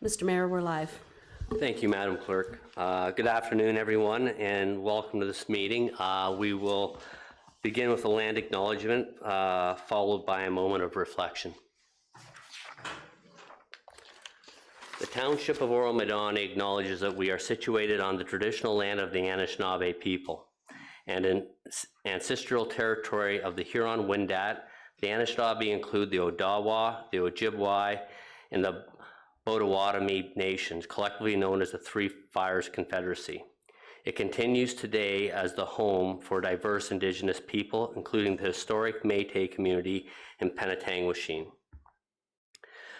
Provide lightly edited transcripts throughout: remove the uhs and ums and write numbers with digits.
Mr. Mayor, we're live. Thank you, Madam Clerk. Good afternoon, everyone, and welcome to this meeting. We will begin with a land acknowledgement, followed by a moment of reflection. The Township of Oro-Medonte acknowledges that we are situated on the traditional land of the Anishinaabe people and in ancestral territory of the Huron-Wendat. The Anishinaabe include the Odawa, the Ojibwe, and the Potawatomi nations, collectively known as the Three Fires Confederacy. It continues today as the home for diverse Indigenous people, including the historic May10 community in Penetanguishene.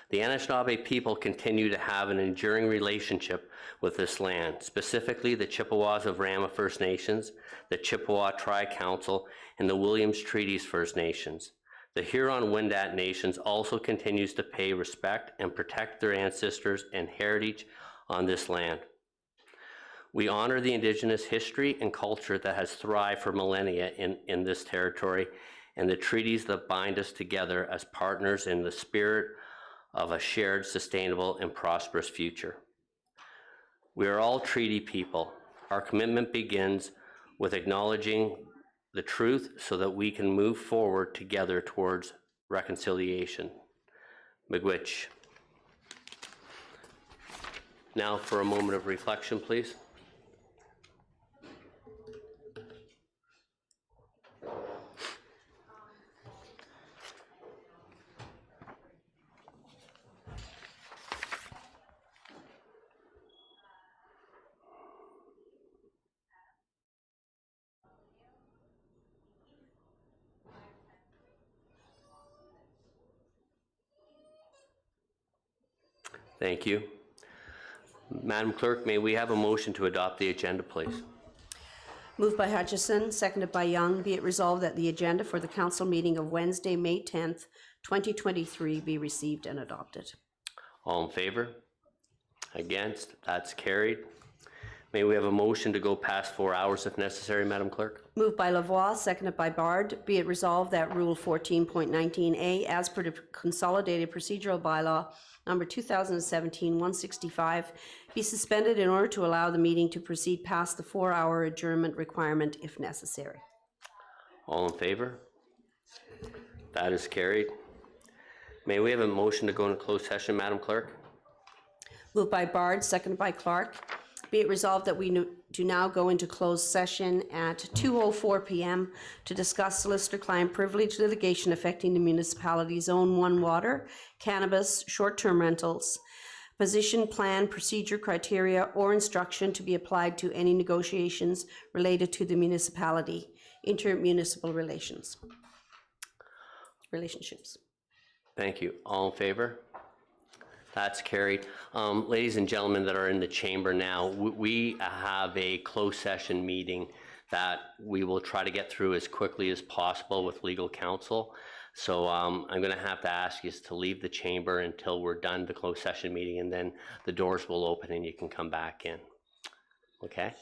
The Anishinaabe people continue to have an enduring relationship with this land, specifically the Chippewas of Rama First Nations, the Chippewa Tri-Council, and the Williams Treaties First Nations. The Huron-Wendat nations also continues to pay respect and protect their ancestors and heritage on this land. We honor the Indigenous history and culture that has thrived for millennia in this territory and the treaties that bind us together as partners in the spirit of a shared, sustainable, and prosperous future. We are all treaty people. Our commitment begins with acknowledging the truth so that we can move forward together towards reconciliation. Miigwech. Now for a moment of reflection, please. Thank you. Madam Clerk, may we have a motion to adopt the agenda, please? Moved by Hutchison, seconded by Young. Be it resolved that the agenda for the council meeting of Wednesday, May 10th, 2023 be received and adopted. All in favor? Against? That's carried. May we have a motion to go past 4 hours if necessary, Madam Clerk? Moved by Lavoie, seconded by Bard. Be it resolved that Rule 14.19A, as per the Consolidated Procedural Bylaw number 2017-165, be suspended in order to allow the meeting to proceed past the 4-hour adjournment requirement if necessary. All in favor? That is carried. May we have a motion to go into closed session, Madam Clerk? Moved by Bard, seconded by Clark. Be it resolved that we do now go into closed session at 2:04 p.m. to discuss solicitor-client privilege litigation affecting the municipality's Zone 1 water, cannabis, short-term rentals, position, plan, procedure, criteria, or instruction to be applied to any negotiations related to the municipality, intermunicipal relationships. Thank you. All in favor? That's carried. Ladies and gentlemen that are in the chamber now, we have a closed session meeting that we will try to get through as quickly as possible with legal counsel. So I'm going to have to ask you to leave the chamber until we're done the closed session meeting, and then the doors will open and you can come back in. Okay?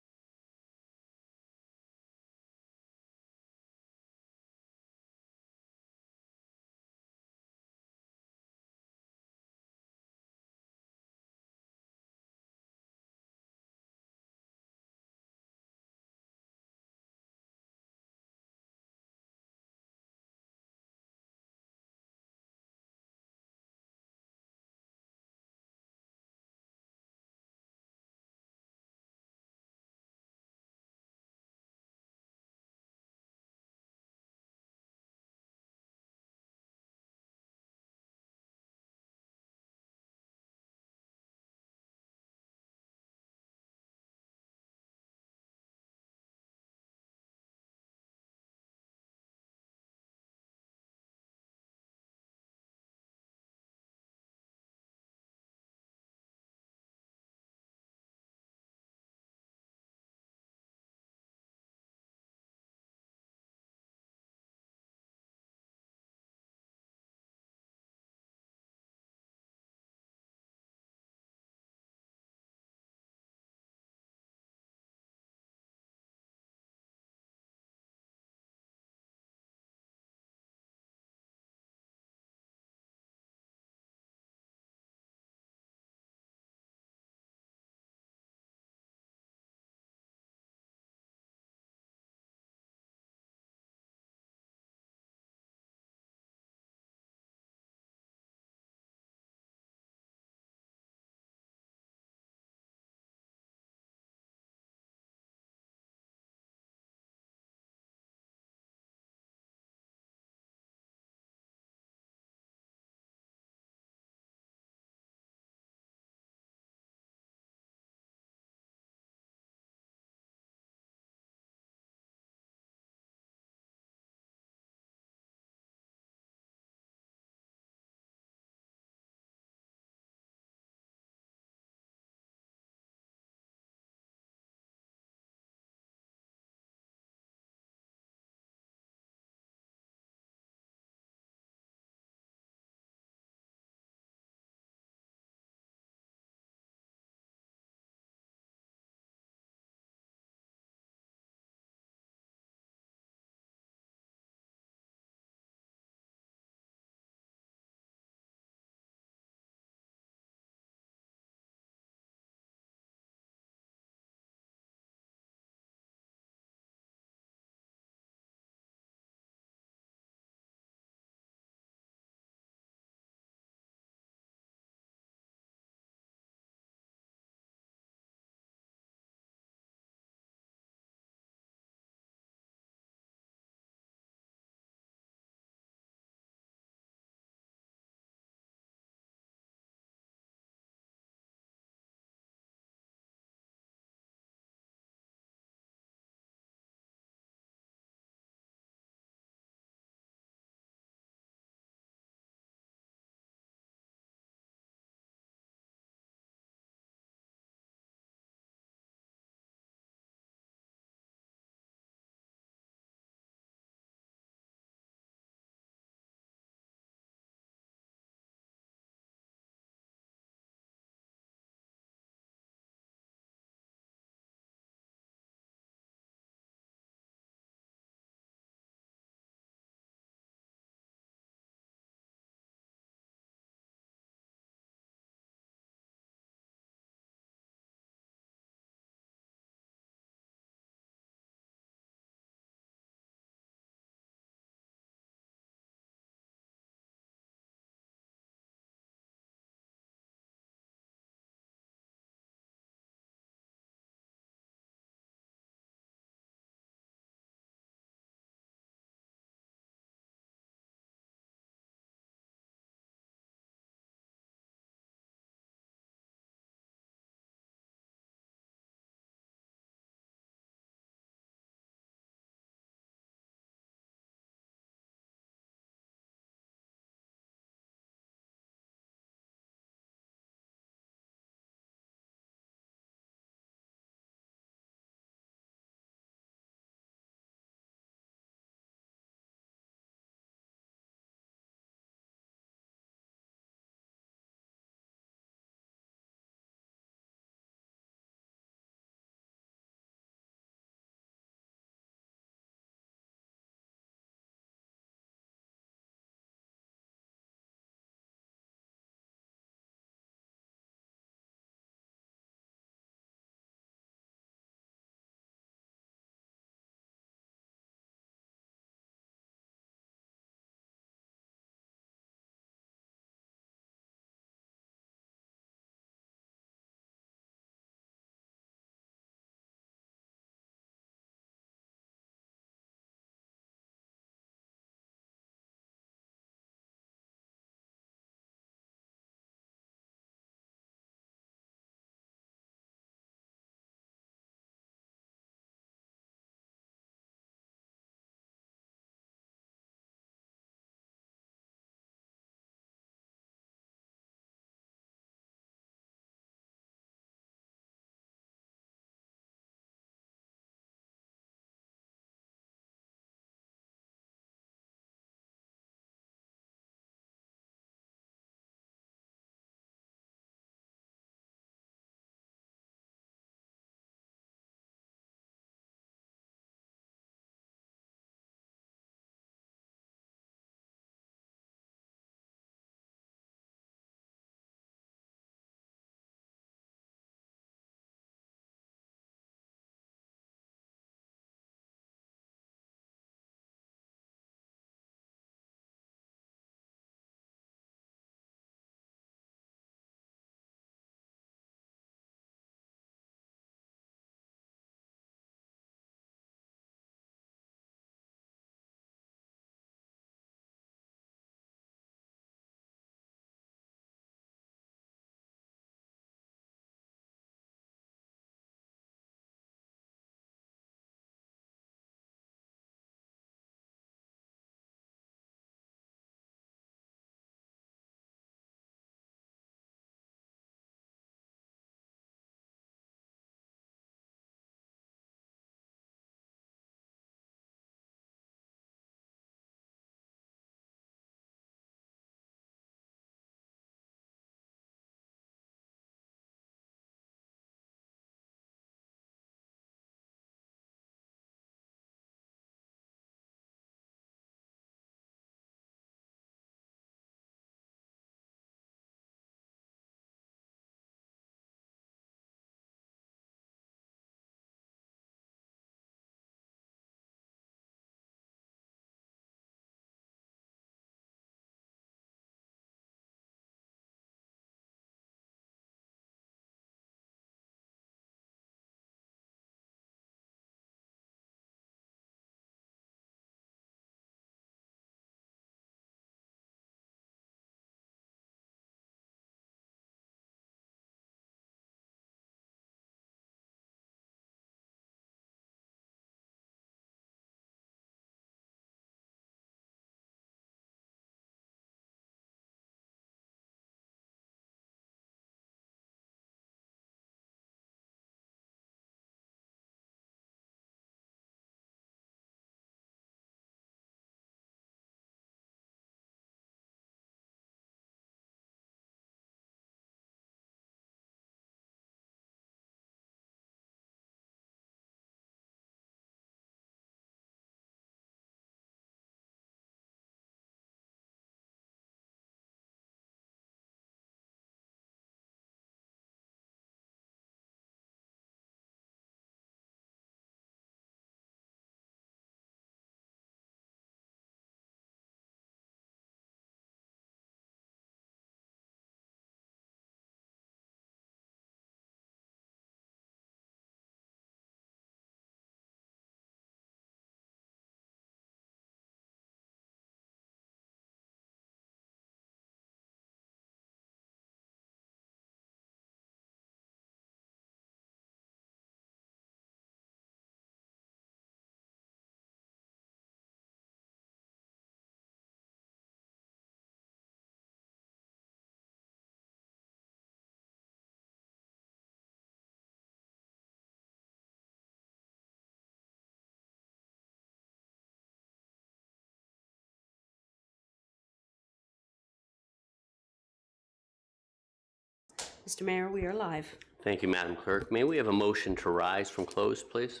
Mr. Mayor, we are live. Thank you, Madam Clerk. May we have a motion to rise from close, please?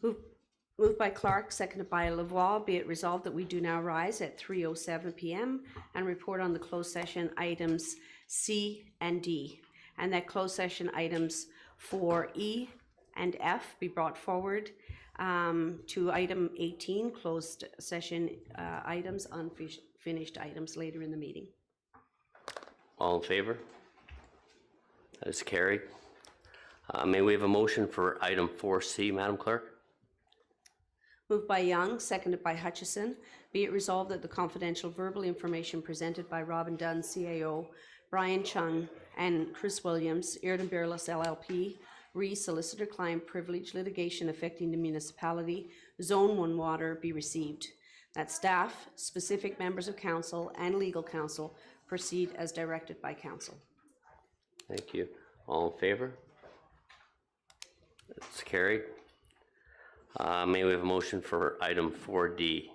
Moved by Clark, seconded by Lavoie. Be it resolved that we do now rise at 3:07 p.m. and report on the closed session items C and D, and that closed session items for E and F be brought forward to item 18, closed session items, unfinished items later in the meeting. All in favor? That is carried. May we have a motion for item 4C, Madam Clerk? Moved by Young, seconded by Hutchison. Be it resolved that the confidential verbal information presented by Robin Dunn, CAO, Brian Chung, and Chris Williams, Airden Bearless LLP, Solicitor-Client Privilege Litigation Affecting the Municipality, Zone 1 Water, be received. That staff, specific members of council, and legal counsel proceed as directed by council. Thank you. All in favor? That's carried. May we have a motion for item 4D?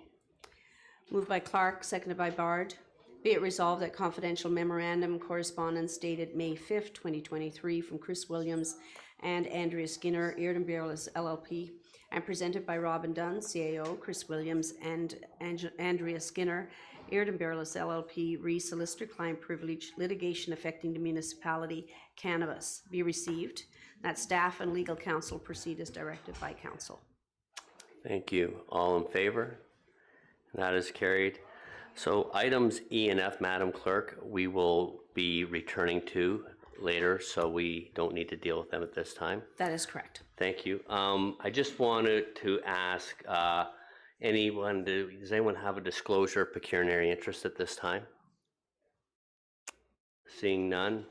Moved by Clark, seconded by Bard. Be it resolved that confidential memorandum correspondence dated May 5th, 2023 from Chris Williams and Andrea Skinner, Airden Bearless LLP, and presented by Robin Dunn, CAO, Chris Williams, and Andrea Skinner, Airden Bearless LLP, Solicitor-Client Privilege Litigation Affecting the Municipality, Cannabis, be received. That staff and legal counsel proceed as directed by council. Thank you. All in favor? That is carried. So items E and F, Madam Clerk, we will be returning to later, so we don't need to deal with them at this time. That is correct. Thank you. I just wanted to ask does anyone have a disclosure of pecuniary interest at this time? Seeing none.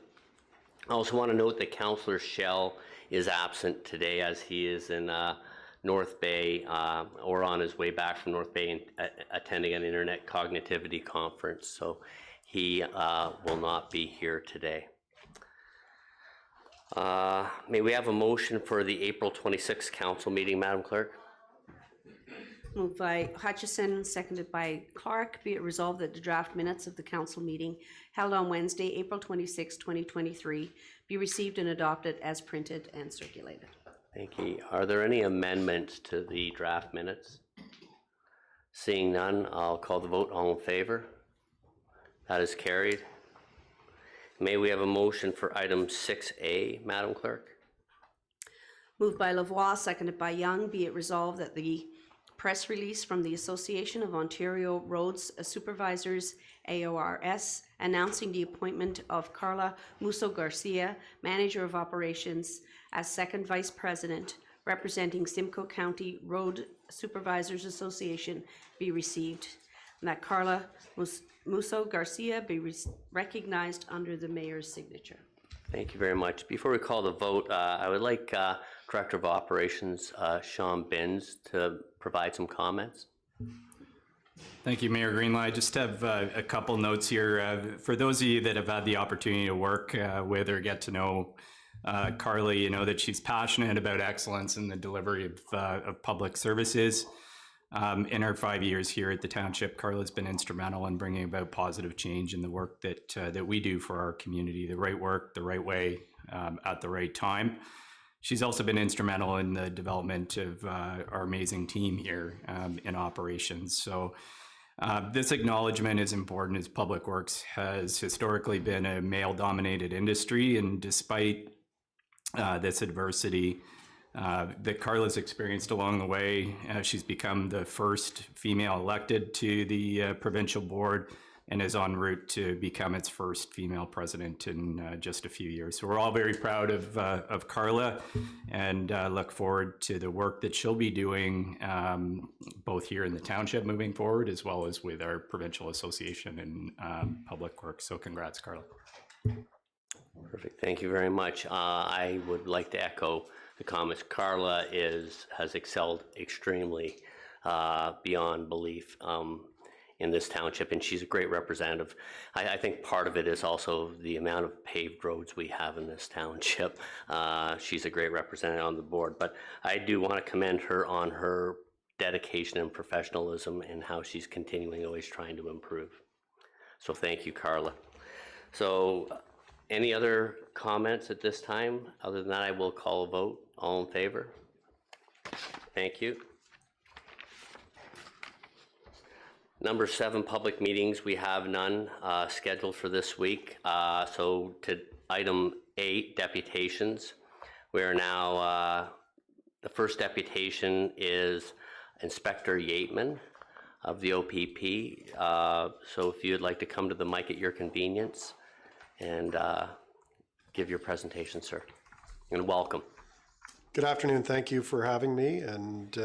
I also want to note that Councillor Schell is absent today as he is in North Bay or on his way back from North Bay and attending an internet cognitivity conference, so he will not be here today. May we have a motion for the April 26th council meeting, Madam Clerk? Moved by Hutchison, seconded by Clark. Be it resolved that the draft minutes of the council meeting held on Wednesday, April 26, 2023, be received and adopted as printed and circulated. Thank you. Are there any amendments to the draft minutes? Seeing none, I'll call the vote. All in favor? That is carried. May we have a motion for item 6A, Madam Clerk? Moved by Lavoie, seconded by Young. Be it resolved that the press release from the Association of Ontario Roads Supervisors, AORS, announcing the appointment of Carla Musso Garcia, Manager of Operations, as second Vice President, representing Simcoe County Road Supervisors Association, be received. And that Carla Musso Garcia be recognized under the Mayor's signature. Thank you very much. Before we call the vote, I would like Director of Operations, Sean Binns, to provide some comments. Thank you, Mayor Greenlaw. I just have a couple notes here. For those of you that have had the opportunity to work with or get to know Carla, you know that she's passionate about excellence in the delivery of public services. In her 5 years here at the township, Carla's been instrumental in bringing about positive change in the work that we do for our community, the right work, the right way, at the right time. She's also been instrumental in the development of our amazing team here in operations. So this acknowledgement is important as public works has historically been a male-dominated industry, and despite this adversity that Carla's experienced along the way, she's become the first female elected to the provincial board and is en route to become its first female president in just a few years. So we're all very proud of Carla and look forward to the work that she'll be doing both here in the township moving forward as well as with our provincial association and public works. So congrats, Carla. Perfect. Thank you very much. I would like to echo the comments. Carla has excelled extremely beyond belief in this township, and she's a great representative. I think part of it is also the amount of paved roads we have in this township. She's a great representative on the board, but I do want to commend her on her dedication and professionalism and how she's continuing always trying to improve. So thank you, Carla. So Any other comments at this time? Other than that, I will call a vote. All in favor? Thank you. Number 7, public meetings. We have none scheduled for this week. So to item 8, deputations. We are now, the first deputation is Inspector Yateman of the OPP. So if you'd like to come to the mic at your convenience and give your presentation, sir. And welcome. Good afternoon. Thank you for having me. And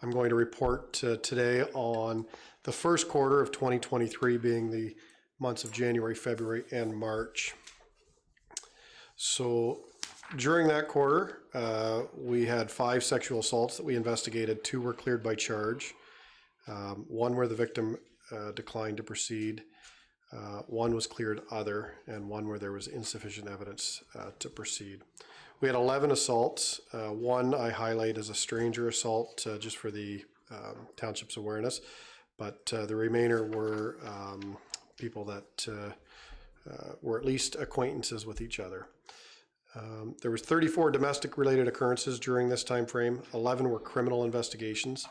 I'm going to report today on the first quarter of 2023, being the months of January, February, and March. So during that quarter, we had 5 sexual assaults that we investigated. 2 were cleared by charge. 1 where the victim declined to proceed. 1 was cleared other, and 1 where there was insufficient evidence to proceed. We had 11 assaults. 1 I highlight as a stranger assault just for the township's awareness, but the remainder were people that were at least acquaintances with each other. There was 34 domestic related occurrences during this time frame. 11 were criminal investigations.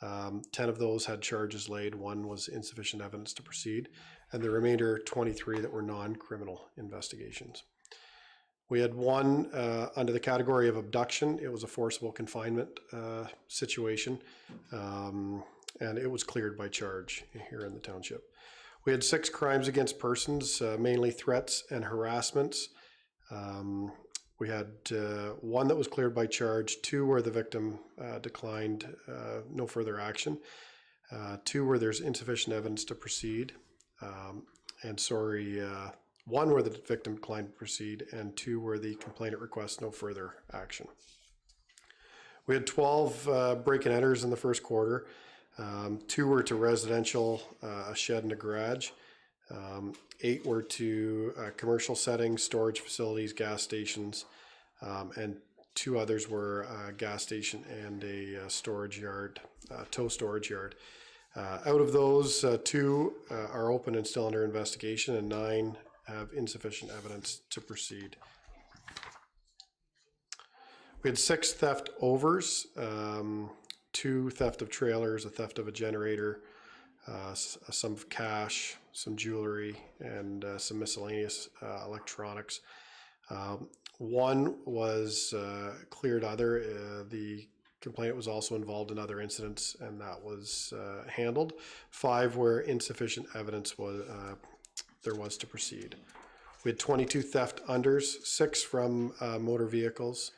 10 of those had charges laid. 1 was insufficient evidence to proceed, and the remainder 23 that were non-criminal investigations. We had 1 under the category of abduction. It was a forcible confinement situation, and it was cleared by charge here in the township. We had 6 crimes against persons, mainly threats and harassments. We had 1 that was cleared by charge, 2 where the victim declined no further action, 2 where there's insufficient evidence to proceed, 1 where the victim declined to proceed, and 2 where the complainant requests no further action. We had 12 break-and enters in the first quarter. 2 were to residential, a shed and a garage. 8 were to commercial settings, storage facilities, gas stations, and 2 others were a gas station and a storage yard, tow storage yard. Out of those, 2 are open and still under investigation, and 9 have insufficient evidence to proceed. We had 6 theft overs, 2 theft of trailers, a theft of a generator, a sum of cash, some jewelry, and some miscellaneous electronics. 1 was cleared other. The complainant was also involved in other incidents, and that was handled. 5 where insufficient evidence was there was to proceed. We had 22 theft unders, 6 from motor vehicles.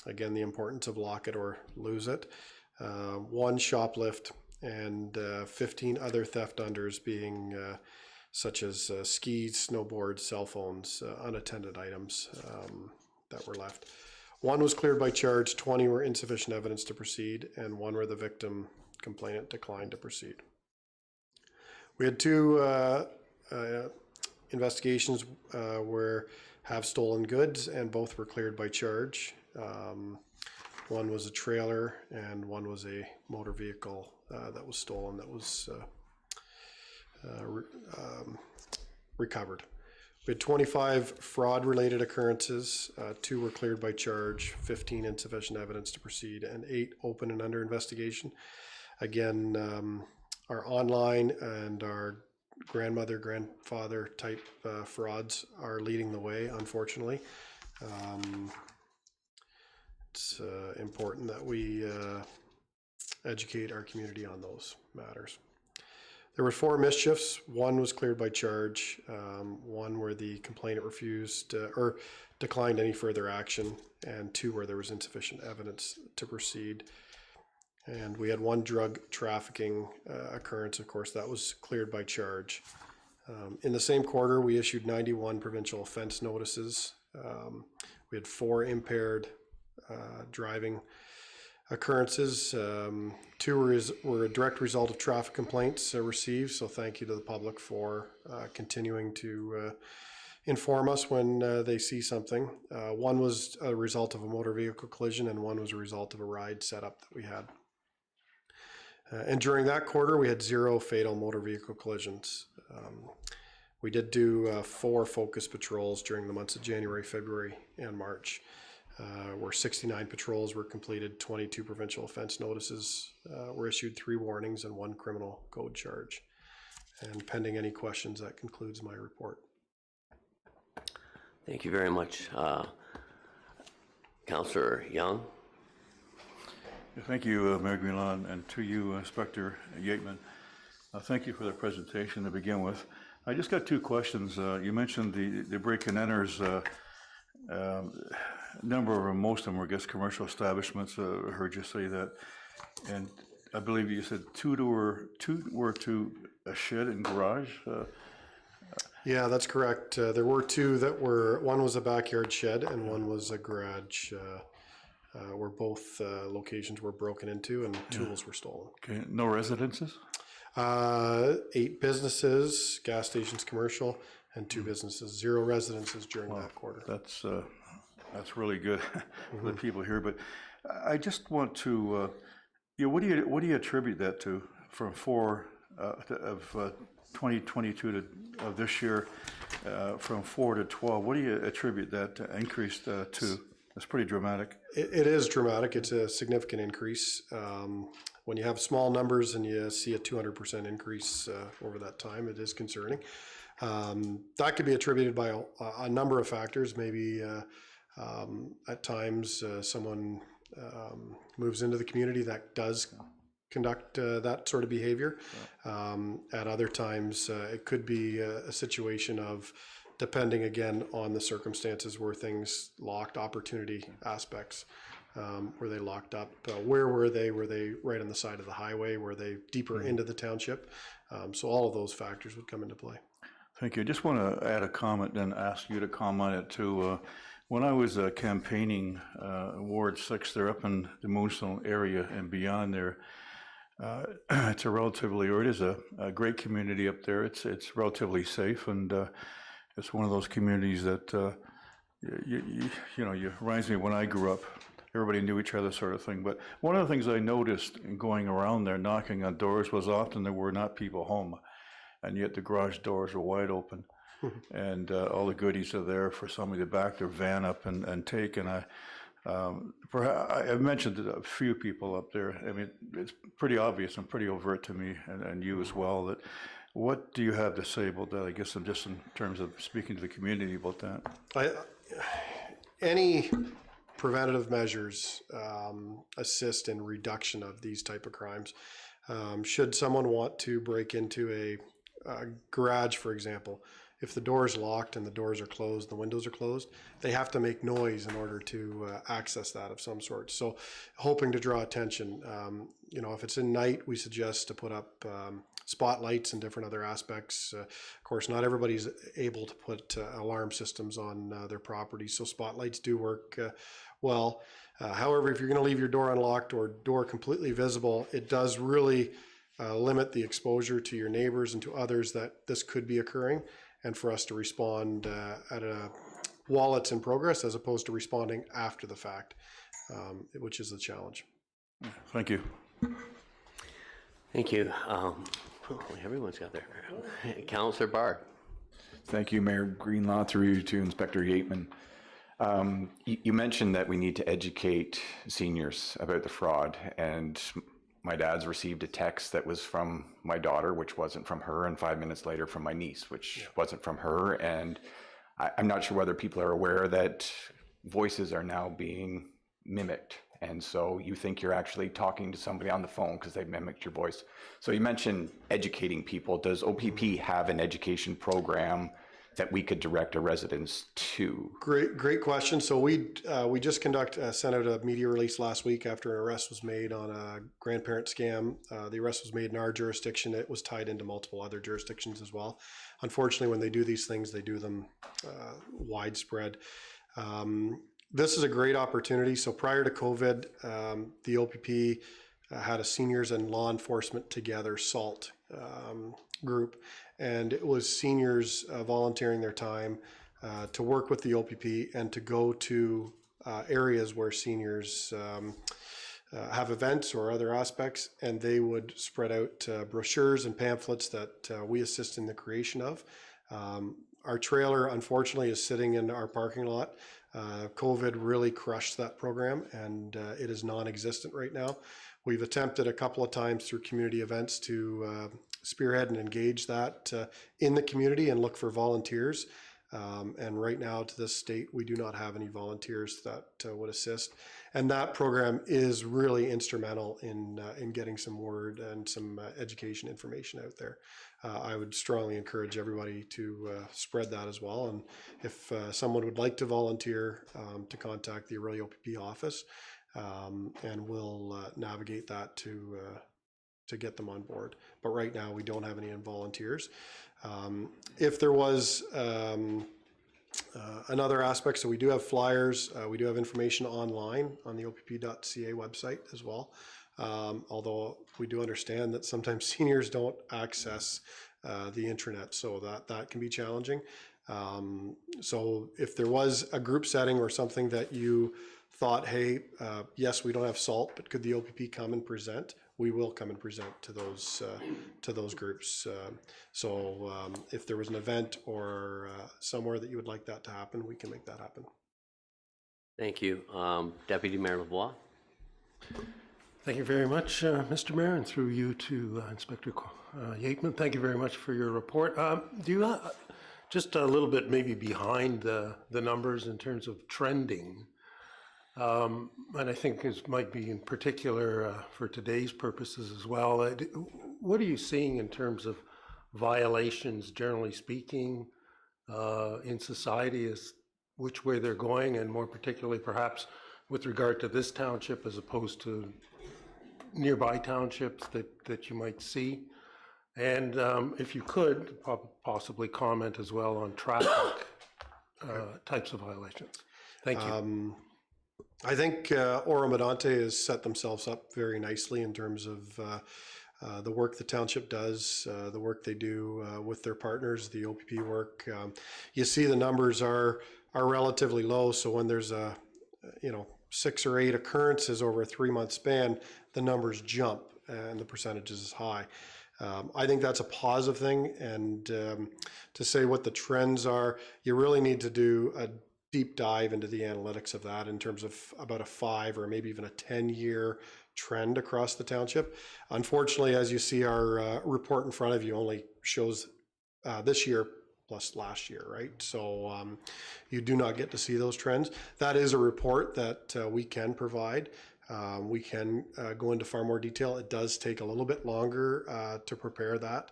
Again, the importance of lock it or lose it. 1 shoplift, and 15 other theft unders, being such as skis, snowboards, cell phones, unattended items that were left. 1 was cleared by charge, 20 were insufficient evidence to proceed, and 1 where the victim complainant declined to proceed. We had 2 investigations where have stolen goods, and both were cleared by charge. 1 was a trailer, and 1 was a motor vehicle that was stolen, that was recovered. We had 25 fraud-related occurrences. 2 were cleared by charge, 15 insufficient evidence to proceed, and 8 open and under investigation. Again, our online and our grandmother, grandfather type frauds are leading the way, unfortunately. It's important that we educate our community on those matters. There were 4 mischiefs. 1 was cleared by charge, 1 where the complainant refused or declined any further action, and 2 where there was insufficient evidence to proceed. And we had 1 drug trafficking occurrence, of course, that was cleared by charge. In the same quarter, we issued 91 provincial offense notices. We had 4 impaired driving occurrences. 2 were a direct result of traffic complaints received, so thank you to the public for continuing to inform us when they see something. 1 was a result of a motor vehicle collision, and 1 was a result of a ride setup that we had. And during that quarter, we had 0 fatal motor vehicle collisions. We did do 4 focus patrols during the months of January, February, and March, where 69 patrols were completed, 22 provincial offense notices were issued, 3 warnings, and 1 criminal code charge. And pending any questions, that concludes my report. Thank you very much. Councillor Young. Thank you, Mayor Greenlaw, and to you, Inspector Yateman. Thank you for the presentation to begin with. I just got 2 questions. You mentioned the break-and enters. Number of them, most of them were, I guess, commercial establishments. I heard you say that, and I believe you said two were to a shed and garage. Yeah, that's correct. There were 2 that were, one was a backyard shed and one was a garage, where both locations were broken into and tools were stolen. Okay, no residences? 8 businesses, gas stations, commercial, and 2 businesses, 0 residences during that quarter. That's really good for the people here. But I just want to, what do you attribute that to, from 4 of 2022 of this year, from 4 to 12? What do you attribute that increase to? It's pretty dramatic. It is dramatic. It's a significant increase. When you have small numbers and you see a 200% increase over that time, it is concerning. That could be attributed by a number of factors. Maybe at times someone moves into the community that does conduct that sort of behavior. At other times, it could be a situation of, depending again on the circumstances, where things locked, opportunity aspects. Were they locked up? Where were they? Were they right on the side of the highway? Were they deeper into the township? So all of those factors would come into play. Thank you. I just want to add a comment and ask you to comment it too. When I was campaigning Ward 6, they're up in the Moonstone area and beyond there. It's a relatively, or it is a great community up there. It's relatively safe, and it's one of those communities that you reminds me when I grew up. Everybody knew each other, sort of thing. But one of the things I noticed in going around there, knocking on doors, was often there were not people home, and yet the garage doors were wide open, and all the goodies are there for somebody to back their van up and take. And I've mentioned to a few people up there. I mean, it's pretty obvious and pretty overt to me, and you as well. That what do you have to say about that? I guess I'm just in terms of speaking to the community about that. Any preventative measures assist in reduction of these type of crimes. Should someone want to break into a garage, for example, if the door is locked and the doors are closed, the windows are closed, they have to make noise in order to access that of some sort. So hoping to draw attention, if it's in night, we suggest to put up spotlights and different other aspects. Of course, not everybody's able to put alarm systems on their property, so spotlights do work well. However, if you're going to leave your door unlocked or door completely visible, it does really limit the exposure to your neighbors and to others that this could be occurring, and for us to respond while it's in progress, as opposed to responding after the fact, which is the challenge. Thank you. Thank you. Everyone's got their Councillor Bard. Thank you, Mayor Greenlaw, through you to Inspector Yateman. You mentioned that we need to educate seniors about the fraud, and my dad's received a text that was from my daughter, which wasn't from her, and 5 minutes later from my niece, which wasn't from her. And I'm not sure whether people are aware that voices are now being mimicked. And so you think you're actually talking to somebody on the phone because they've mimicked your voice. So you mentioned educating people. Does OPP have an education program that we could direct our residents to? Great question. So we just sent out a media release last week after an arrest was made on a grandparent scam. The arrest was made in our jurisdiction. It was tied into multiple other jurisdictions as well. Unfortunately, when they do these things, they do them widespread. This is a great opportunity. So prior to COVID, the OPP had a seniors and law enforcement together SALT group, and it was seniors volunteering their time to work with the OPP and to go to areas where seniors have events or other aspects, and they would spread out brochures and pamphlets that we assist in the creation of. Our trailer, unfortunately, is sitting in our parking lot. COVID really crushed that program, and it is non-existent right now. We've attempted a couple of times through community events to spearhead and engage that in the community and look for volunteers. And right now, to this date, we do not have any volunteers that would assist. And that program is really instrumental in getting some word and some education information out there. I would strongly encourage everybody to spread that as well. And if someone would like to volunteer, to contact the Orillia OPP office, and we'll navigate that to get them on board. But right now, we don't have any volunteers. If there was another aspect, so we do have flyers, we do have information online on the opp.ca website as well. Although we do understand that sometimes seniors don't access the intranet, so that can be challenging. So if there was a group setting or something that you thought, hey, yes, we don't have SALT, but could the OPP come and present? We will come and present to those groups. So if there was an event or somewhere that you would like that to happen, we can make that happen. Thank you. Deputy Mayor LeBlanc. Thank you very much, Mr. Mayor, and through you to Inspector Yateman. Thank you very much for your report. Do you just a little bit maybe behind the numbers in terms of trending? And I think this might be in particular for today's purposes as well. What are you seeing in terms of violations, generally speaking, in society, as which way they're going, and more particularly perhaps with regard to this township as opposed to nearby townships that you might see? And if you could possibly comment as well on traffic types of violations. Thank you. I think Oro-Medonte has set themselves up very nicely in terms of the work the township does, the work they do with their partners, the OPP work. You see the numbers are relatively low, so when there's 6 or 8 occurrences over a 3-month span, the numbers jump and the percentages is high. I think that's a positive thing, and to say what the trends are, you really need to do a deep dive into the analytics of that in terms of about a 5 or maybe even a 10-year trend across the township. Unfortunately, as you see, our report in front of you only shows this year plus last year, right? So you do not get to see those trends. That is a report that we can provide. We can go into far more detail. It does take a little bit longer to prepare that.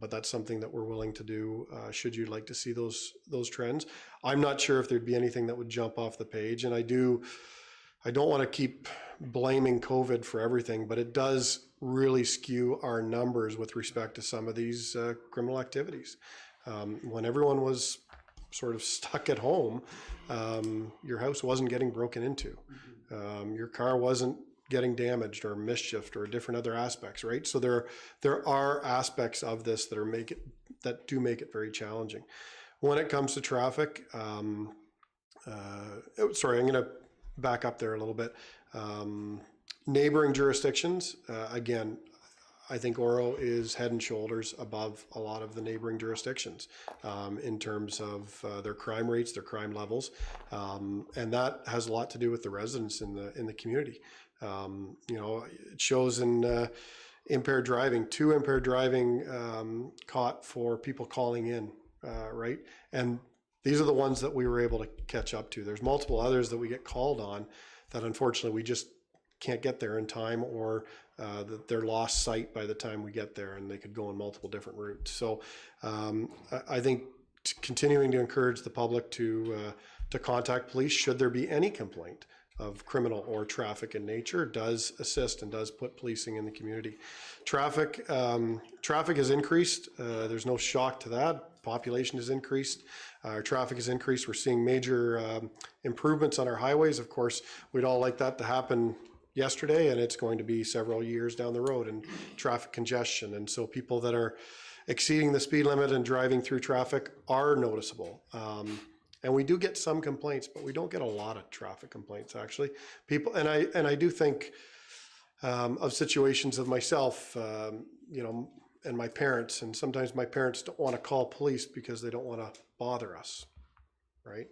But that's something that we're willing to do should you like to see those trends. I'm not sure if there'd be anything that would jump off the page, and I don't want to keep blaming COVID for everything, but it does really skew our numbers with respect to some of these criminal activities. When everyone was sort of stuck at home, your house wasn't getting broken into. Your car wasn't getting damaged or mischieved or different other aspects, right? So there are aspects of this that do make it very challenging. When it comes to traffic, sorry, I'm going to back up there a little bit. Neighboring jurisdictions, again, I think Oro is head and shoulders above a lot of the neighboring jurisdictions in terms of their crime rates, their crime levels, and that has a lot to do with the residents in the community. It shows in impaired driving, 2 impaired driving caught for people calling in, right? And these are the ones that we were able to catch up to. There's multiple others that we get called on that unfortunately we just can't get there in time, or that they're lost sight by the time we get there, and they could go on multiple different routes. So I think continuing to encourage the public to contact police should there be any complaint of criminal or traffic in nature does assist and does put policing in the community. Traffic has increased. There's no shock to that. Population has increased. Our traffic has increased. We're seeing major improvements on our highways. Of course, we'd all like that to happen yesterday, and it's going to be several years down the road, and traffic congestion. And so people that are exceeding the speed limit and driving through traffic are noticeable. And we do get some complaints, but we don't get a lot of traffic complaints, actually. People, and I do think of situations of myself, and my parents, and sometimes my parents don't want to call police because they don't want to bother us, right?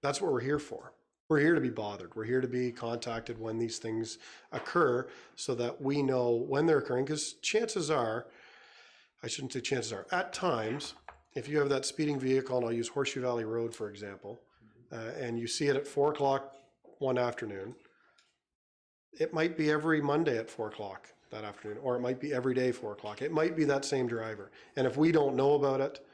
That's what we're here for. We're here to be bothered. We're here to be contacted when these things occur so that we know when they're occurring, because chances are, I shouldn't say chances are, at times, if you have that speeding vehicle, and I'll use Horseshoe Valley Road, for example, and you see it at 4 o'clock one afternoon, it might be every Monday at 4 o'clock that afternoon, or it might be every day 4 o'clock. It might be that same driver. And if we don't know about it,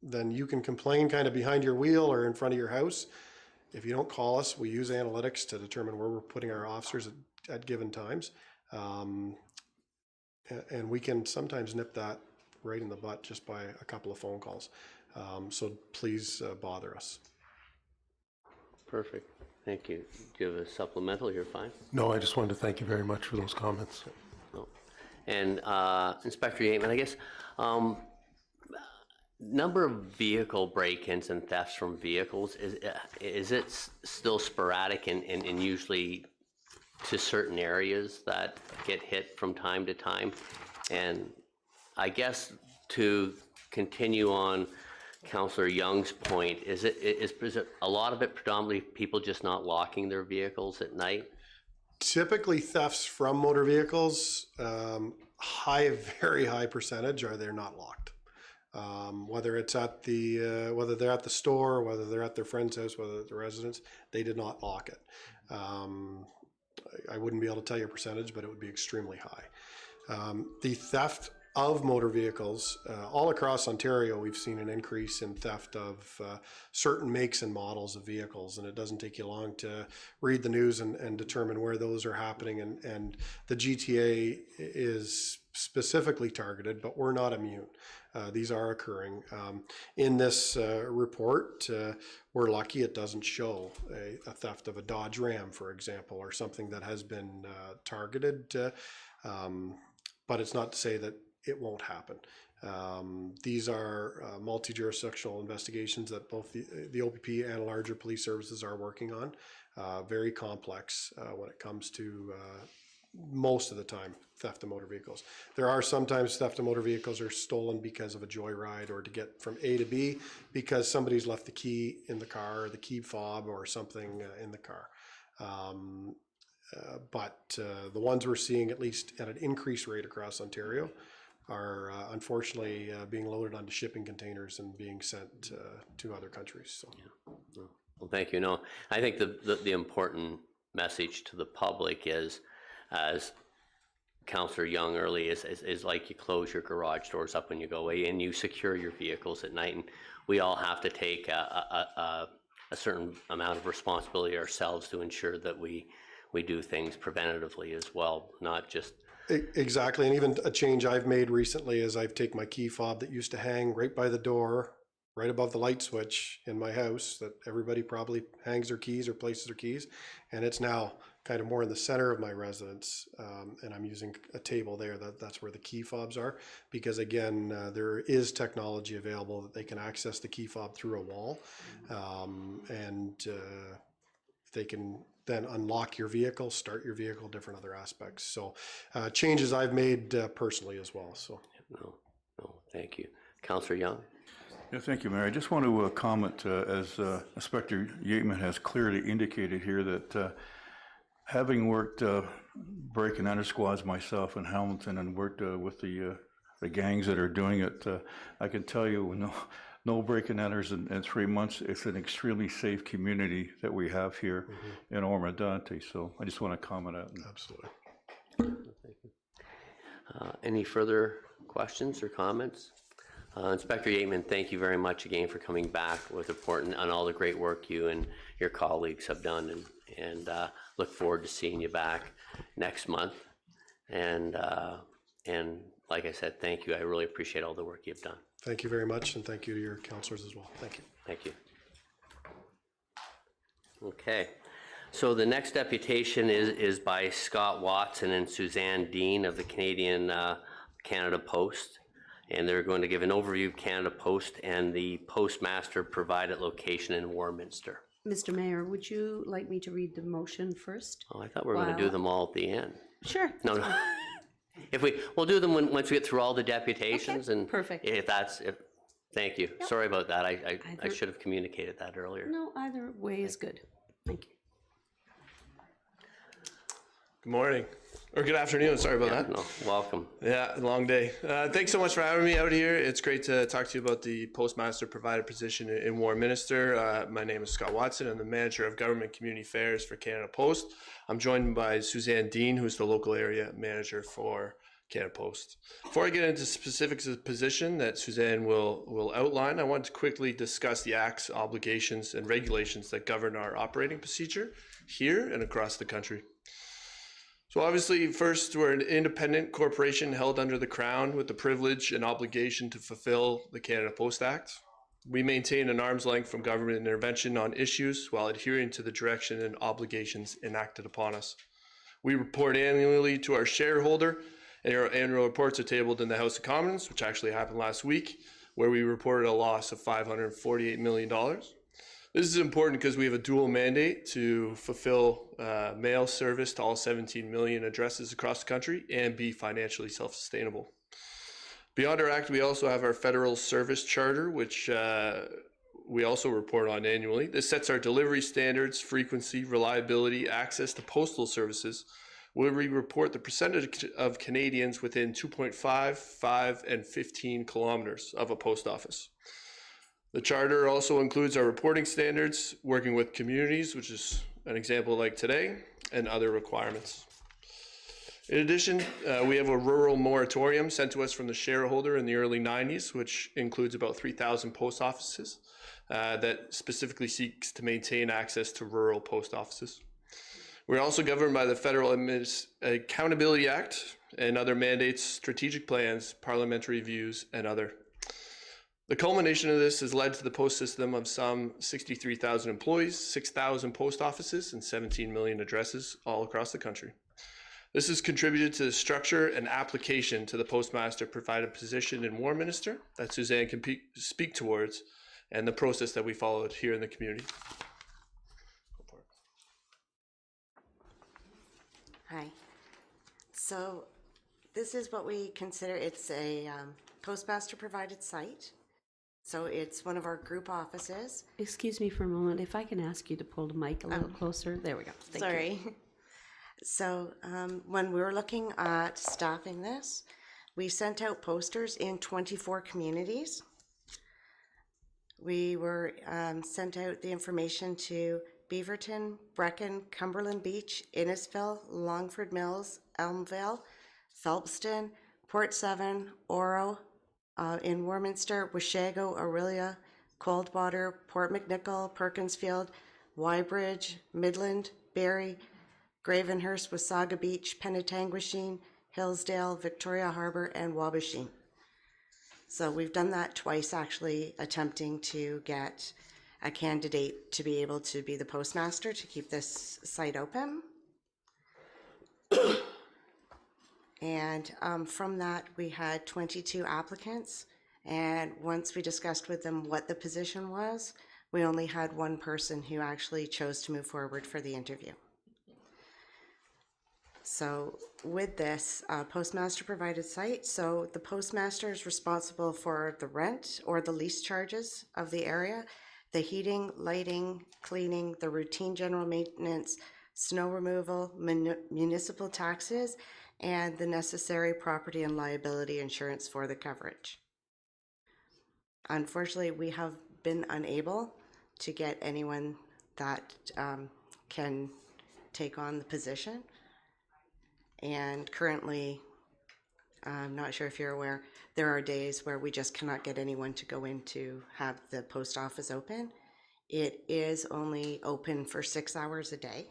then you can complain kind of behind your wheel or in front of your house. If you don't call us, we use analytics to determine where we're putting our officers at given times. And we can sometimes nip that right in the butt just by a couple of phone calls. So please bother us. Perfect. Thank you. Do you have a supplemental? You're fine. No, I just wanted to thank you very much for those comments. No. And Inspector Yateman, I guess, number of vehicle break-ins and thefts from vehicles, is it still sporadic and usually to certain areas that get hit from time to time? And I guess to continue on Councillor Young's point, is it a lot of it predominantly people just not locking their vehicles at night? Typically thefts from motor vehicles, very high percentage are they're not locked. Whether it's at whether they're at the store, whether they're at their friend's house, whether at the residence, they did not lock it. I wouldn't be able to tell you a percentage, but it would be extremely high. The theft of motor vehicles, all across Ontario, we've seen an increase in theft of certain makes and models of vehicles, and it doesn't take you long to read the news and determine where those are happening, and the GTA is specifically targeted, but we're not immune. These are occurring. In this report, we're lucky it doesn't show a theft of a Dodge Ram, for example, or something that has been targeted, but it's not to say that it won't happen. These are multi-jurisdictional investigations that both the OPP and larger police services are working on. Very complex when it comes to most of the time theft of motor vehicles. There are sometimes theft of motor vehicles are stolen because of a joyride or to get from A to B because somebody's left the key in the car, or the key fob or something in the car. But the ones we're seeing, at least at an increased rate across Ontario, are unfortunately being loaded onto shipping containers and being sent to other countries. So. Yeah. Well, thank you. No, I think the important message to the public is, as Councillor Young early is like you close your garage doors up when you go away and you secure your vehicles at night, and we all have to take a certain amount of responsibility ourselves to ensure that we do things preventatively as well, not just. Exactly, and even a change I've made recently is I've taken my key fob that used to hang right by the door, right above the light switch in my house that everybody probably hangs their keys or places their keys, and it's now kind of more in the center of my residence, and I'm using a table there that's where the key fobs are, because again, there is technology available that they can access the key fob through a wall, and they can then unlock your vehicle, start your vehicle, different other aspects. So changes I've made personally as well. So No, thank you. Councillor Young? Yeah, thank you, Mayor. I just want to comment, as Inspector Yateman has clearly indicated here, that having worked break and enter squads myself in Hamilton and worked with the gangs that are doing it, I can tell you no break and enters in 3 months. It's an extremely safe community that we have here in Oro-Medonte. So I just want to comment on that. absolutely. Thank you. Any further questions or comments? Inspector Yateman, thank you very much again for coming back with important on all the great work you and your colleagues have done, and look forward to seeing you back next month. And like I said, thank you. I really appreciate all the work you've done. Thank you very much, and thank you to your counselors as well. Thank you. Thank you. Okay, so the next deputation is by Scott Watson and Suzanne Dean of the Canada Post, and they're going to give an overview of Canada Post and the postmaster provided location in Warminster. Mr. Mayor, would you like me to read the motion first? Oh, I thought we were going to do them all at the end. Sure. No. We'll do them once we get through all the deputations and. perfect. Thank you. Sorry about that. I should have communicated that earlier. No, either way is good. Thank you. Good morning, or good afternoon, sorry about that. No, welcome. Yeah, long day. Thanks so much for having me out here. It's great to talk to you about the postmaster provided position in Warminster. My name is Scott Watson. I'm the manager of government community affairs for Canada Post. I'm joined by Suzanne Dean, who's the local area manager for Canada Post. Before I get into specifics of the position that Suzanne will outline, I want to quickly discuss the acts, obligations, and regulations that govern our operating procedure here and across the country. So obviously, first, we're an independent corporation held under the Crown with the privilege and obligation to fulfill the Canada Post Act. We maintain an arm's length from government intervention on issues while adhering to the direction and obligations enacted upon us. We report annually to our shareholder, and our annual reports are tabled in the House of Commons, which actually happened last week, where we reported a loss of $548 million. This is important because we have a dual mandate to fulfill mail service to all 17 million addresses across the country and be financially self-sustainable. Beyond our act, we also have our federal service charter, which we also report on annually. This sets our delivery standards, frequency, reliability, access to postal services, where we report the percentage of Canadians within 2.5, 5, and 15 kilometers of a post office. The charter also includes our reporting standards, working with communities, which is an example like today, and other requirements. In addition, we have a rural moratorium sent to us from the shareholder in the early 90s, which includes about 3,000 post offices that specifically seeks to maintain access to rural post offices. We're also governed by the Federal Accountability Act and other mandates, strategic plans, parliamentary views, and other. The culmination of this has led to the post system of some 63,000 employees, 6,000 post offices, and 17 million addresses all across the country. This has contributed to the structure and application to the postmaster provided position in Warminster that Suzanne can speak towards, and the process that we followed here in the community. Hi. So this is what we consider, it's a postmaster provided site. So it's one of our group offices. Excuse me for a moment. If I can ask you to pull the mic a little closer. There we go. Thank you. Sorry. So when we were looking at staffing this, we sent out posters in 24 communities. We were sent out the information to Beaverton, Brecon, Cumberland Beach, Innisfil, Longford Mills, Elmvale, Phelpston, Port Seven, Oro, in Warminster, Washago, Orillia, Coldwater, Port McNichol, Perkinsfield, Wybridge, Midland, Barrie, Gravenhurst, Wasaga Beach, Penetanguishene, Hillsdale, Victoria Harbour, and Wabashine. So we've done that twice, actually, attempting to get a candidate to be able to be the postmaster to keep this site open. And from that, we had 22 applicants. And once we discussed with them what the position was, we only had one person who actually chose to move forward for the interview. So with this postmaster provided site, so the postmaster is responsible for the rent or the lease charges of the area, the heating, lighting, cleaning, the routine general maintenance, snow removal, municipal taxes, and the necessary property and liability insurance for the coverage. Unfortunately, we have been unable to get anyone that can take on the position. And currently, I'm not sure if you're aware, there are days where we just cannot get anyone to go in to have the post office open. It is only open for 6 hours a day.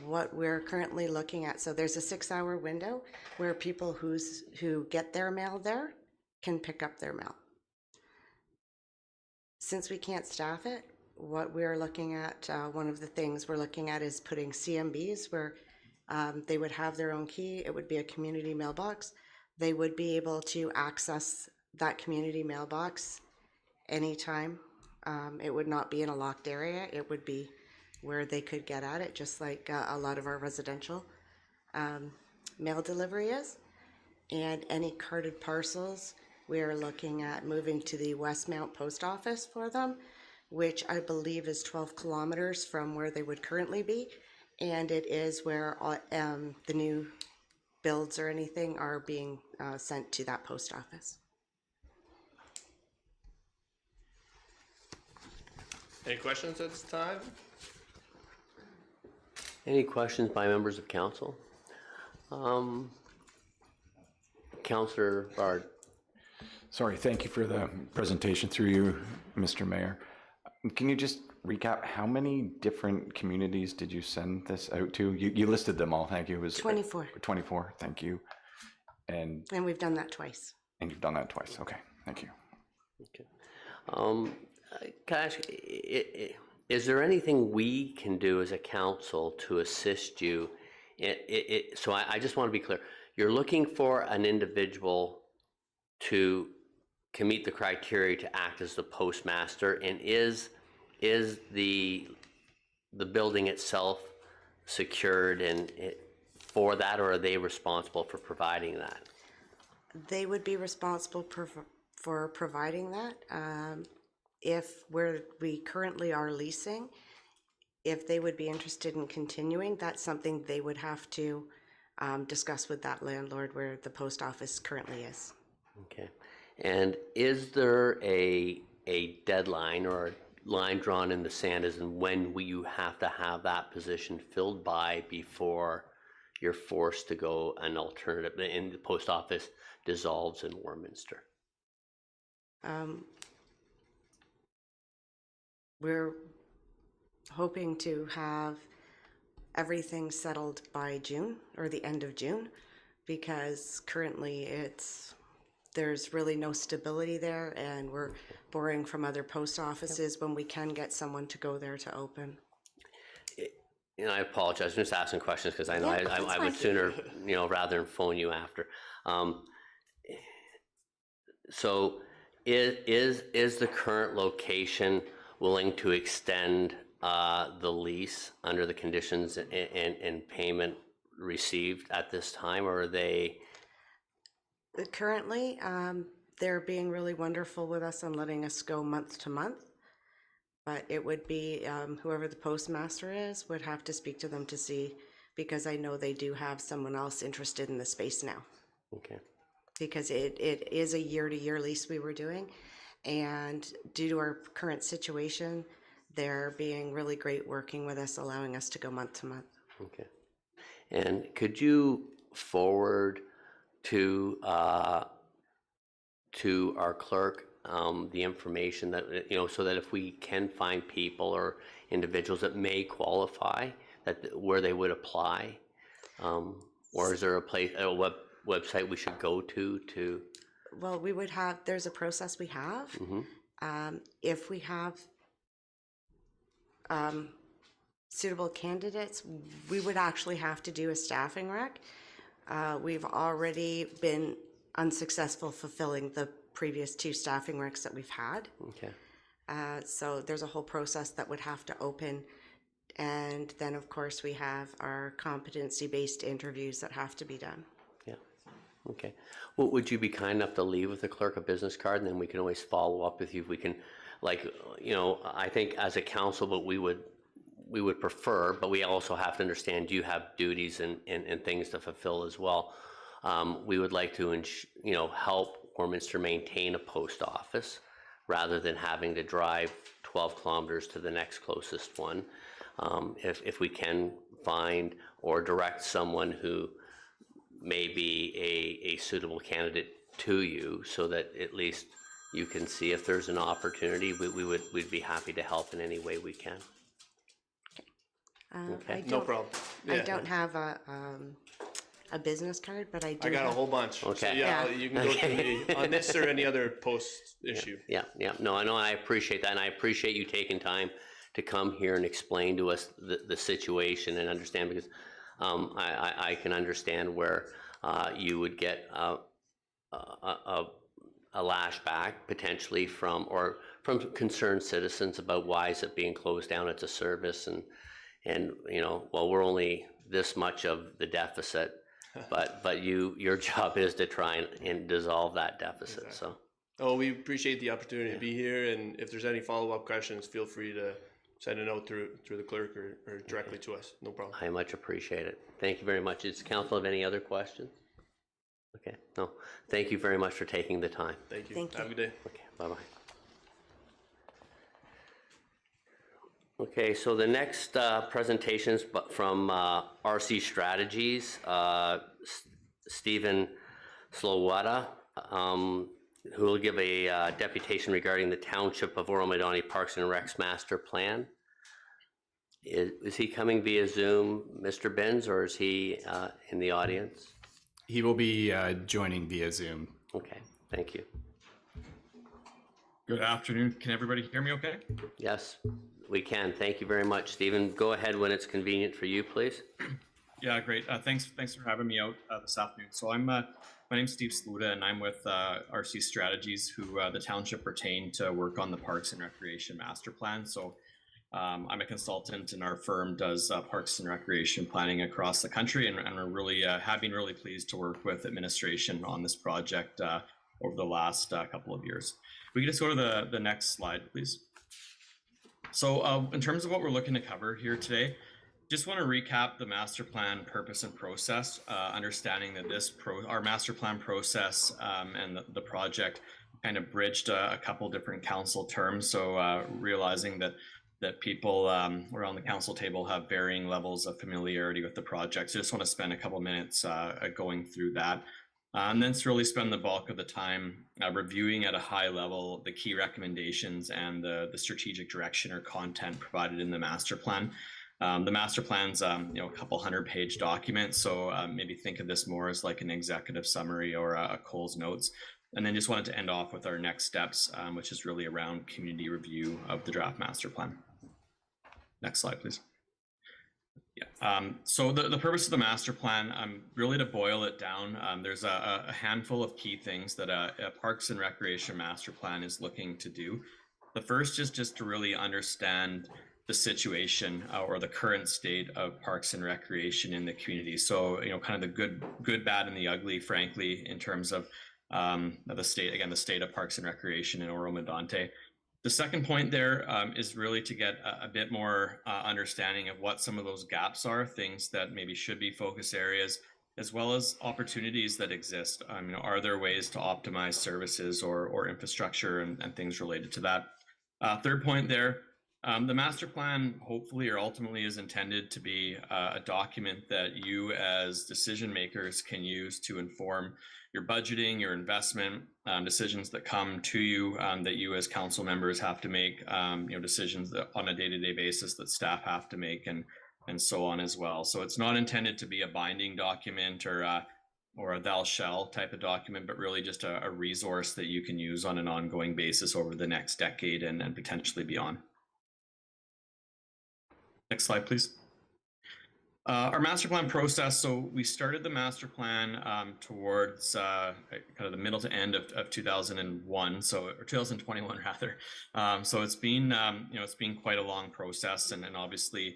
What we're currently looking at, so there's a 6-hour window where people who get their mail there can pick up their mail. Since we can't staff it, what we're looking at, one of the things we're looking at is putting CMBs where they would have their own key. It would be a community mailbox. They would be able to access that community mailbox anytime. It would not be in a locked area. It would be where they could get at it, just like a lot of our residential mail delivery is. And any carded parcels, we are looking at moving to the Westmount Post Office for them, which I believe is 12 kilometers from where they would currently be. And it is where the new builds or anything are being sent to that post office. Any questions at this time? Any questions by members of council? Councillor Bard. Sorry, thank you for the presentation through you, Mr. Mayor. Can you just recap how many different communities did you send this out to? You listed them all, thank you. It was 24. 24, thank you. And we've done that twice. And you've done that twice, okay, thank you. Okay. Can I ask, is there anything we can do as a council to assist you? So I just want to be clear. You're looking for an individual to meet the criteria to act as the postmaster, and is the building itself secured and for that, or are they responsible for providing that? They would be responsible for providing that. If we currently are leasing, if they would be interested in continuing, that's something they would have to discuss with that landlord where the post office currently is. Okay. And is there a deadline or a line drawn in the sand as in when you have to have that position filled by before you're forced to go an alternative and the post office dissolves in Warminster? We're hoping to have everything settled by June or the end of June, because currently there's really no stability there, and we're borrowing from other post offices when we can get someone to go there to open. You know, I apologize. I'm just asking questions because I know I would sooner, rather than phone you after. So is the current location willing to extend the lease under the conditions and payment received at this time, or are they? Currently, they're being really wonderful with us and letting us go month to month. But it would be whoever the postmaster is would have to speak to them to see, because I know they do have someone else interested in the space now. Okay. Because it is a year-to-year lease we were doing, and due to our current situation, they're being really great working with us, allowing us to go month to month. Okay. And could you forward to our clerk the information that, so that if we can find people or individuals that may qualify, where they would apply, or is there a website we should go to? Well, there's a process we have. Mm-hmm. If we have suitable candidates, we would actually have to do a staffing rec. We've already been unsuccessful fulfilling the previous 2 staffing recs that we've had. Okay. So there's a whole process that would have to open. And then, of course, we have our competency-based interviews that have to be done. Yeah. Okay. Well, would you be kind enough to leave with the clerk a business card, and then we can always follow up with you if we can, I think as a council, but we would prefer, but we also have to understand you have duties and things to fulfill as well. We would like to, help Warminster maintain a post office rather than having to drive 12 kilometers to the next closest one. If we can find or direct someone who may be a suitable candidate to you, so that at least you can see if there's an opportunity, we'd be happy to help in any way we can. Okay. No problem. I don't have a business card, but I do. I got a whole bunch. Okay. So you can go to me on this or any other post issue. Yeah. No, I know. I appreciate that, and I appreciate you taking time to come here and explain to us the situation and understand, because I can understand where you would get a lashback potentially from concerned citizens about why is it being closed down. It's a service, and we're only this much of the deficit. but your job is to try and dissolve that deficit. So. Oh, we appreciate the opportunity to be here, and if there's any follow-up questions, feel free to send a note through the clerk or directly to us. No problem. I much appreciate it. Thank you very much. Does council have any other questions? Okay, no. Thank you very much for taking the time. Thank you. Thank you. Have a good day. Okay, bye-bye. Okay, so the next presentation is from RC Strategies, Stephen Slowata, who will give a deputation regarding the Township of Oro-Medonte Parks and Recs Master Plan. Is he coming via Zoom, Mr. Benz, or is he in the audience? He will be joining via Zoom. Okay, thank you. Good afternoon. Can everybody hear me okay? Yes, we can. Thank you very much, Stephen. Go ahead when it's convenient for you, please. Yeah, great. Thanks for having me out this afternoon. So my name's Steve Sluda, and I'm with RC Strategies, who the township retained to work on the Parks and Recreation Master Plan. So I'm a consultant, and our firm does parks and recreation planning across the country, and we're really have been really pleased to work with administration on this project over the last couple of years. We can just go to the next slide, please. So in terms of what we're looking to cover here today, just want to recap the master plan purpose and process, understanding that our master plan process and the project kind of bridged a couple different council terms. So realizing that people around the council table have varying levels of familiarity with the project. So just want to spend a couple minutes going through that. And then really spend the bulk of the time reviewing at a high level the key recommendations and the strategic direction or content provided in the master plan. The master plan's a couple 100-page document, so maybe think of this more as like an executive summary or a Cole's notes. And then just wanted to end off with our next steps, which is really around community review of the draft master plan. Next slide, please. Yeah. So the purpose of the master plan, really to boil it down, there's a handful of key things that a Parks and Recreation master plan is looking to do. The first is just to really understand the situation or the current state of parks and recreation in the community. So, kind of the good, bad, and the ugly, frankly, in terms of the state of parks and recreation in Oro-Medonte. The second point there is really to get a bit more understanding of what some of those gaps are, things that maybe should be focus areas, as well as opportunities that exist. Are there ways to optimize services or infrastructure and things related to that? Third point there, the master plan hopefully or ultimately is intended to be a document that you as decision makers can use to inform your budgeting, your investment decisions that come to you, that you as council members have to make, decisions that on a day-to-day basis that staff have to make, and so on as well. So it's not intended to be a binding document or a thou shall type of document, but really just a resource that you can use on an ongoing basis over the next decade and potentially beyond. Next slide, please. Our master plan process, so we started the master plan towards kind of the middle to end of 2001, or 2021 rather. So it's been it's been quite a long process, and obviously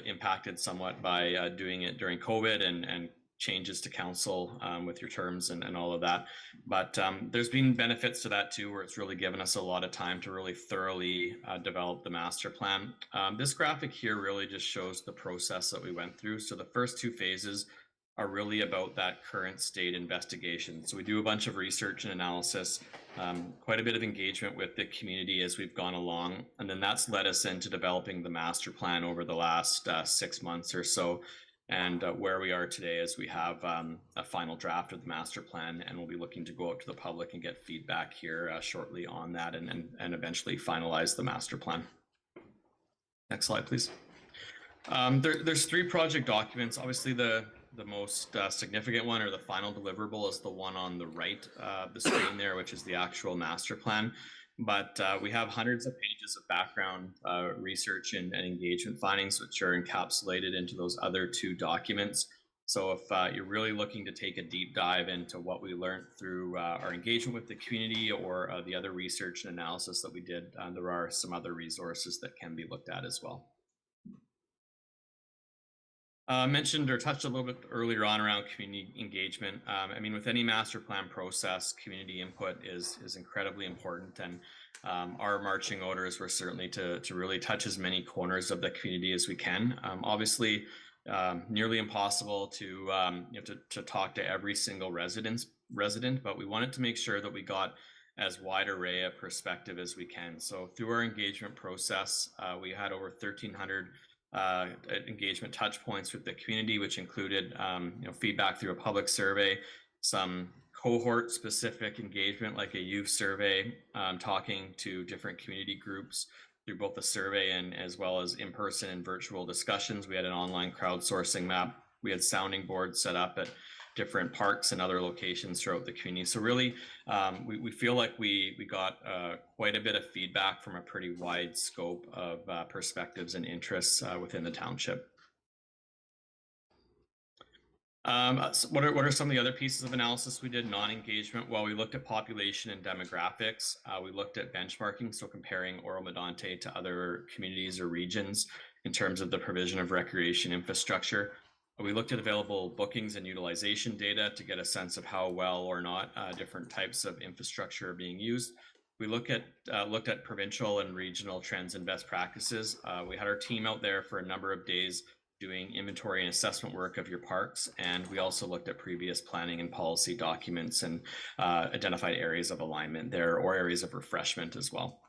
impacted somewhat by doing it during COVID and changes to council with your terms and all of that. But there's been benefits to that too, where it's really given us a lot of time to really thoroughly develop the master plan. This graphic here really just shows the process that we went through. So the first two phases are really about that current state investigation. So we do a bunch of research and analysis, quite a bit of engagement with the community as we've gone along. And then that's led us into developing the master plan over the last 6 months or so. And where we are today is we have a final draft of the master plan, and we'll be looking to go out to the public and get feedback here shortly on that and eventually finalize the master plan. Next slide, please. There's 3 project documents. Obviously, the most significant one or the final deliverable is the one on the right of the screen there, which is the actual master plan. But we have hundreds of pages of background research and engagement findings, which are encapsulated into those other 2 documents. So if you're really looking to take a deep dive into what we learned through our engagement with the community or the other research and analysis that we did, there are some other resources that can be looked at as well. Mentioned or touched a little bit earlier on around community engagement. I mean, with any master plan process, community input is incredibly important, and our marching orders were certainly to really touch as many corners of the community as we can. Obviously, nearly impossible to to talk to every single resident, but we wanted to make sure that we got as wide array of perspective as we can. So through our engagement process, we had over 1,300 engagement touch points with the community, which included feedback through a public survey, some cohort specific engagement like a youth survey, talking to different community groups through both the survey and as well as in-person and virtual discussions. We had an online crowdsourcing map. We had sounding boards set up at different parks and other locations throughout the community. So really, we feel like we got quite a bit of feedback from a pretty wide scope of perspectives and interests within the township. So what are some of the other pieces of analysis we did? Non-engagement. Well, we looked at population and demographics. We looked at benchmarking, so comparing Oro-Medonte to other communities or regions in terms of the provision of recreation infrastructure. We looked at available bookings and utilization data to get a sense of how well or not different types of infrastructure are being used. We looked at provincial and regional trends and best practices. We had our team out there for a number of days doing inventory and assessment work of your parks, and we also looked at previous planning and policy documents and identified areas of alignment there or areas of refreshment as well.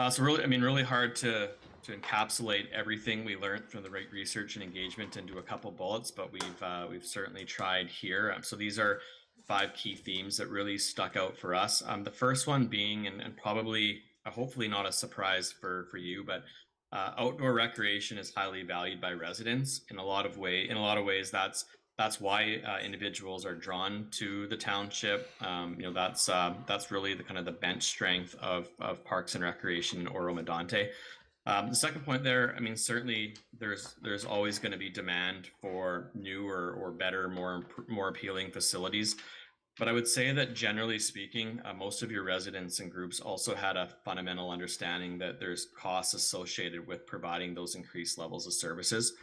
So really, I mean, really hard to encapsulate everything we learned from the research and engagement into a couple bullets, but we've certainly tried here. So these are 5 key themes that really stuck out for us. The first one being, and probably, hopefully not a surprise for you, but outdoor recreation is highly valued by residents in a lot of ways. That's why individuals are drawn to the township. That's really the kind of the bench strength of Parks and Recreation in Oro-Medonte. The second point there, I mean, certainly there's always going to be demand for new or better, more appealing facilities. But I would say that generally speaking, most of your residents and groups also had a fundamental understanding that there's costs associated with providing those increased levels of services.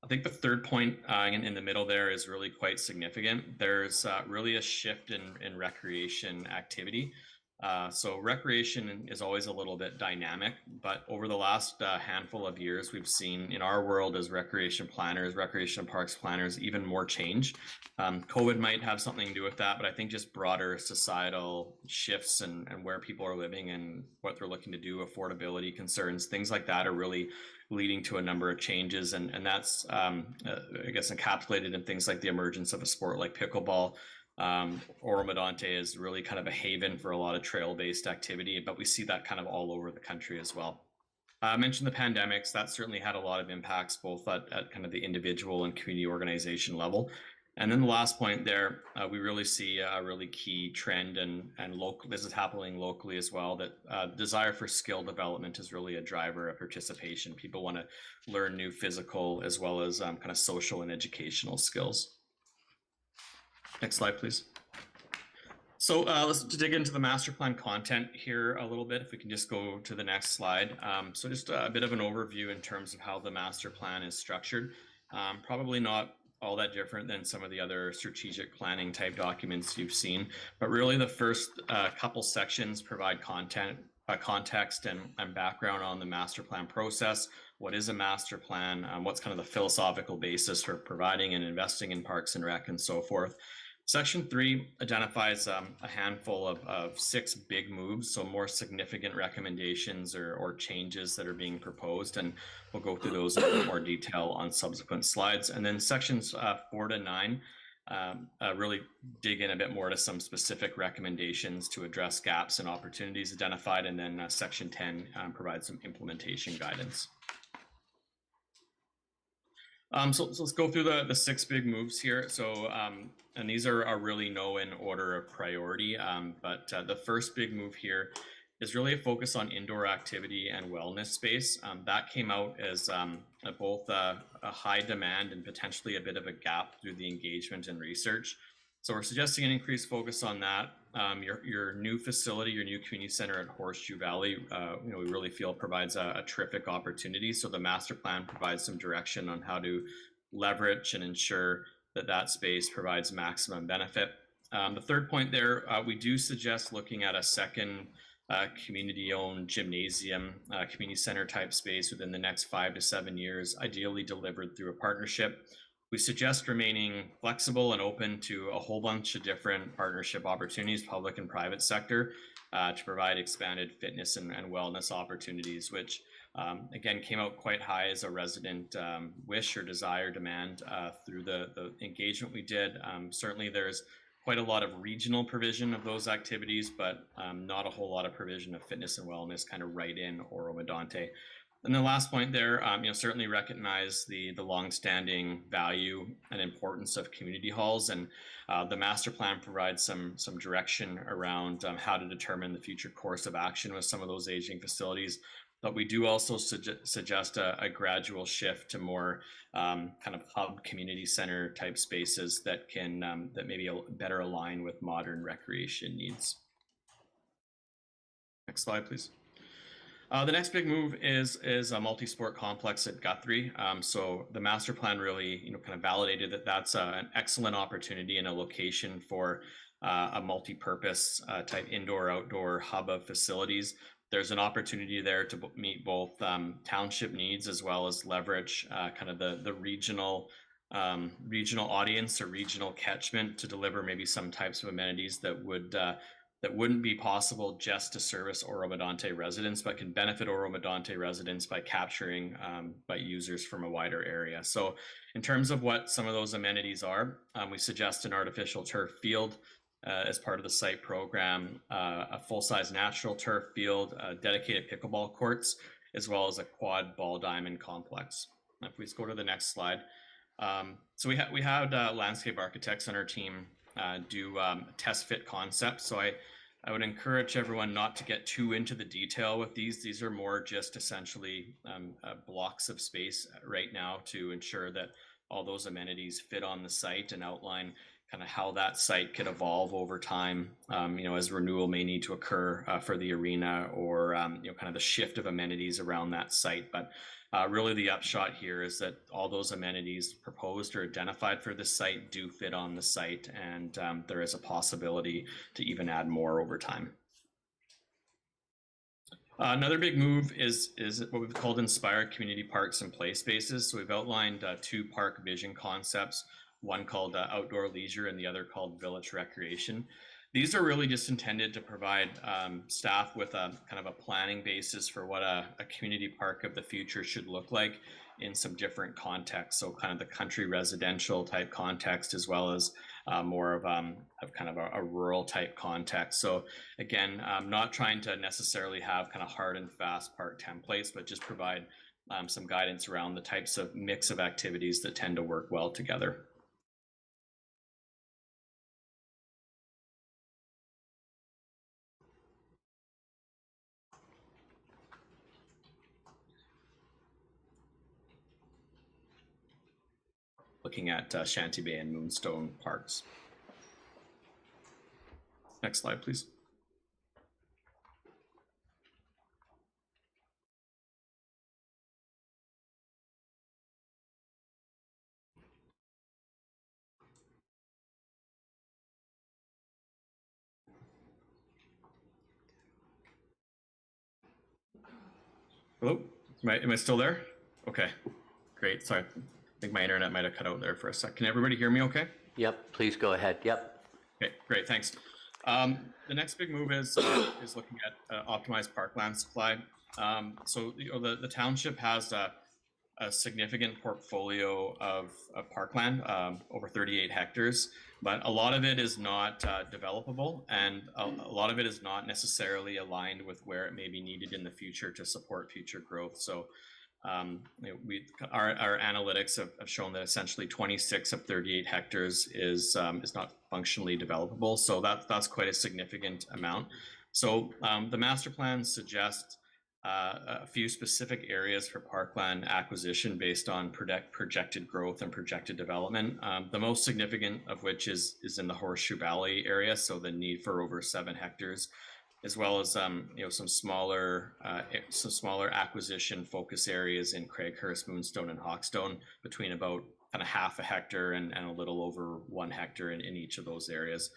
I think the third point in the middle there is really quite significant. There's really a shift in recreation activity. So recreation is always a little bit dynamic, but over the last handful of years, we've seen in our world as recreation planners, recreation parks planners, even more change. COVID might have something to do with that, but I think just broader societal shifts and where people are living and what they're looking to do, affordability concerns, things like that are really leading to a number of changes. And that's, I guess, encapsulated in things like the emergence of a sport like pickleball. Oro-Medonte is really kind of a haven for a lot of trail-based activity, but we see that kind of all over the country as well. I mentioned the pandemics. That certainly had a lot of impacts, both at kind of the individual and community organization level. And then the last point there, we really see a really key trend, and this is happening locally as well, that desire for skill development is really a driver of participation. People want to learn new physical as well as kind of social and educational skills. Next slide, please. So let's dig into the master plan content here a little bit. If we can just go to the next slide. So just a bit of an overview in terms of how the master plan is structured. Probably not all that different than some of the other strategic planning type documents you've seen, but really the first couple sections provide context and background on the master plan process. What is a master plan? What's kind of the philosophical basis for providing and investing in parks and rec and so forth. Section 3 identifies a handful of 6 big moves, so more significant recommendations or changes that are being proposed, and we'll go through those in a bit more detail on subsequent slides. And then sections 4 to 9 really dig in a bit more to some specific recommendations to address gaps and opportunities identified, and then section 10 provides some implementation guidance. So let's go through the 6 big moves here. So, and these are really no in order of priority, but the first big move here is really a focus on indoor activity and wellness space. That came out as both a high demand and potentially a bit of a gap through the engagement and research. So we're suggesting an increased focus on that. Your new facility, your new community center at Horseshoe Valley, we really feel provides a terrific opportunity. So the master plan provides some direction on how to leverage and ensure that that space provides maximum benefit. The third point there, we do suggest looking at a second community-owned gymnasium, community center type space within the next 5 to 7 years, ideally delivered through a partnership. We suggest remaining flexible and open to a whole bunch of different partnership opportunities, public and private sector, to provide expanded fitness and wellness opportunities, which again came out quite high as a resident wish or desire demand through the engagement we did. Certainly there's quite a lot of regional provision of those activities, but not a whole lot of provision of fitness and wellness kind of right in Oro-Medonte. And the last point there, certainly recognize the longstanding value and importance of community halls, and the master plan provides some direction around how to determine the future course of action with some of those aging facilities. But we do also suggest a gradual shift to more kind of hub community center type spaces that can that maybe better align with modern recreation needs. Next slide, please. The next big move is a multi-sport complex at Guthrie. So the master plan really, kind of validated that that's an excellent opportunity and a location for a multi-purpose type indoor-outdoor hub of facilities. There's an opportunity there to meet both township needs as well as leverage kind of the regional audience or regional catchment to deliver maybe some types of amenities that wouldn't be possible just to service Oro-Medonte residents, but can benefit Oro-Medonte residents by capturing by users from a wider area. So in terms of what some of those amenities are, we suggest an artificial turf field as part of the site program, a full-size natural turf field, dedicated pickleball courts, as well as a quad ball diamond complex. Now, if we just go to the next slide. So we had landscape architects on our team do test fit concepts. So I would encourage everyone not to get too into the detail with these. These are more just essentially blocks of space right now to ensure that all those amenities fit on the site and outline kind of how that site could evolve over time, as renewal may need to occur for the arena or, kind of the shift of amenities around that site. But really the upshot here is that all those amenities proposed or identified for this site do fit on the site, and there is a possibility to even add more over time. Another big move is what we've called inspired community parks and play spaces. So we've outlined 2 park vision concepts, one called outdoor leisure and the other called village recreation. These are really just intended to provide staff with a kind of a planning basis for what a community park of the future should look like in some different contexts. So kind of the country residential type context, as well as more of kind of a rural type context. So again, not trying to necessarily have kind of hard and fast park templates, but just provide some guidance around the types of mix of activities that tend to work well together. Looking at Shanty Bay and Moonstone parks. Next slide, please. Hello, am I still there? Okay, great, sorry. I think my internet might have cut out there for a sec. Can everybody hear me okay? Yep, please go ahead. Yep. Okay, great, thanks. The next big move is looking at optimized parkland supply. So the township has a significant portfolio of parkland, over 38 hectares, but a lot of it is not developable, and a lot of it is not necessarily aligned with where it may be needed in the future to support future growth. So our analytics have shown that essentially 26 of 38 hectares is not functionally developable. So that's quite a significant amount. So the master plan suggests a few specific areas for parkland acquisition based on projected growth and projected development. The most significant of which is in the Horseshoe Valley area, so the need for over 7 hectares, as well as some smaller acquisition focus areas in Craighurst, Moonstone, and Hawkstone, between about kind of half a hectare and a little over 1 hectare in each of those areas.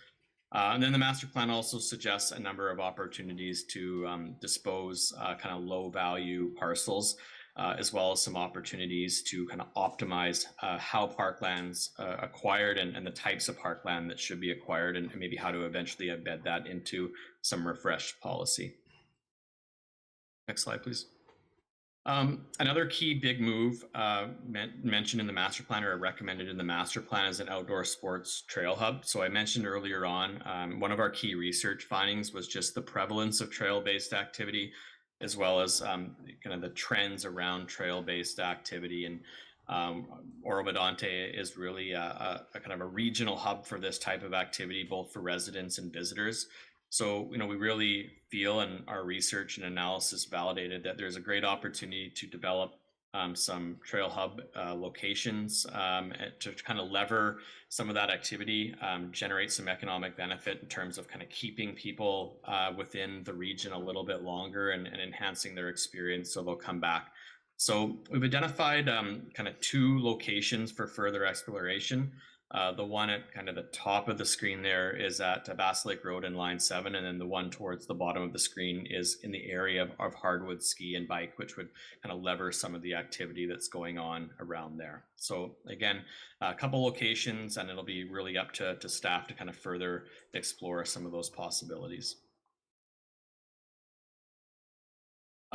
And then the master plan also suggests a number of opportunities to dispose kind of low value parcels, as well as some opportunities to kind of optimize how parklands acquired and the types of parkland that should be acquired, and maybe how to eventually embed that into some refreshed policy. Next slide, please. Another key big move mentioned in the master plan, or recommended in the master plan, is an outdoor sports trail hub. So I mentioned earlier on, one of our key research findings was just the prevalence of trail-based activity, as well as kind of the trends around trail-based activity. And Oro-Medonte is really a kind of a regional hub for this type of activity, both for residents and visitors. So, we really feel, and our research and analysis validated, that there's a great opportunity to develop some trail hub locations to kind of lever some of that activity, generate some economic benefit in terms of kind of keeping people within the region a little bit longer and enhancing their experience so they'll come back. So we've identified kind of 2 locations for further exploration. The one at kind of the top of the screen there is at Bass Lake Road and Line 7, and then the one towards the bottom of the screen is in the area of hardwood ski and bike, which would kind of lever some of the activity that's going on around there. So again, a couple locations, and it'll be really up to staff to kind of further explore some of those possibilities.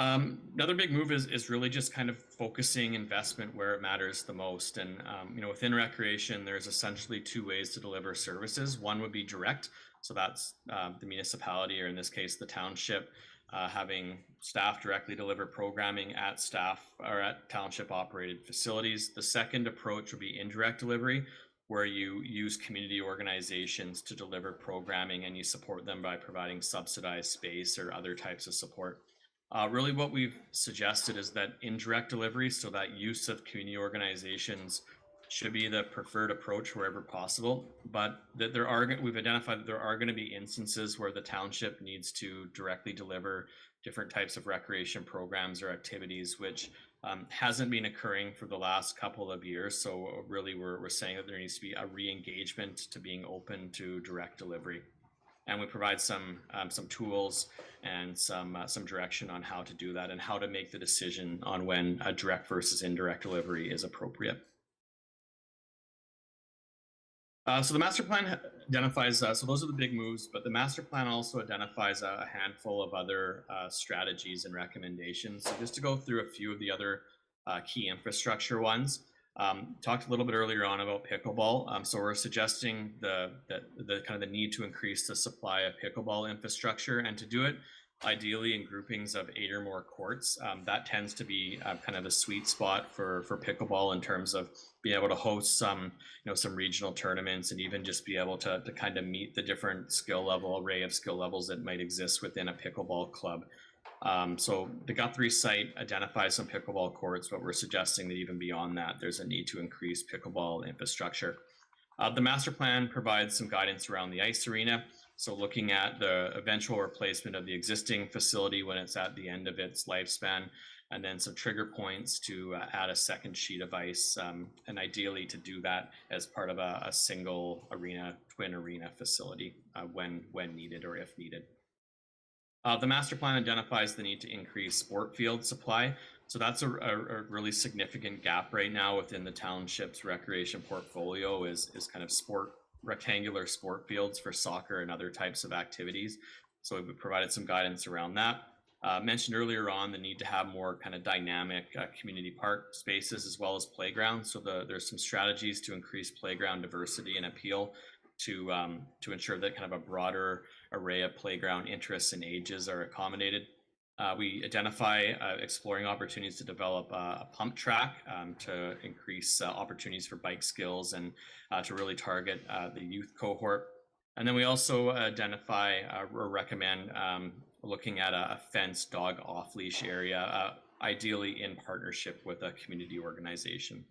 Another big move is really just kind of focusing investment where it matters the most. And, within recreation, there's essentially 2 ways to deliver services. One would be direct. So that's the municipality, or in this case, the township, having staff directly deliver programming at staff or at township operated facilities. The second approach would be indirect delivery, where you use community organizations to deliver programming and you support them by providing subsidized space or other types of support. Really what we've suggested is that indirect delivery, so that use of community organizations, should be the preferred approach wherever possible, but that we've identified that there are going to be instances where the township needs to directly deliver different types of recreation programs or activities, which hasn't been occurring for the last couple of years. So really we're saying that there needs to be a re-engagement to being open to direct delivery. And we provide some tools and some direction on how to do that and how to make the decision on when a direct versus indirect delivery is appropriate. So the master plan identifies, so those are the big moves, but the master plan also identifies a handful of other strategies and recommendations. So just to go through a few of the other key infrastructure ones. Talked a little bit earlier on about pickleball. So we're suggesting the kind of the need to increase the supply of pickleball infrastructure, and to do it ideally in groupings of 8 or more courts. That tends to be kind of the sweet spot for pickleball in terms of being able to host some regional tournaments, and even just be able to kind of meet the different array of skill levels that might exist within a pickleball club. So the Guthrie site identifies some pickleball courts, but we're suggesting that even beyond that, there's a need to increase pickleball infrastructure. The master plan provides some guidance around the ice arena. So looking at the eventual replacement of the existing facility when it's at the end of its lifespan, and then some trigger points to add a second sheet of ice, and ideally to do that as part of a single arena, twin arena facility when needed or if needed. The master plan identifies the need to increase sport field supply. So that's a really significant gap right now within the township's recreation portfolio is kind of rectangular sport fields for soccer and other types of activities. So we've provided some guidance around that. Mentioned earlier on the need to have more kind of dynamic community park spaces as well as playgrounds. So there's some strategies to increase playground diversity and appeal to ensure that kind of a broader array of playground interests and ages are accommodated. We identify exploring opportunities to develop a pump track to increase opportunities for bike skills and to really target the youth cohort. And then we also identify or recommend looking at a fenced dog off-leash area, ideally in partnership with a community organization.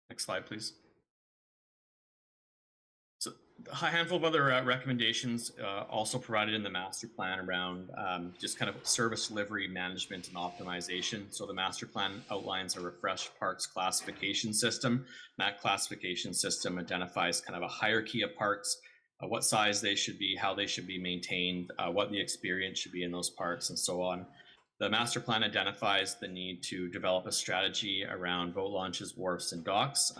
Next slide, please. So a handful of other recommendations also provided in the master plan around just kind of service delivery management and optimization. So the master plan outlines a refreshed parks classification system. That classification system identifies kind of a hierarchy of parks, what size they should be, how they should be maintained, what the experience should be in those parks, and so on. The master plan identifies the need to develop a strategy around boat launches, wharfs, and docks,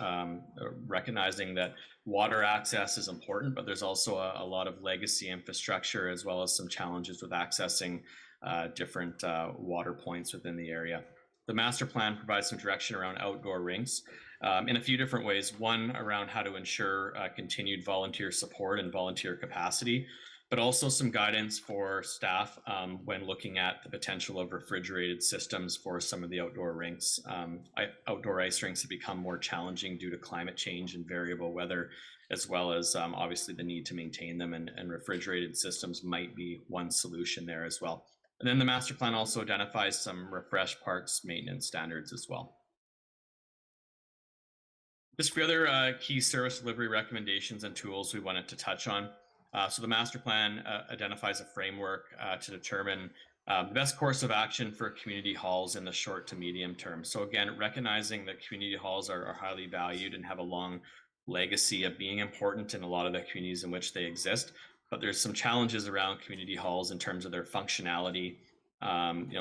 recognizing that water access is important, but there's also a lot of legacy infrastructure as well as some challenges with accessing different water points within the area. The master plan provides some direction around outdoor rinks in a few different ways. One, around how to ensure continued volunteer support and volunteer capacity, but also some guidance for staff when looking at the potential of refrigerated systems for some of the outdoor rinks. Outdoor ice rinks have become more challenging due to climate change and variable weather, as well as obviously the need to maintain them, and refrigerated systems might be one solution there as well. And then the master plan also identifies some refreshed parks maintenance standards as well. Just for other key service delivery recommendations and tools we wanted to touch on. So the master plan identifies a framework to determine the best course of action for community halls in the short to medium term. So again, recognizing that community halls are highly valued and have a long legacy of being important in a lot of the communities in which they exist, but there's some challenges around community halls in terms of their functionality,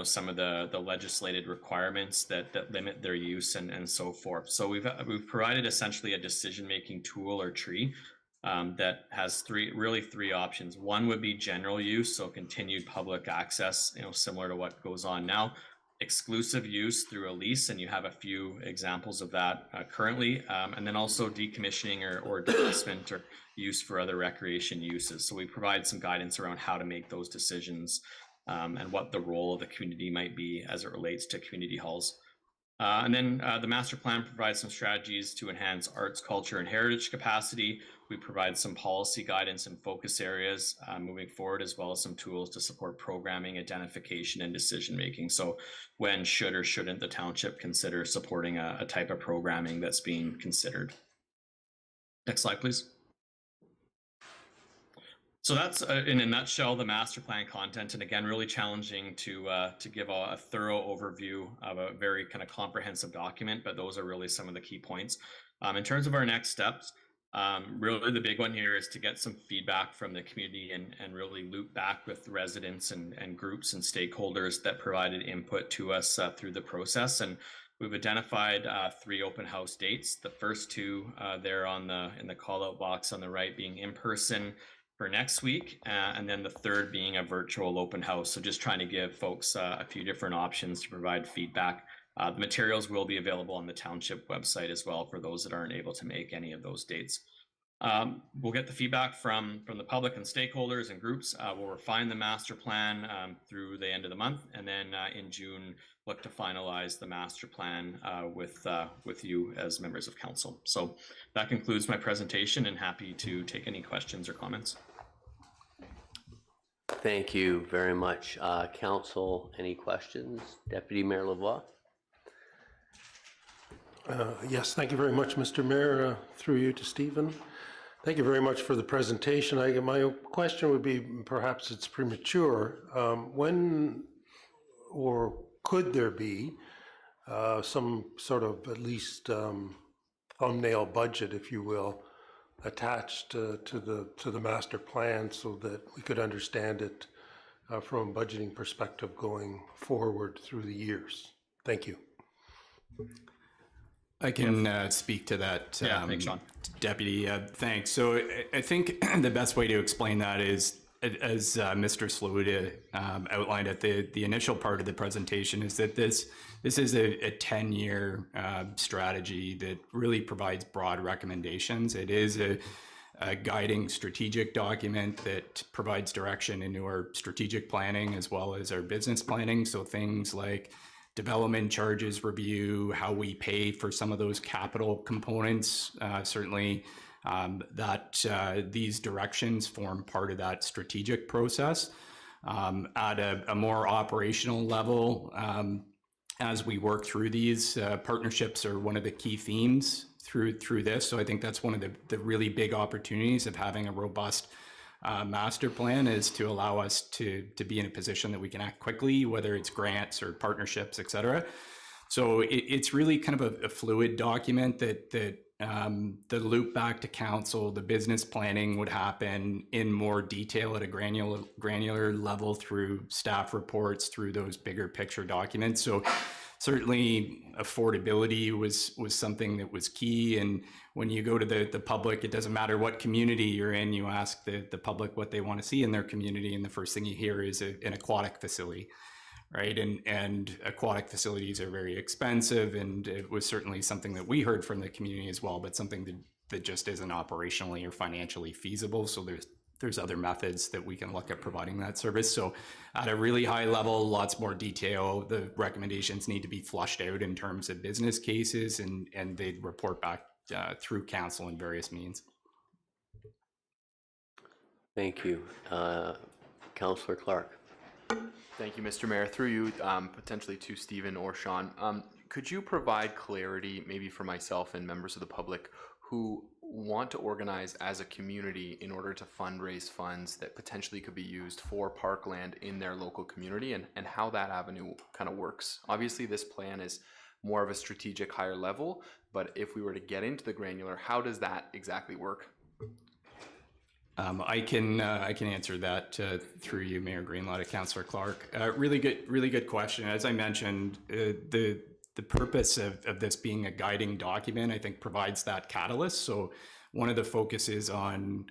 some of the legislated requirements that limit their use and so forth. So we've provided essentially a decision-making tool or tree that has three options. One would be general use, so continued public access, similar to what goes on now. Exclusive use through a lease, and you have a few examples of that currently, and then also decommissioning or divestment or use for other recreation uses. So we provide some guidance around how to make those decisions and what the role of the community might be as it relates to community halls. And then the master plan provides some strategies to enhance arts, culture, and heritage capacity. We provide some policy guidance and focus areas moving forward, as well as some tools to support programming, identification, and decision-making. So when should or shouldn't the township consider supporting a type of programming that's being considered? Next slide, please. So that's in a nutshell the master plan content, and again, really challenging to give a thorough overview of a very kind of comprehensive document, but those are really some of the key points. In terms of our next steps, really the big one here is to get some feedback from the community and really loop back with residents and groups and stakeholders that provided input to us through the process. And we've identified 3 open house dates. The first 2 there in the call out box on the right being in person for next week, and then the third being a virtual open house. So just trying to give folks a few different options to provide feedback. The materials will be available on the township website as well for those that aren't able to make any of those dates. We'll get the feedback from the public and stakeholders and groups. We'll refine the master plan through the end of the month, and then in June look to finalize the master plan with you as members of council. So that concludes my presentation, and happy to take any questions or comments. Thank you very much. Council, any questions? Deputy Mayor Lavoie. Yes, thank you very much, Mr. Mayor. Through you to Stephen. Thank you very much for the presentation. My question would be, perhaps it's premature, when or could there be some sort of at least thumbnail budget, if you will, attached to the master plan so that we could understand it from a budgeting perspective going forward through the years? Thank you. I can speak to that, thanks, Sean. Deputy. Thanks. So I think the best way to explain that is, as Mr. Sluda outlined at the initial part of the presentation, is that this is a 10-year strategy that really provides broad recommendations. It is a guiding strategic document that provides direction into our strategic planning as well as our business planning. So things like development charges review, how we pay for some of those capital components, certainly these directions form part of that strategic process. At a more operational level, as we work through these, partnerships are one of the key themes through this. So I think that's one of the really big opportunities of having a robust master plan, is to allow us to be in a position that we can act quickly, whether it's grants or partnerships, et cetera. So it's really kind of a fluid document that the loop back to council, the business planning would happen in more detail at a granular level through staff reports, through those bigger picture documents. So certainly affordability was something that was key. And when you go to the public, it doesn't matter what community you're in, you ask the public what they want to see in their community, and the first thing you hear is an aquatic facility. Right. And aquatic facilities are very expensive. And it was certainly something that we heard from the community as well, but something that just isn't operationally or financially feasible. So there's other methods that we can look at providing that service. So at a really high level, lots more detail. The recommendations need to be flushed out in terms of business cases, and they report back through council in various means. Thank you. Councillor Clark. Thank you, Mr. Mayor. Through you, potentially to Stephen or Sean, could you provide clarity, maybe for myself and members of the public who want to organize as a community in order to fundraise funds that potentially could be used for parkland in their local community, and how that avenue kind of works? Obviously, this plan is more of a strategic, higher level, but if we were to get into the granular, how does that exactly work? I can answer that through you, Mayor Greenlaw, to Councillor Clark. Really good question. As I mentioned, the purpose of this being a guiding document, I think, provides that catalyst. So one of the focuses on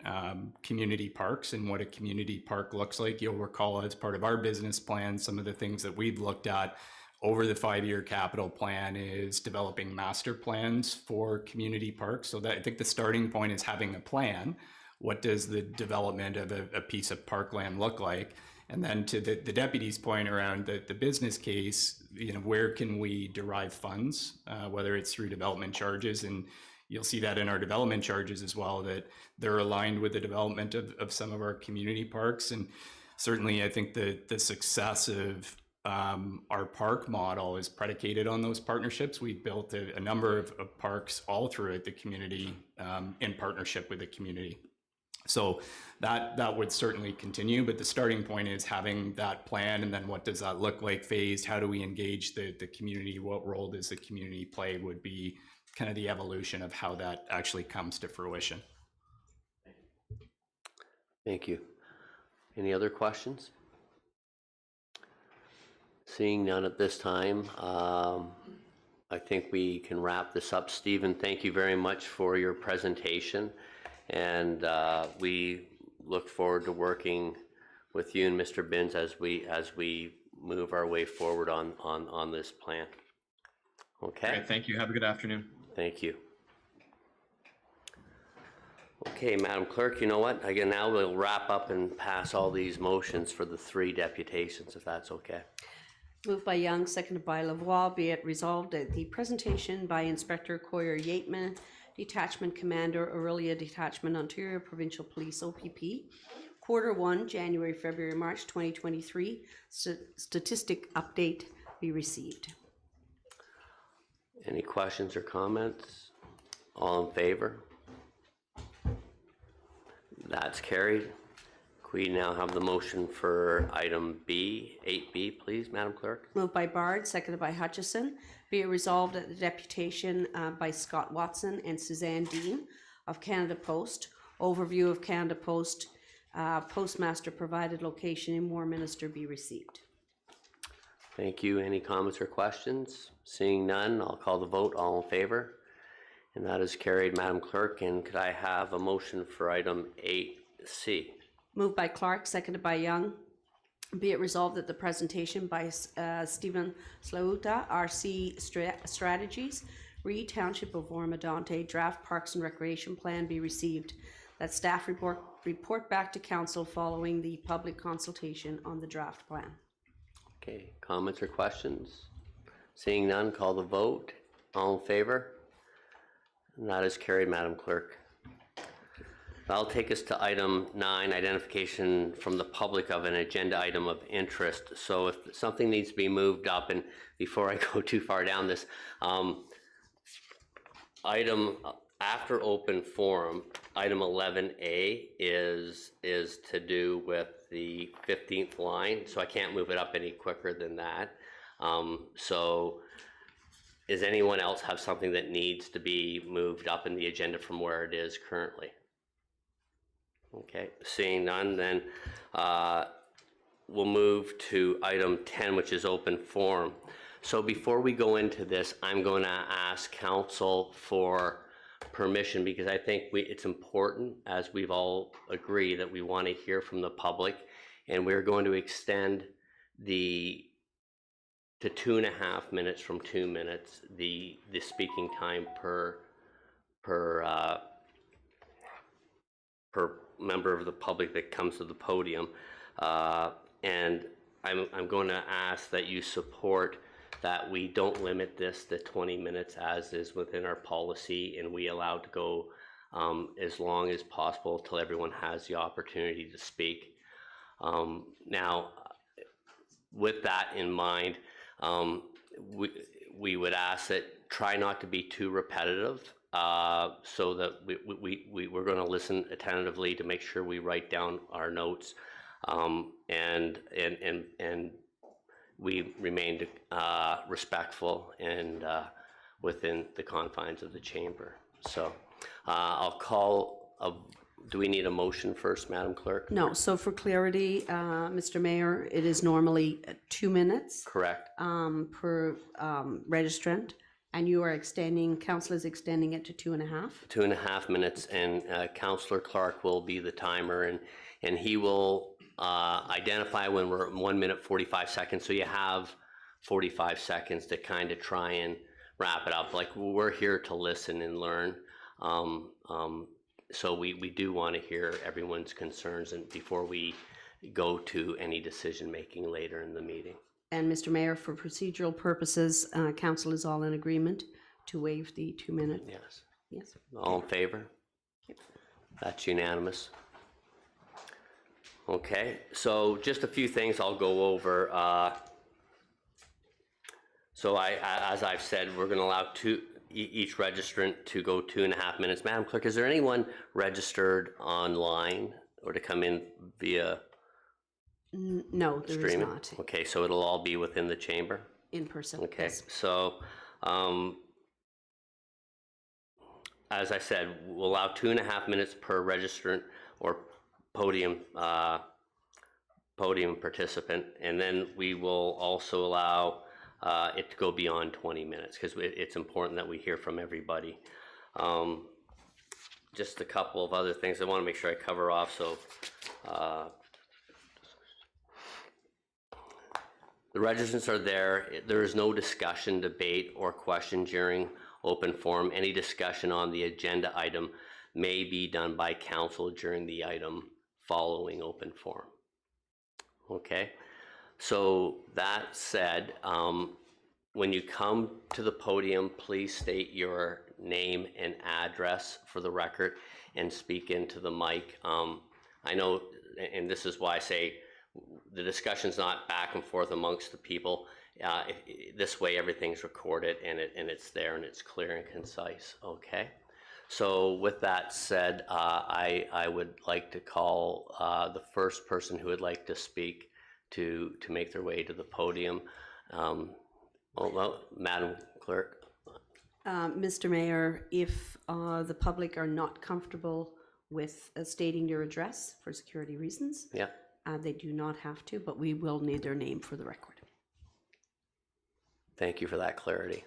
community parks and what a community park looks like. You'll recall, as part of our business plan, some of the things that we've looked at over the 5-year capital plan is developing master plans for community parks. So that, I think, the starting point is having a plan. What does the development of a piece of parkland look like? And then to the deputy's point around the business case, where can we derive funds, whether it's through development charges, and you'll see that in our development charges as well, that they're aligned with the development of some of our community parks. And certainly I think the success of our park model is predicated on those partnerships. We've built a number of parks all throughout the community in partnership with the community. So that would certainly continue, but the starting point is having that plan, and then what does that look like phased? How do we engage the community? What role does the community play would be kind of the evolution of how that actually comes to fruition. Thank you. Any other questions? Seeing none at this time, I think we can wrap this up. Stephen, thank you very much for your presentation. And we look forward to working with you and Mr. Binns as we move our way forward on this plan. Okay. Great, thank you. Have a good afternoon. Thank you. Okay, Madam Clerk, you know what? Again, now we'll wrap up and pass all these motions for the 3 deputations, if that's okay. Moved by Young, seconded by Lavoie. Be it resolved that the presentation by Inspector Coyer-Yateman, Detachment Commander, Aurelia Detachment, Ontario Provincial Police, OPP, Quarter 1, January, February, March 2023, statistic update be received. Any questions or comments? All in favor? That's carried. Could we now have the motion for item B, 8B, please, Madam Clerk? Moved by Bard, seconded by Hutchison. Be it resolved that the deputation by Scott Watson and Suzanne Dean of Canada Post, overview of Canada Post, postmaster provided location in Warminster be received. Thank you. Any comments or questions? Seeing none, I'll call the vote. All in favor? And that is carried, Madam Clerk. And could I have a motion for item 8C? Moved by Clark, seconded by Young. Be it resolved that the presentation by Stephen Slaughter, RC Strategies, Reed Township of Oro-Medonte, Draft Parks and Recreation Plan be received. That staff report back to council following the public consultation on the draft plan. Okay, comments or questions? Seeing none, call the vote. All in favor? And that is carried, Madam Clerk. That'll take us to item 9, identification from the public of an agenda item of interest. So if something needs to be moved up, and before I go too far down this, item after open forum, item 11A is to do with the 15th line, so I can't move it up any quicker than that. So does anyone else have something that needs to be moved up in the agenda from where it is currently? Okay, seeing none, then we'll move to item 10, which is open forum. So before we go into this, I'm going to ask council for permission, because I think it's important, as we've all agreed, that we want to hear from the public, and we're going to extend to 2.5 minutes from 2 minutes, the speaking time per member of the public that comes to the podium. And I'm going to ask that you support that we don't limit this to 20 minutes as is within our policy, and we allow to go as long as possible till everyone has the opportunity to speak. Now, with that in mind, we would ask that try not to be too repetitive, so that we're going to listen attentively to make sure we write down our notes, and we remained respectful and within the confines of the chamber. So I'll call do we need a motion first, Madam Clerk? No, so for clarity, Mr. Mayor, it is normally 2 minutes Correct. per registrant, and you are extending, council is extending it to 2.5? 2.5 minutes, and Councillor Clark will be the timer, and he will identify when we're at 1 minute 45 seconds, so you have 45 seconds to kind of try and wrap it up. Like, we're here to listen and learn, so we do want to hear everyone's concerns and before we go to any decision making later in the meeting. And Mr. Mayor, for procedural purposes, council is all in agreement to waive the 2 minute? Yes. Yes. All in favor? That's unanimous. Okay, so just a few things I'll go over. So as I've said, we're going to allow each registrant to go 2.5 minutes. Madam Clerk, is there anyone registered online or to come in via No, there streaming? is not. Okay, so it'll all be within the chamber? In person. Okay, Yes. so as I said, we'll allow 2.5 minutes per registrant or podium participant, and then we will also allow it to go beyond 20 minutes because it's important that we hear from everybody. Just a couple of other things I want to make sure I cover off. So the registrants are there. There is no discussion, debate, or question during open forum. Any discussion on the agenda item may be done by council during the item following open forum. Okay, so that said, when you come to the podium, please state your name and address for the record and speak into the mic. I know, and this is why I say the discussion's not back and forth amongst the people. This way everything's recorded and it's there and it's clear and concise. Okay. So with that said, I would like to call the first person who would like to speak to make their way to the podium. Well, Madam Clerk. Mr. Mayor, if the public are not comfortable with stating your address for security reasons, Yeah. They do not have to, but we will need their name for the record. Thank you for that clarity.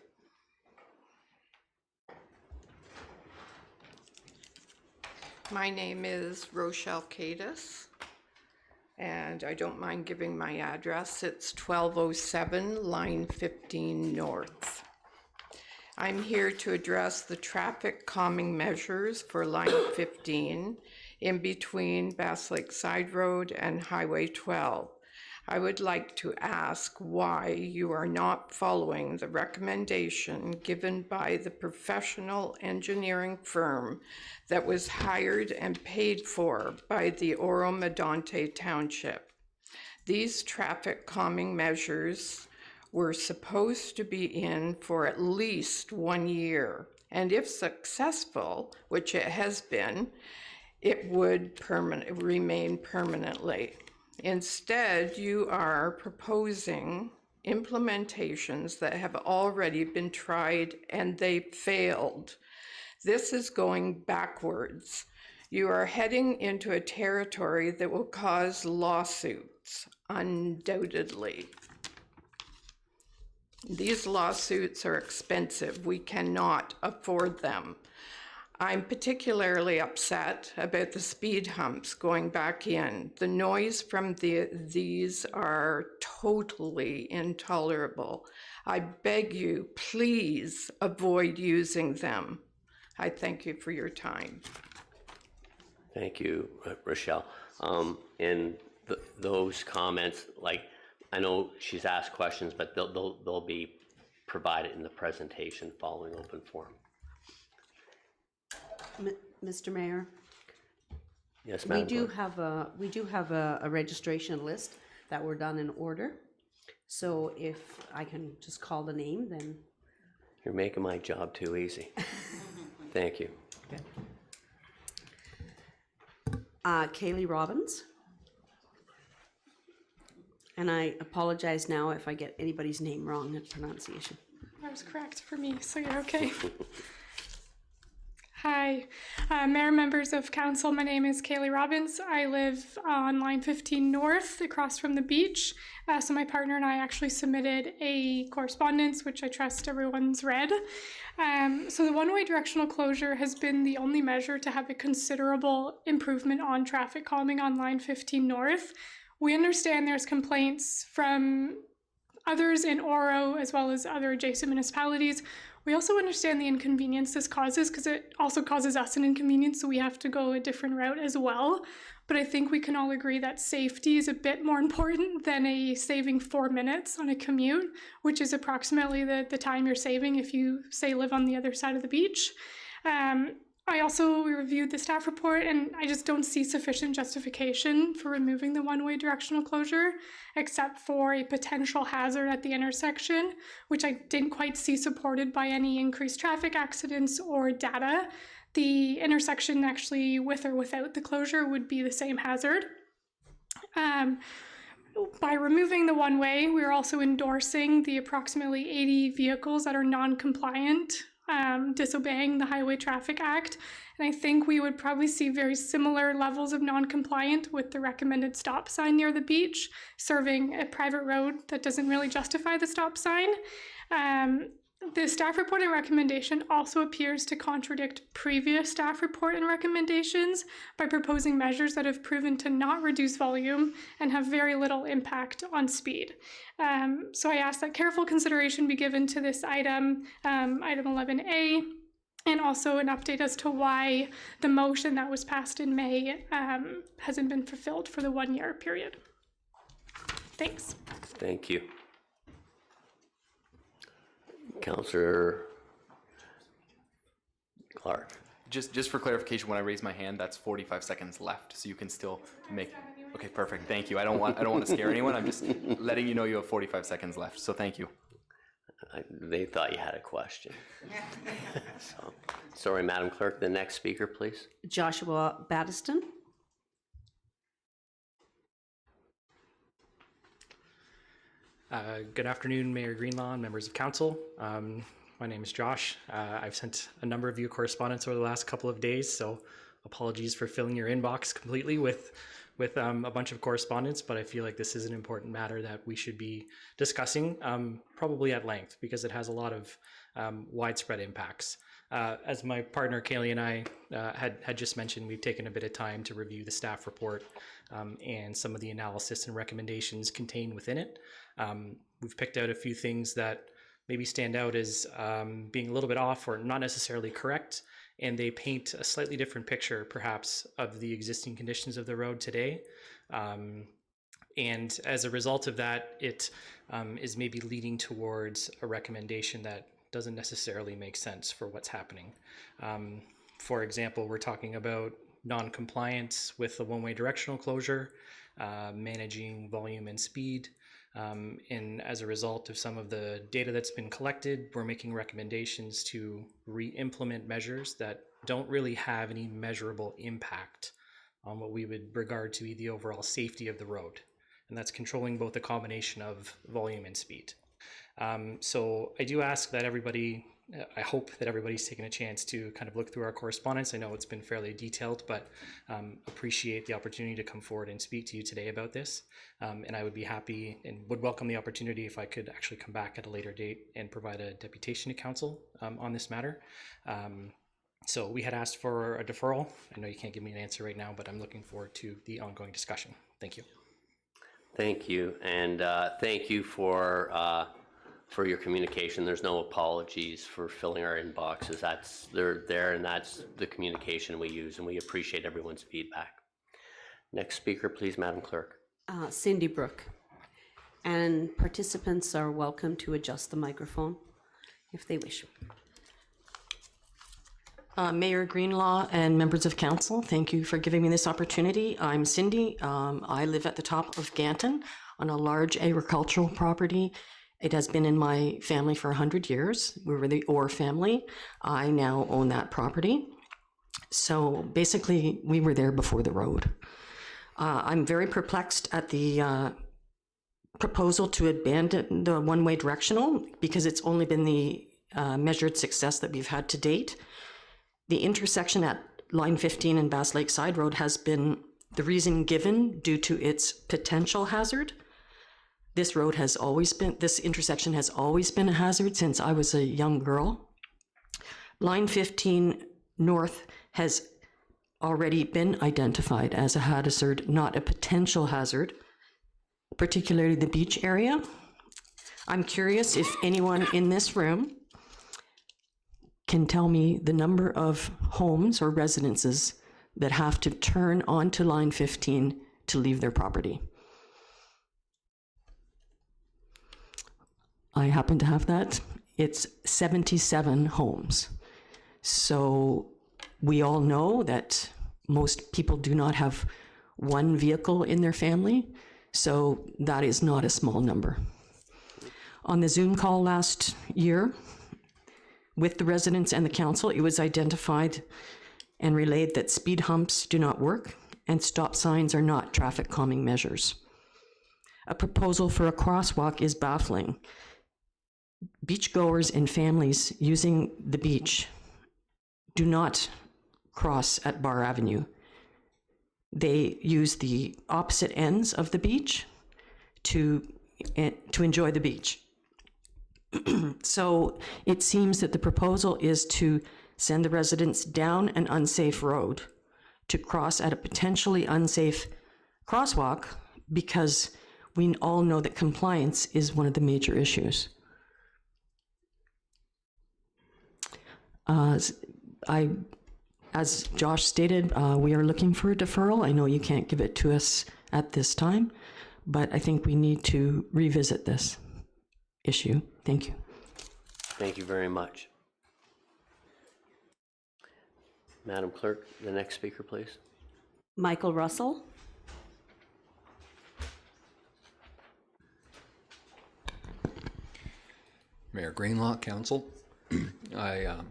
My name is Rochelle Cadis, and I don't mind giving my address. It's 1207 Line 15 North. I'm here to address the traffic calming measures for Line 15 in between Bass Lake Side Road and Highway 12. I would like to ask why you are not following the recommendation given by the professional engineering firm that was hired and paid for by the Oro-Medonte Township. These traffic calming measures were supposed to be in for at least 1 year, and if successful, which it has been, it would remain permanently. Instead, you are proposing implementations that have already been tried and they failed. This is going backwards. You are heading into a territory that will cause lawsuits, undoubtedly. These lawsuits are expensive. We cannot afford them. I'm particularly upset about the speed humps going back in. The noise from these are totally intolerable. I beg you, please avoid using them. I thank you for your time. Thank you, Rochelle. And those comments, like, I know she's asked questions, but they'll be provided in the presentation following open forum. Mr. Mayor, Yes, we Madam do Clerk. have a registration list that were done in order. So if I can just call the name, then. You're making my job too easy. Thank you. Kaylee Robbins. And I apologize now if I get anybody's name wrong in pronunciation. That was correct for me, so you're okay. Hi, Mayor, members of council. My name is Kaylee Robbins. I live on line 15 north across from the beach. So my partner and I actually submitted a correspondence, which I trust everyone's read. So the one-way directional closure has been the only measure to have a considerable improvement on traffic calming on line 15 north. We understand there's complaints from others in Oro as well as other adjacent municipalities. We also understand the inconvenience this causes because it also causes us an inconvenience, so we have to go a different route as well. But I think we can all agree that safety is a bit more important than saving 4 minutes on a commute, which is approximately the time you're saving if you, say, live on the other side of the beach. I also reviewed the staff report, and I just don't see sufficient justification for removing the one-way directional closure, except for a potential hazard at the intersection, which I didn't quite see supported by any increased traffic accidents or data. The intersection actually, with or without the closure, would be the same hazard. By removing the one-way, we're also endorsing the approximately 80 vehicles that are non-compliant, disobeying the Highway Traffic Act. And I think we would probably see very similar levels of non-compliant with the recommended stop sign near the beach, serving a private road that doesn't really justify the stop sign. The staff report and recommendation also appears to contradict previous staff report and recommendations by proposing measures that have proven to not reduce volume and have very little impact on speed. So I ask that careful consideration be given to this item, item 11A, and also an update as to why the motion that was passed in May hasn't been fulfilled for the 1 year period. Thanks. Thank you. Councillor Clark. Just for clarification, when I raise my hand, that's 45 seconds left, so you can still make. Okay, perfect. Thank you. I don't want to scare anyone. I'm just letting you know you have 45 seconds left. So thank you. They thought you had a question. Sorry, Madam Clerk. The next speaker, please. Joshua Battiston. Good afternoon, Mayor Greenlaw and members of council. My name is Josh. I've sent a number of you correspondence over the last couple of days, so apologies for filling your inbox completely with a bunch of correspondence, but I feel like this is an important matter that we should be discussing probably at length because it has a lot of widespread impacts. As my partner Kaylee and I had just mentioned, we've taken a bit of time to review the staff report and some of the analysis and recommendations contained within it. We've picked out a few things that maybe stand out as being a little bit off or not necessarily correct, and they paint a slightly different picture perhaps of the existing conditions of the road today. And as a result of that, it is maybe leading towards a recommendation that doesn't necessarily make sense for what's happening. For example, we're talking about non-compliance with the one-way directional closure, managing volume and speed. And as a result of some of the data that's been collected, we're making recommendations to re-implement measures that don't really have any measurable impact on what we would regard to be the overall safety of the road. And that's controlling both a combination of volume and speed. So I do ask that everybody, I hope that everybody's taken a chance to kind of look through our correspondence. I know it's been fairly detailed, but appreciate the opportunity to come forward and speak to you today about this. And I would be happy and would welcome the opportunity if I could actually come back at a later date and provide a deputation to council on this matter. So we had asked for a deferral. I know you can't give me an answer right now, but I'm looking forward to the ongoing discussion. Thank you. Thank you, and thank you for your communication. There's no apologies for filling our inboxes. They're there, and that's the communication we use, and we appreciate everyone's feedback. Next speaker, please, Madam Clerk. Cindy Brooke. And participants are welcome to adjust the microphone if they wish. Mayor Greenlaw and members of council, thank you for giving me this opportunity. I'm Cindy. I live at the top of Ganton on a large agricultural property. It has been in my family for 100 years. We were the Orr family. I now own that property. So basically, we were there before the road. I'm very perplexed at the proposal to abandon the one-way directional because it's only been the measured success that we've had to date. The intersection at line 15 and Bass Lake Side Road has been the reason given due to its potential hazard. This intersection has always been a hazard since I was a young girl. Line 15 North has already been identified as a hazard, not a potential hazard, particularly the beach area. I'm curious if anyone in this room can tell me the number of homes or residences that have to turn onto line 15 to leave their property. I happen to have that. It's 77 homes. So we all know that most people do not have one vehicle in their family, so that is not a small number. On the Zoom call last year, with the residents and the council, it was identified and relayed that speed humps do not work and stop signs are not traffic calming measures. A proposal for a crosswalk is baffling. Beachgoers and families using the beach do not cross at Bar Avenue. They use the opposite ends of the beach to enjoy the beach. So it seems that the proposal is to send the residents down an unsafe road to cross at a potentially unsafe crosswalk because we all know that compliance is one of the major issues. As Josh stated, we are looking for a deferral. I know you can't give it to us at this time, but I think we need to revisit this issue. Thank you. Thank you very much. Madam Clerk, the next speaker, please. Michael Russell. Mayor Greenlaw, Council.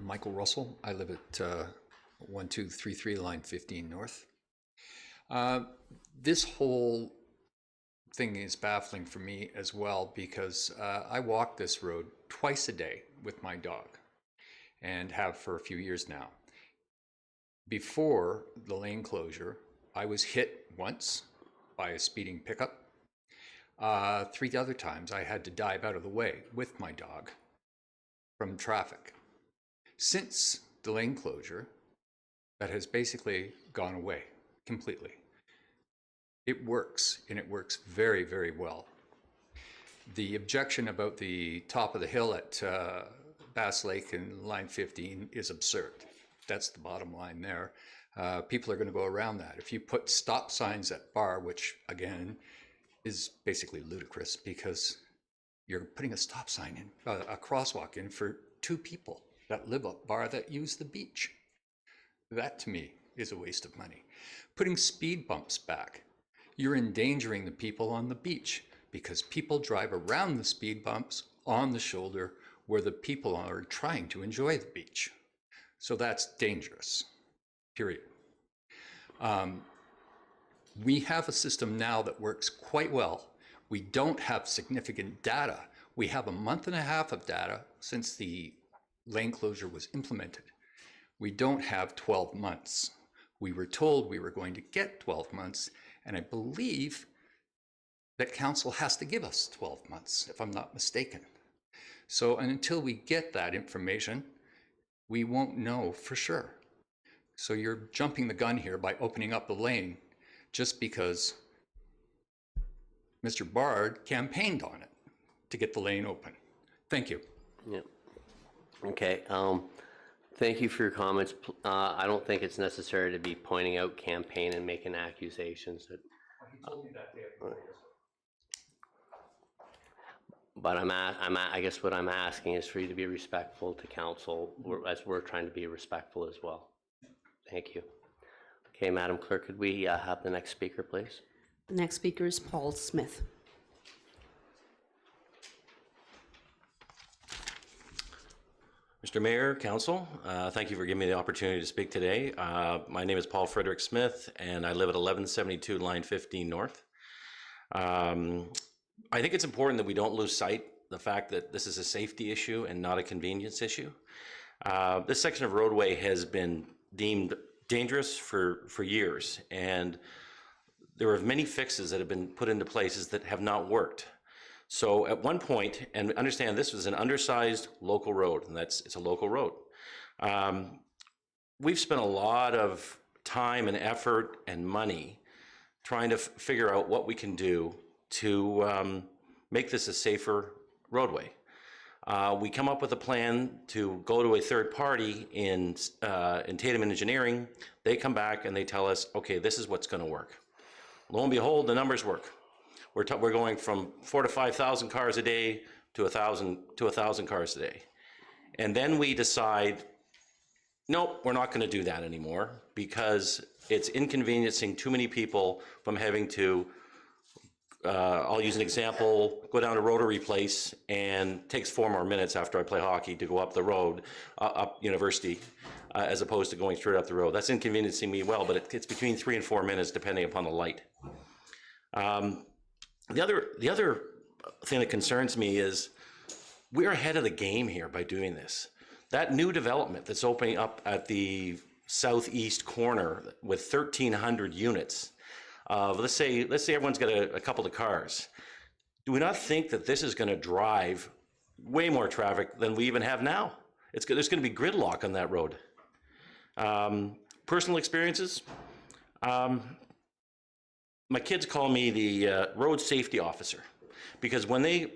Michael Russell. I live at 1233 line 15 North. This whole thing is baffling for me as well because I walk this road twice a day with my dog and have for a few years now. Before the lane closure, I was hit once by a speeding pickup. 3 other times I had to dive out of the way with my dog from traffic. Since the lane closure, that has basically gone away completely. It works, and it works very, very well. The objection about the top of the hill at Bass Lake and line 15 is absurd. That's the bottom line there. People are going to go around that. If you put stop signs at Bar, which again is basically ludicrous because you're putting a stop sign in, a crosswalk in for two people that live up bar that use the beach. That to me is a waste of money. Putting speed bumps back, you're endangering the people on the beach because people drive around the speed bumps on the shoulder where the people are trying to enjoy the beach. So that's dangerous, period. We have a system now that works quite well. We don't have significant data. We have a month and a half of data since the lane closure was implemented. We don't have 12 months. We were told we were going to get 12 months, and I believe that council has to give us 12 months, if I'm not mistaken. So until we get that information, we won't know for sure. So you're jumping the gun here by opening up the lane just because Mr. Bard campaigned on it to get the lane open. Thank you. Yep. Okay. Thank you for your comments. I don't think it's necessary to be pointing out campaign and making accusations. But I guess what I'm asking is for you to be respectful to council, as we're trying to be respectful as well. Thank you. Okay, Madam Clerk, could we have the next speaker, please? The next speaker is Paul Smith. Mr. Mayor, Council, thank you for giving me the opportunity to speak today. My name is Paul Frederick Smith, and I live at 1172 Line 15 North. I think it's important that we don't lose sight the fact that this is a safety issue and not a convenience issue. This section of roadway has been deemed dangerous for years, and there are many fixes that have been put into places that have not worked. So at one point, and understand this was an undersized local road, and it's a local road. We've spent a lot of time and effort and money trying to figure out what we can do to make this a safer roadway. We come up with a plan to go to a third party in Tatum Engineering. They come back and they tell us, okay, this is what's going to work. Lo and behold, the numbers work. We're going from 4,000 to 5,000 cars a day to 1,000 cars a day. And then we decide, nope, we're not going to do that anymore because it's inconveniencing too many people from having to, I'll use an example, go down to Rotary Place, and it takes 4 more minutes after I play hockey to go up the road, up University, as opposed to going straight up the road. That's inconveniencing me well, but it's between 3 and 4 minutes depending upon the light. The other thing that concerns me is we're ahead of the game here by doing this. That new development that's opening up at the southeast corner with 1,300 units, let's say everyone's got a couple of cars. Do we not think that this is going to drive way more traffic than we even have now? There's going to be gridlock on that road. Personal experiences. My kids call me the road safety officer because when they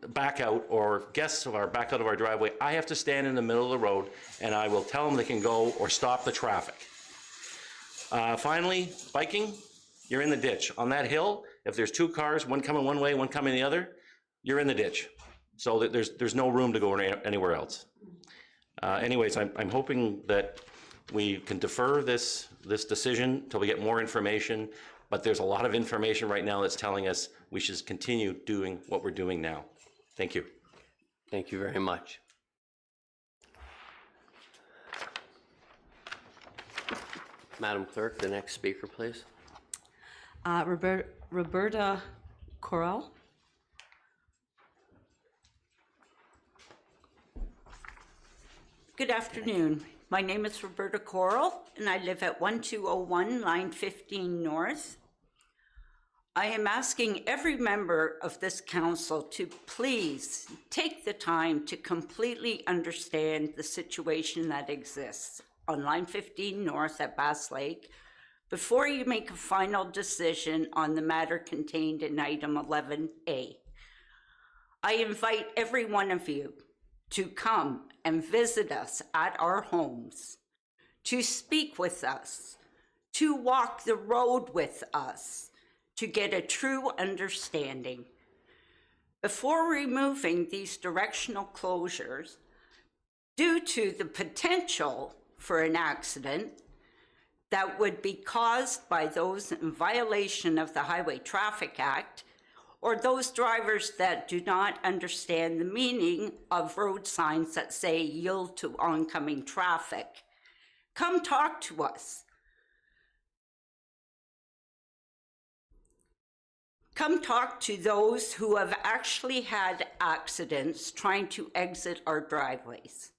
back out or guests are back out of our driveway, I have to stand in the middle of the road and I will tell them they can go or stop the traffic. Finally, biking, you're in the ditch. On that hill, if there's 2 cars, one coming one way, one coming the other, you're in the ditch. So there's no room to go anywhere else. Anyways, I'm hoping that we can defer this decision till we get more information. But there's a lot of information right now that's telling us we should continue doing what we're doing now. Thank you. Thank you very much. Madam Clerk, the next speaker, please. Roberta Corral. Good afternoon. My name is Roberta Corral, and I live at 1201 Line 15 North. I am asking every member of this council to please take the time to completely understand the situation that exists on Line 15 North at Bass Lake before you make a final decision on the matter contained in item 11A. I invite every one of you to come and visit us at our homes, to speak with us, to walk the road with us, to get a true understanding. Before removing these directional closures, due to the potential for an accident that would be caused by those in violation of the Highway Traffic Act, or those drivers that do not understand the meaning of road signs that say yield to oncoming traffic, come talk to us. Come talk to those who have actually had accidents trying to exit our driveways.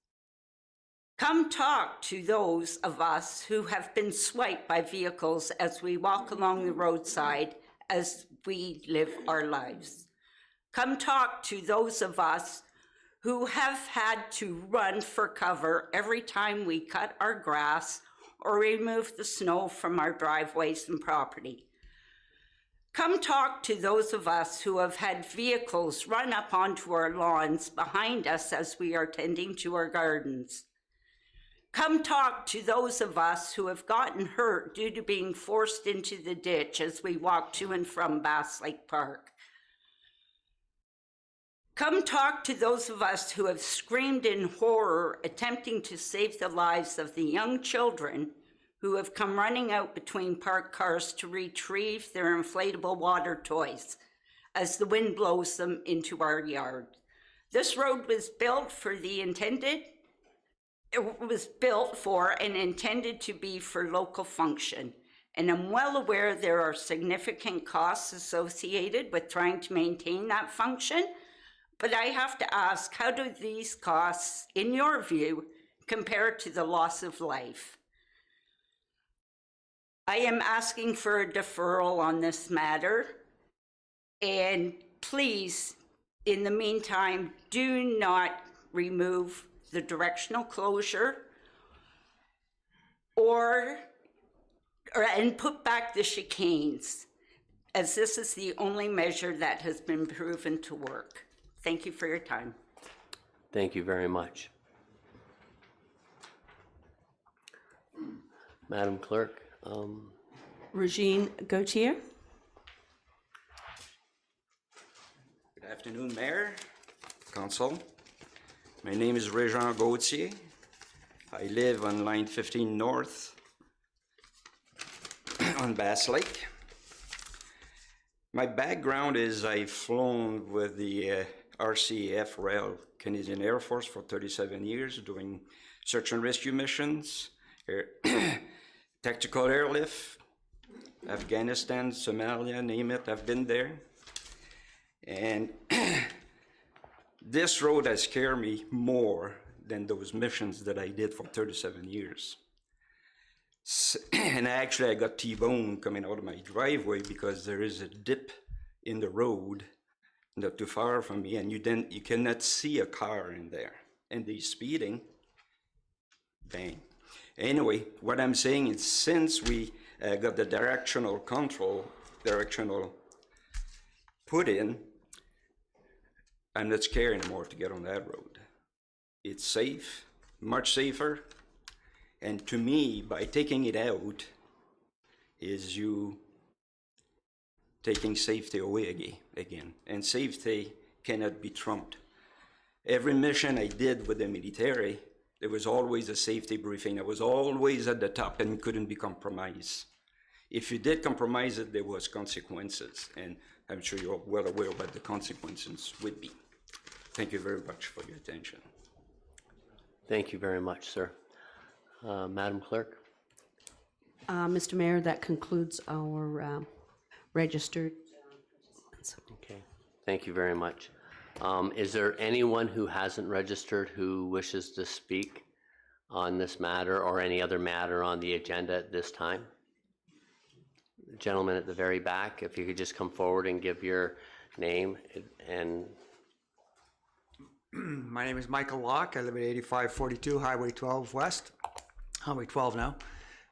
Come talk to those of us who have been swiped by vehicles as we walk along the roadside as we live our lives. Come talk to those of us who have had to run for cover every time we cut our grass or remove the snow from our driveways and property. Come talk to those of us who have had vehicles run up onto our lawns behind us as we are tending to our gardens. Come talk to those of us who have gotten hurt due to being forced into the ditch as we walk to and from Bass Lake Park. Come talk to those of us who have screamed in horror attempting to save the lives of the young children who have come running out between parked cars to retrieve their inflatable water toys as the wind blows them into our yard. This road was built for and intended to be for local function. And I'm well aware there are significant costs associated with trying to maintain that function, but I have to ask, how do these costs, in your view, compare to the loss of life? I am asking for a deferral on this matter, and please, in the meantime, do not remove the directional closure and put back the chicanes, as this is the only measure that has been proven to work. Thank you for your time. Thank you very much. Madam Clerk. Regine Gauthier. Good afternoon, Mayor, Council. My name is Regine Gauthier. I live on line 15 north on Bass Lake. My background is I've flown with the RCAF Royal Canadian Air Force for 37 years doing search and rescue missions, tactical airlift, Afghanistan, Somalia, name it, I've been there. And this road has scared me more than those missions that I did for 37 years. And I got T-boned coming out of my driveway because there is a dip in the road not too far from me, and you cannot see a car in there. And they're speeding, bang. Anyway, what I'm saying is since we got the directional put in, I'm not scared anymore to get on that road. It's safe, much safer, and to me, by taking it out, is you taking safety away again. And safety cannot be trumped. Every mission I did with the military, there was always a safety briefing. I was always at the top and couldn't be compromised. If you did compromise it, there was consequences, and I'm sure you're well aware of what the consequences would be. Thank you very much for your attention. Thank you very much, sir. Madam Clerk. Mr. Mayor, that concludes our registered. Okay, thank you very much. Is there anyone who hasn't registered who wishes to speak on this matter or any other matter on the agenda at this time? The gentleman at the very back, if you could just come forward and give your name and... My name is Michael Locke. I live at 8542 Highway 12 West, Highway 12 now.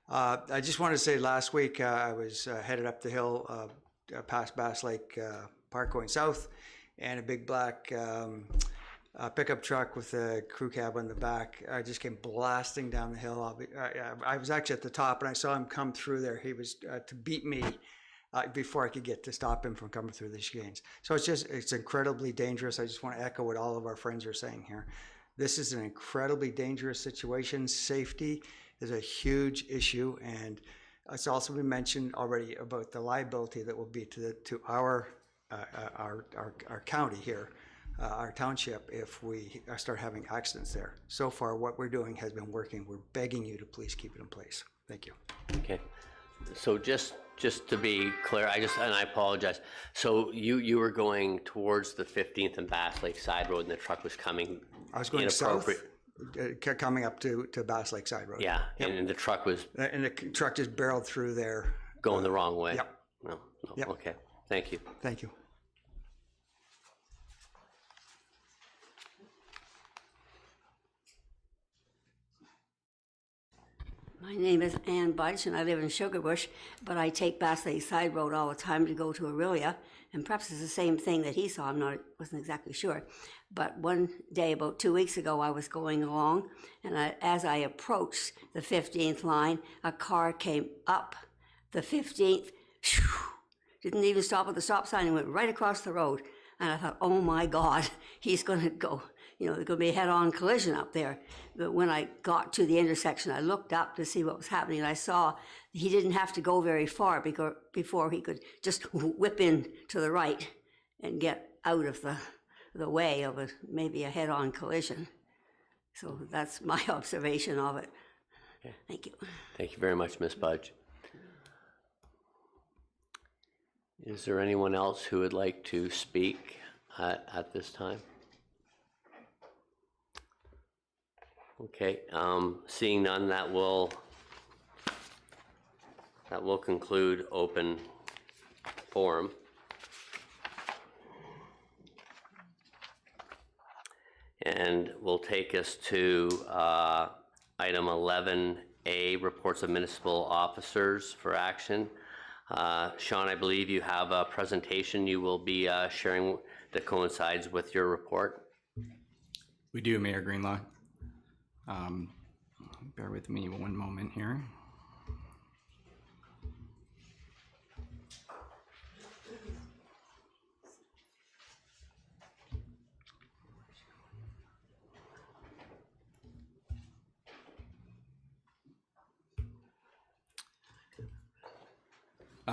I just wanted to say last week I was headed up the hill past Bass Lake Park going south, and a big black pickup truck with a crew cab on the back. I just came blasting down the hill. I was actually at the top, and I saw him come through there. He was to beat me. before I could get to stop him from coming through the chicanes. So it's incredibly dangerous. I just want to echo what all of our friends are saying here. This is an incredibly dangerous situation. Safety is a huge issue, and it's also been mentioned already about the liability that will be to our county here, our township, if we start having accidents there. So far, what we're doing has been working. We're begging you to please keep it in place. Thank you. Okay. So just to be clear, and I apologize. So you were going towards the 15th and Bass Lake Side Road, and the truck was coming. I was going south, coming up to Bass Lake Side Road. Yeah, yep. And the truck was. And the truck just barreled through there. Going the wrong way. Yep. No. Yep. Okay. Thank you. Thank you. My name is Ann Budge, and I live in Sugarbush, but I take Bass Lake Side Road all the time to go to Aurelia, and perhaps it's the same thing that he saw. Wasn't exactly sure. But one day, about 2 weeks ago, I was going along, and as I approached the 15th line, a car came up the 15th, didn't even stop at the stop sign, and went right across the road. And I thought, oh my God, he's going to go, there's going to be a head-on collision up there. But when I got to the intersection, I looked up to see what was happening, and I saw he didn't have to go very far before he could just whip in to the right and get out of the way of maybe a head-on collision. So that's my observation of it. Okay. Thank you. Thank you very much, Ms. Budge. Is there anyone else who would like to speak at this time? Okay, seeing none, that will conclude open forum. And will take us to item 11A, reports of municipal officers for action. Sean, I believe you have a presentation you will be sharing that coincides with your report. We do, Mayor Greenlaw. Bear with me one moment here.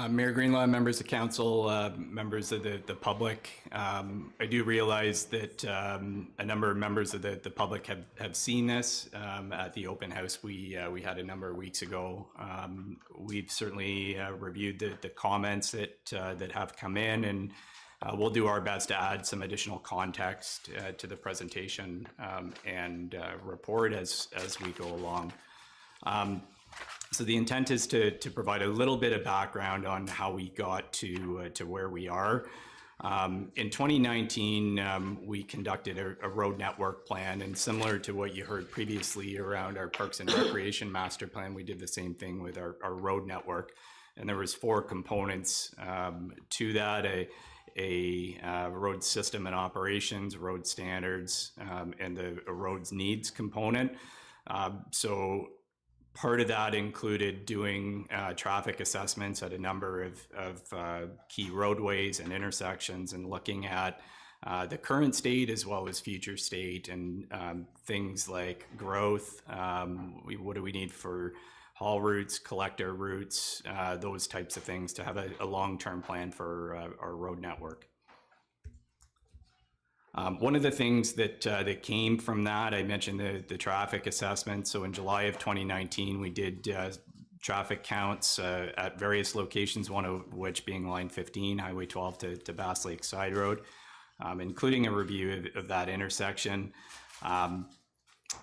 Mayor Greenlaw, members of council, members of the public, I do realize that a number of members of the public have seen this at the open house we had a number of weeks ago. We've certainly reviewed the comments that have come in, and we'll do our best to add some additional context to the presentation and report as we go along. So the intent is to provide a little bit of background on how we got to where we are. In 2019, we conducted a road network plan, and similar to what you heard previously around our Parks and Recreation Master Plan, we did the same thing with our road network. And there was 4 components to that: a road system and operations, road standards, and the roads needs component. So part of that included doing traffic assessments at a number of key roadways and intersections, and looking at the current state as well as future state, and things like growth. What do we need for haul routes, collector routes, those types of things, to have a long-term plan for our road network. One of the things that came from that, I mentioned the traffic assessment. So in July of 2019, we did traffic counts at various locations, one of which being line 15, Highway 12 to Bass Lake Side Road, including a review of that intersection.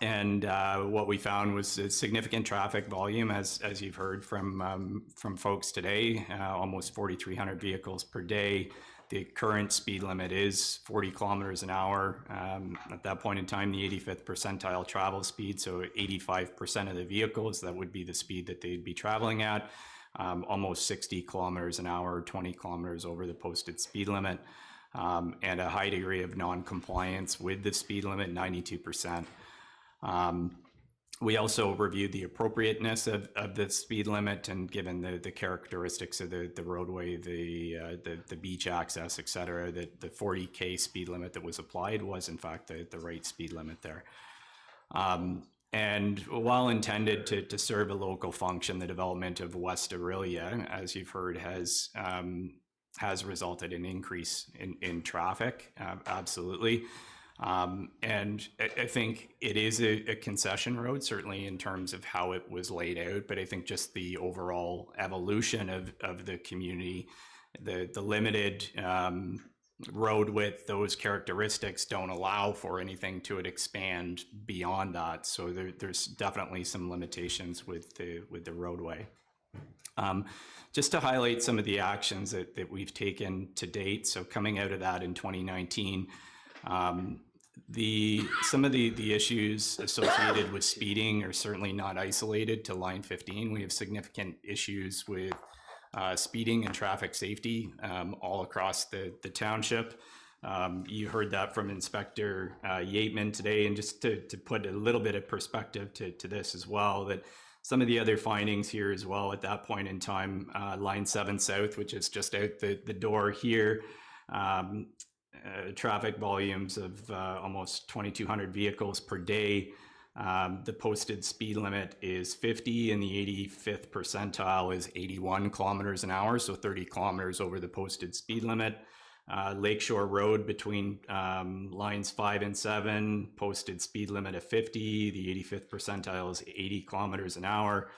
And what we found was a significant traffic volume, as you've heard from folks today, almost 4,300 vehicles per day. The current speed limit is 40 kilometers an hour. At that point in time, the 85th percentile travel speed, so 85% of the vehicles, that would be the speed that they'd be traveling at, almost 60 kilometers an hour, 20 kilometers over the posted speed limit, and a high degree of non-compliance with the speed limit, 92%. We also reviewed the appropriateness of the speed limit, and given the characteristics of the roadway, the beach access, et cetera, that the 40K speed limit that was applied was in fact the right speed limit there. And while intended to serve a local function, the development of West Aurelia, as you've heard, has resulted in increase in traffic, absolutely. And I think it is a concession road, certainly in terms of how it was laid out, but I think just the overall evolution of the community, the limited road width, those characteristics don't allow for anything to expand beyond that. So there's definitely some limitations with the roadway. Just to highlight some of the actions that we've taken to date. So coming out of that in 2019, some of the issues associated with speeding are certainly not isolated to line 15. We have significant issues with speeding and traffic safety all across the township. You heard that from Inspector Yateman today, and just to put a little bit of perspective to this as well, that some of the other findings here as well at that point in time, line 7 south, which is just out the door here, traffic volumes of almost 2,200 vehicles per day. The posted speed limit is 50 and the 85th percentile is 81 kilometers an hour, so 30 kilometers over the posted speed limit. Lakeshore Road between lines 5 and 7, posted speed limit of 50, the 85th percentile is 80 kilometers an hour.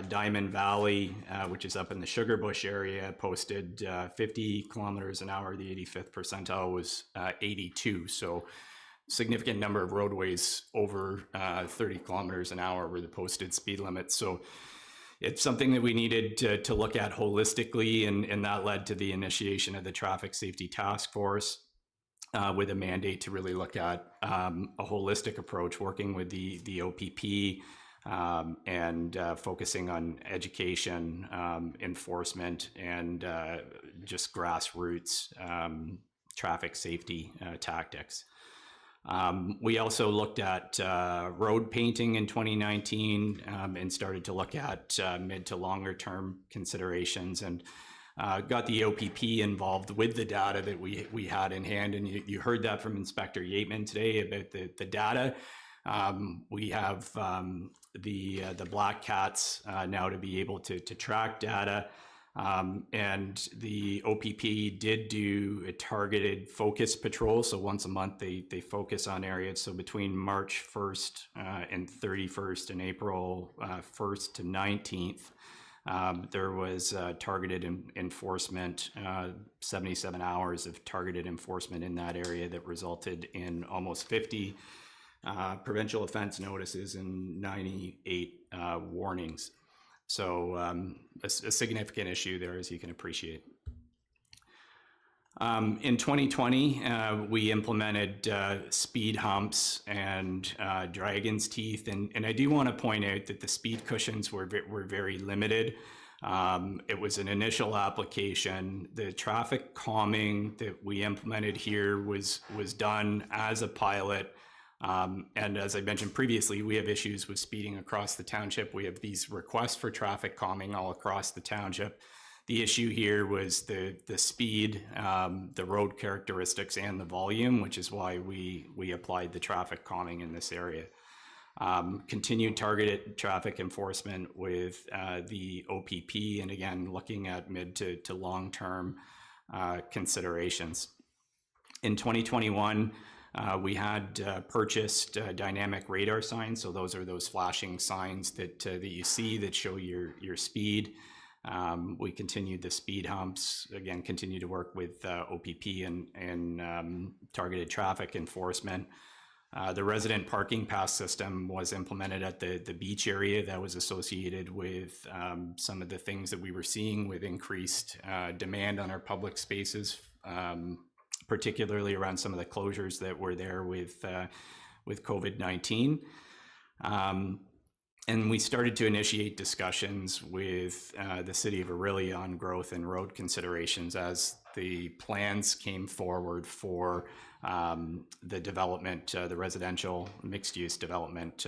Diamond Valley, which is up in the Sugarbush area, posted 50 kilometers an hour. The 85th percentile was 82. So significant number of roadways over 30 kilometers an hour were the posted speed limit. So it's something that we needed to look at holistically, and that led to the initiation of the Traffic Safety Task Force with a mandate to really look at a holistic approach, working with the OPP, and focusing on education, enforcement, and just grassroots traffic safety tactics. We also looked at road painting in 2019 and started to look at mid to longer term considerations, and got the OPP involved with the data that we had in hand. And you heard that from Inspector Yateman today about the data. We have the Black Cats now to be able to track data. And the OPP did do a targeted focus patrol. So once a month, they focus on areas. So between March 1st and 31st and April 1st to 19th, there was targeted enforcement, 77 hours of targeted enforcement in that area that resulted in almost 50 provincial offense notices and 98 warnings. So a significant issue there, as you can appreciate. In 2020, we implemented speed humps and dragon's teeth, and I do want to point out that the speed cushions were very limited. It was an initial application. The traffic calming that we implemented here was done as a pilot. And as I mentioned previously, we have issues with speeding across the township. We have these requests for traffic calming all across the township. The issue here was the speed, the road characteristics, and the volume, which is why we applied the traffic calming in this area. Continued targeted traffic enforcement with the OPP, and again, looking at mid to long-term considerations. In 2021, we had purchased dynamic radar signs. So those are those flashing signs that you see that show your speed. We continued the speed humps, again, continue to work with OPP and targeted traffic enforcement. The resident parking pass system was implemented at the beach area. That was associated with some of the things that we were seeing with increased demand on our public spaces, particularly around some of the closures that were there with COVID-19. And we started to initiate discussions with the city of Aurelia on growth and road considerations as the plans came forward for the development, the residential mixed-use development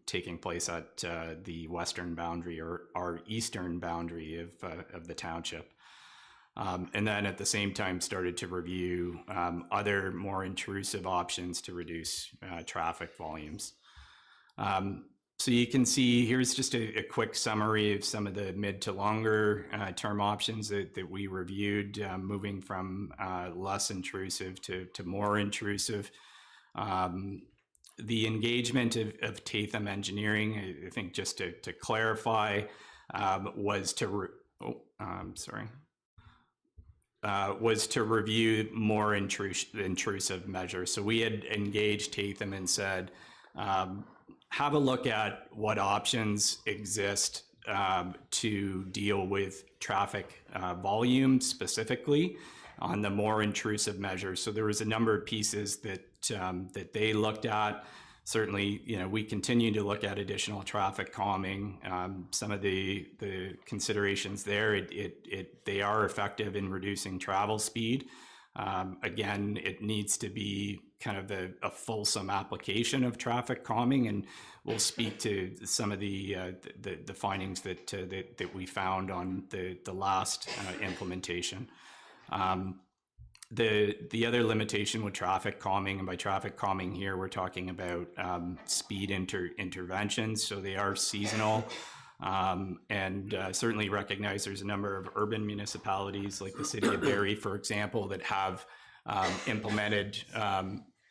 taking place at the western boundary or our eastern boundary of the township. And then at the same time started to review other more intrusive options to reduce traffic volumes. So you can see here's just a quick summary of some of the mid to longer term options that we reviewed, moving from less intrusive to more intrusive. The engagement of Tatham Engineering, I think just to clarify, was to was to review more intrusive measures. So we had engaged Tatham and said, have a look at what options exist to deal with traffic volume specifically on the more intrusive measures. So there was a number of pieces that that they looked at. Certainly, we continue to look at additional traffic calming. Some of the considerations there, they are effective in reducing travel speed. Again, it needs to be kind of a fulsome application of traffic calming, and we'll speak to some of the findings that we found on the last implementation. The other limitation with traffic calming, and by traffic calming here, we're talking about speed interventions, so they are seasonal. And certainly recognize there's a number of urban municipalities like the city of Barrie, for example, that have implemented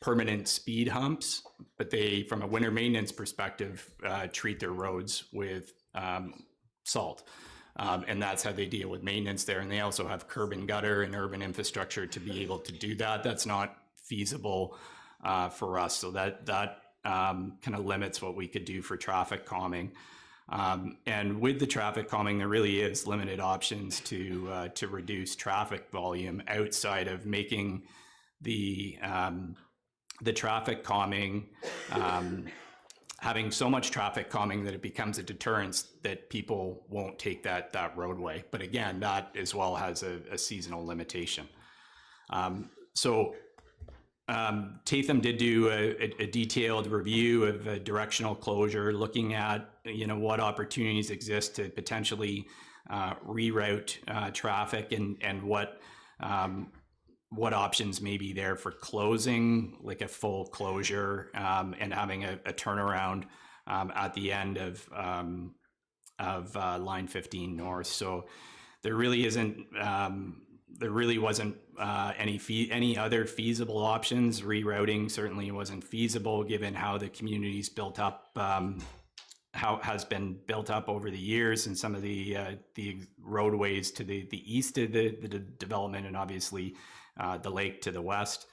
permanent speed humps, but they, from a winter maintenance perspective, treat their roads with salt. And that's how they deal with maintenance there. And they also have curb and gutter and urban infrastructure to be able to do that. That's not feasible for us. So that kind of limits what we could do for traffic calming. And with the traffic calming, there really is limited options to reduce traffic volume outside of making the traffic calming, having so much traffic calming that it becomes a deterrence that people won't take that roadway. But again, that as well has a seasonal limitation. Tatham did do a detailed review of a directional closure, looking at what opportunities exist to potentially reroute traffic and what options may be there for closing, like a full closure, and having a turnaround at the end of line 15 north. So there really isn't. There really wasn't any other feasible options. Rerouting certainly wasn't feasible given how the community's built up, how it has been built up over the years, and some of the roadways to the east of the development, and obviously the lake to the west.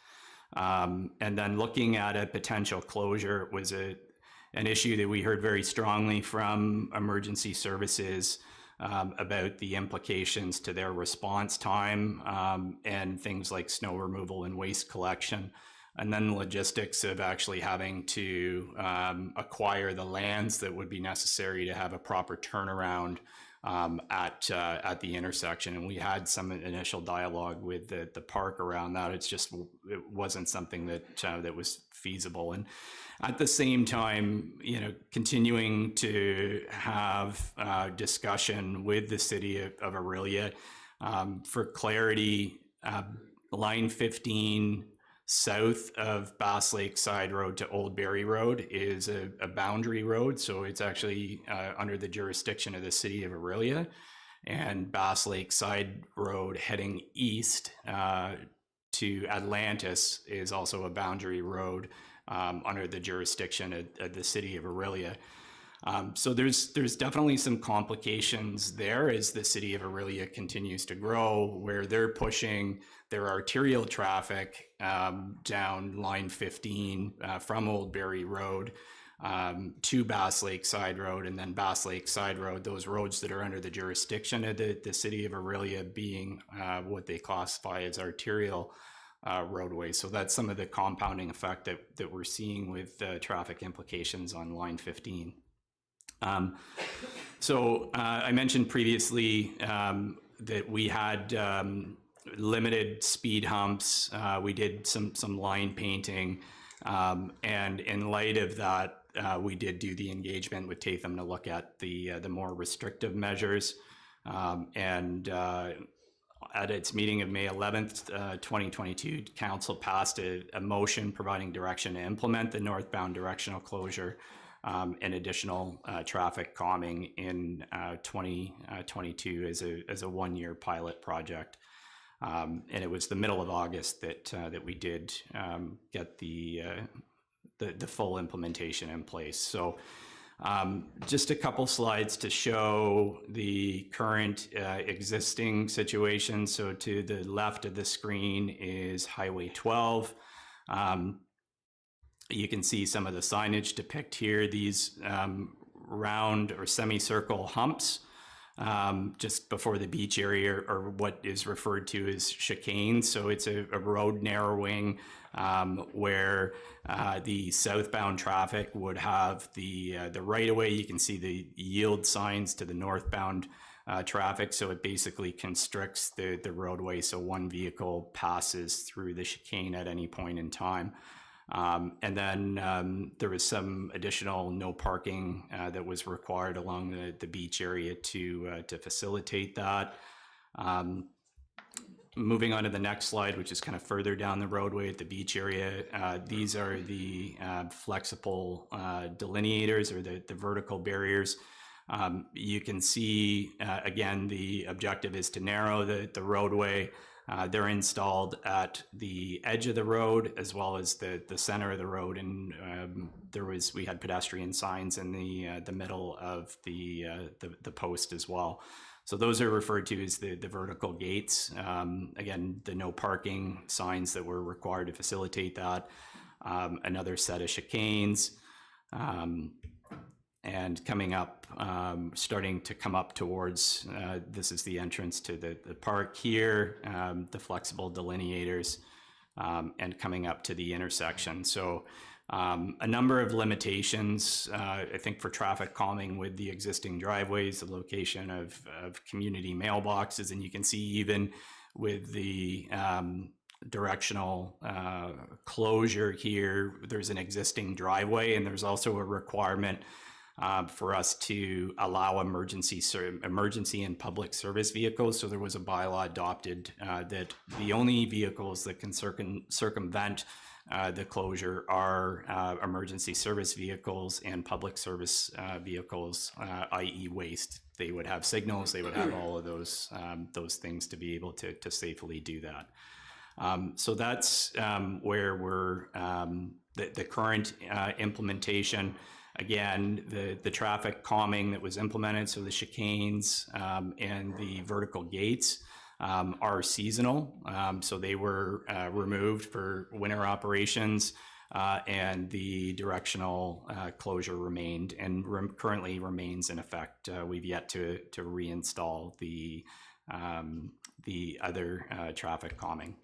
And then looking at a potential closure was an issue that we heard very strongly from emergency services about the implications to their response time, and things like snow removal and waste collection, and then the logistics of actually having to acquire the lands that would be necessary to have a proper turnaround at the intersection. And we had some initial dialogue with the park around that. It wasn't something that was feasible. And at the same time, continuing to have discussion with the city of Orillia for clarity. Line 15 south of Bass Lake Side Road to Old Barrie Road is a boundary road, so it's actually under the jurisdiction of the city of Orillia. And Bass Lake Side Road heading east to Atlantis is also a boundary road under the jurisdiction of the city of Orillia. So there's definitely some complications there as the city of Orillia continues to grow, where they're pushing their arterial traffic down line 15 from Old Barrie Road to Bass Lake Side Road, and then Bass Lake Side Road, those roads that are under the jurisdiction of the city of Orillia being what they classify as arterial roadways. So that's some of the compounding effect that we're seeing with traffic implications on line 15. I mentioned previously that we had limited speed humps. We did some line painting. And in light of that, we did do the engagement with Tatham to look at the more restrictive measures. At its meeting of May 11th, 2022, Council passed a motion providing direction to implement the northbound directional closure and additional traffic calming in 2022 as a one-year pilot project. And it was the middle of August that we did get the full implementation in place. So just a couple slides to show the current existing situation. So to the left of the screen is Highway 12. You can see some of the signage depict here, these round or semicircle humps just before the beach area, or what is referred to as chicanes. So it's a road narrowing where the southbound traffic would have the right of way. You can see the yield signs to the northbound traffic. So it basically constricts the roadway so one vehicle passes through the chicane at any point in time. And then there was some additional no parking that was required along the beach area to facilitate that. Moving on to the next slide, which is kind of further down the roadway at the beach area, these are the flexible delineators, or the vertical barriers. You can see, again, the objective is to narrow the roadway. They're installed at the edge of the road as well as the center of the road, and we had pedestrian signs in the middle of the post as well. So those are referred to as the vertical gates. Again, the no parking signs that were required to facilitate that. Another set of chicanes. And coming up, starting to come up towards, this is the entrance to the park here, the flexible delineators, and coming up to the intersection. So a number of limitations, I think, for traffic calming with the existing driveways, the location of community mailboxes, and you can see even with the directional closure here, there's an existing driveway, and there's also a requirement for us to allow emergency and public service vehicles. So there was a bylaw adopted that the only vehicles that can circumvent the closure are emergency service vehicles and public service vehicles, i.e. waste. They would have signals, they would have all of those things to be able to safely do that. So that's where we're, the current implementation. Again, the traffic calming that was implemented, so the chicanes and the vertical gates are seasonal. So they were removed for winter operations, and the directional closure remained and currently remains in effect. We've yet to reinstall the other traffic calming.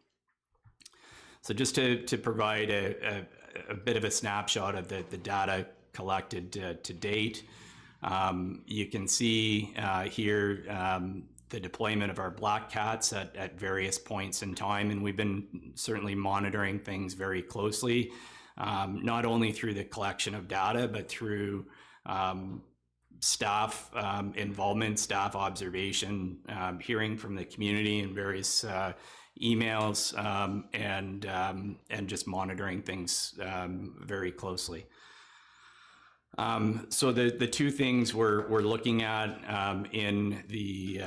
So just to provide a bit of a snapshot of the data collected to date. You can see here the deployment of our black cats at various points in time, and we've been certainly monitoring things very closely, not only through the collection of data, but through staff involvement, staff observation, hearing from the community in various emails, and just monitoring things very closely. So the two things we're looking at in the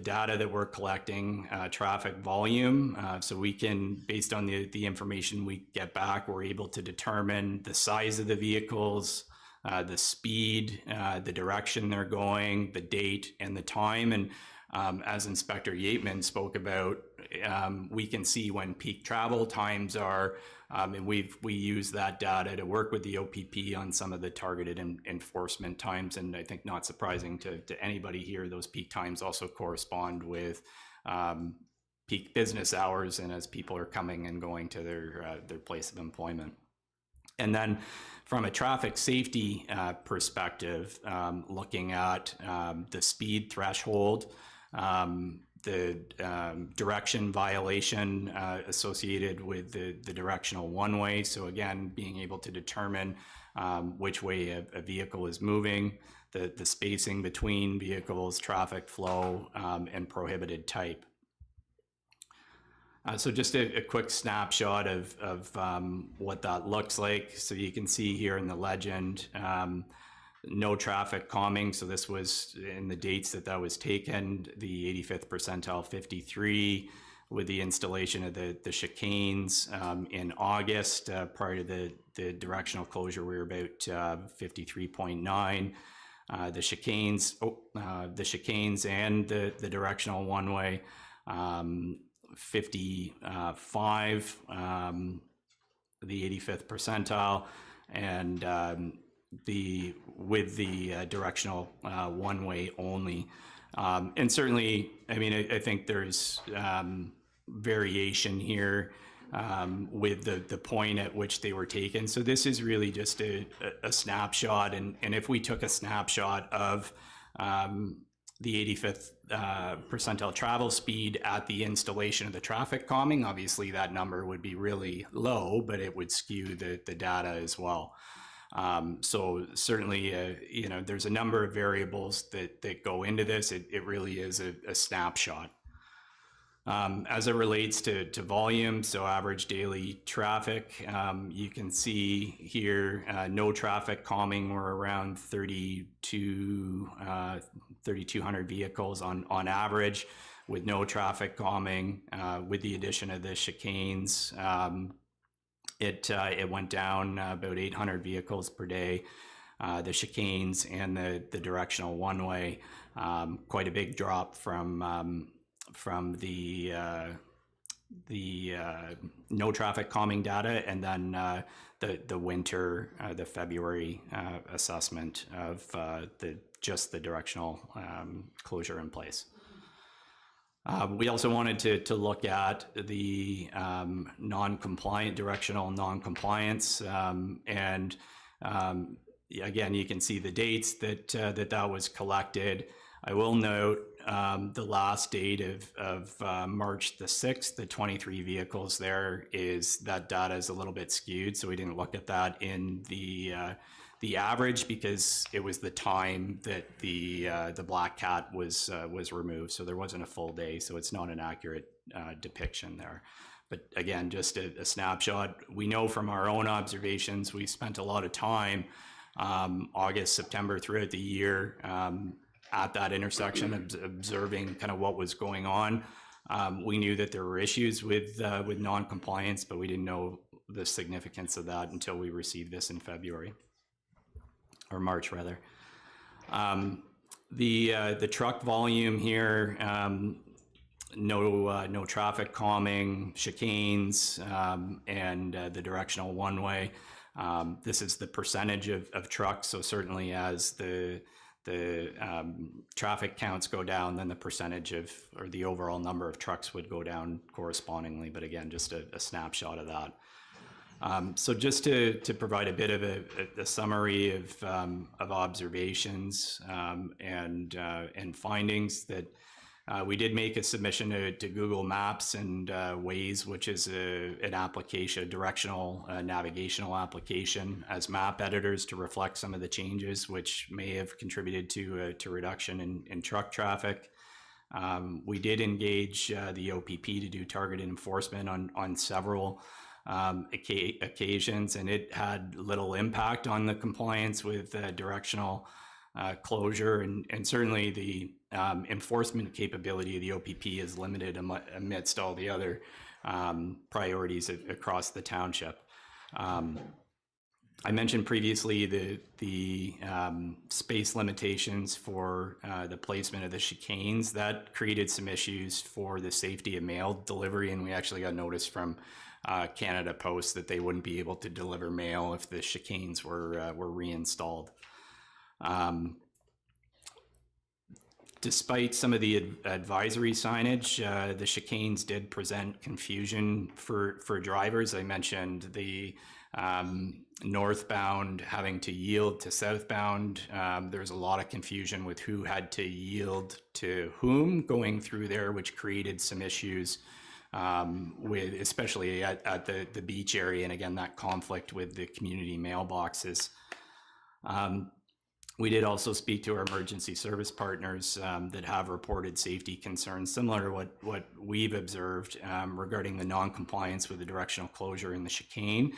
data that we're collecting, traffic volume. So we can, based on the information we get back, we're able to determine the size of the vehicles, the speed, the direction they're going, the date, and the time. And as Inspector Yateman spoke about, we can see when peak travel times are, and we use that data to work with the OPP on some of the targeted enforcement times. And I think, not surprising to anybody here, those peak times also correspond with peak business hours and as people are coming and going to their place of employment. And then from a traffic safety perspective, looking at the speed threshold, direction violation associated with the directional one-way. So again, being able to determine which way a vehicle is moving, the spacing between vehicles, traffic flow, and prohibited type. So just a quick snapshot of what that looks like. So you can see here in the legend, no traffic calming. So this was in the dates that was taken, the 85th percentile 53, with the installation of the chicanes in August. Prior to the directional closure, we were about 53.9. The chicanes and the directional one-way, 55, the 85th percentile, and with the directional one-way only. And certainly, I mean, I think there's variation here with the point at which they were taken. So this is really just a snapshot. And if we took a snapshot of the 85th percentile travel speed at the installation of the traffic calming, obviously that number would be really low, but it would skew the data as well. So certainly, you know, there's a number of variables that go into this. It really is a snapshot. As it relates to volume, so average daily traffic, you can see here, no traffic calming, we're around 3,200 vehicles on average, with no traffic calming. With the addition of the chicanes, it went down about 800 vehicles per day. The chicanes and the directional one-way, quite a big drop from the no traffic calming data, and then the winter, the February assessment of just the directional closure in place. We also wanted to look at the non-compliant, directional non-compliance, and again, you can see the dates that was collected. I will note the last date of March the 6th, the 23 vehicles there, is that data is a little bit skewed, so we didn't look at that in the average because it was the time that the black cat was removed, so there wasn't a full day, so it's not an accurate depiction there. But again, just a snapshot. We know from our own observations, we spent a lot of time August, September throughout the year at that intersection, observing kind of what was going on. We knew that there were issues with non-compliance, but we didn't know the significance of that until we received this in February, or March rather. The truck volume here, no traffic calming, chicanes, and the directional one-way. This is the percentage of trucks, so certainly as the traffic counts go down, then the percentage of, or the overall number of trucks would go down correspondingly, but again, just a snapshot of that. So just to provide a bit of a summary of observations and findings, that we did make a submission to Google Maps and Waze, which is an application, a directional navigational application, as map editors to reflect some of the changes which may have contributed to reduction in truck traffic. We did engage the OPP to do targeted enforcement on several occasions, and it had little impact on the compliance with directional closure, and certainly the enforcement capability of the OPP is limited amidst all the other priorities across the township. I mentioned previously the space limitations for the placement of the chicanes. That created some issues for the safety of mail delivery, and we actually got notice from Canada Post that they wouldn't be able to deliver mail if the chicanes were reinstalled. Despite some of the advisory signage, the chicanes did present confusion for drivers. I mentioned the northbound having to yield to southbound. There's a lot of confusion with who had to yield to whom going through there, which created some issues with, especially at the beach area, and again, that conflict with the community mailboxes. We did also speak to our emergency service partners that have reported safety concerns similar to what we've observed regarding the non-compliance with the directional closure in the chicane,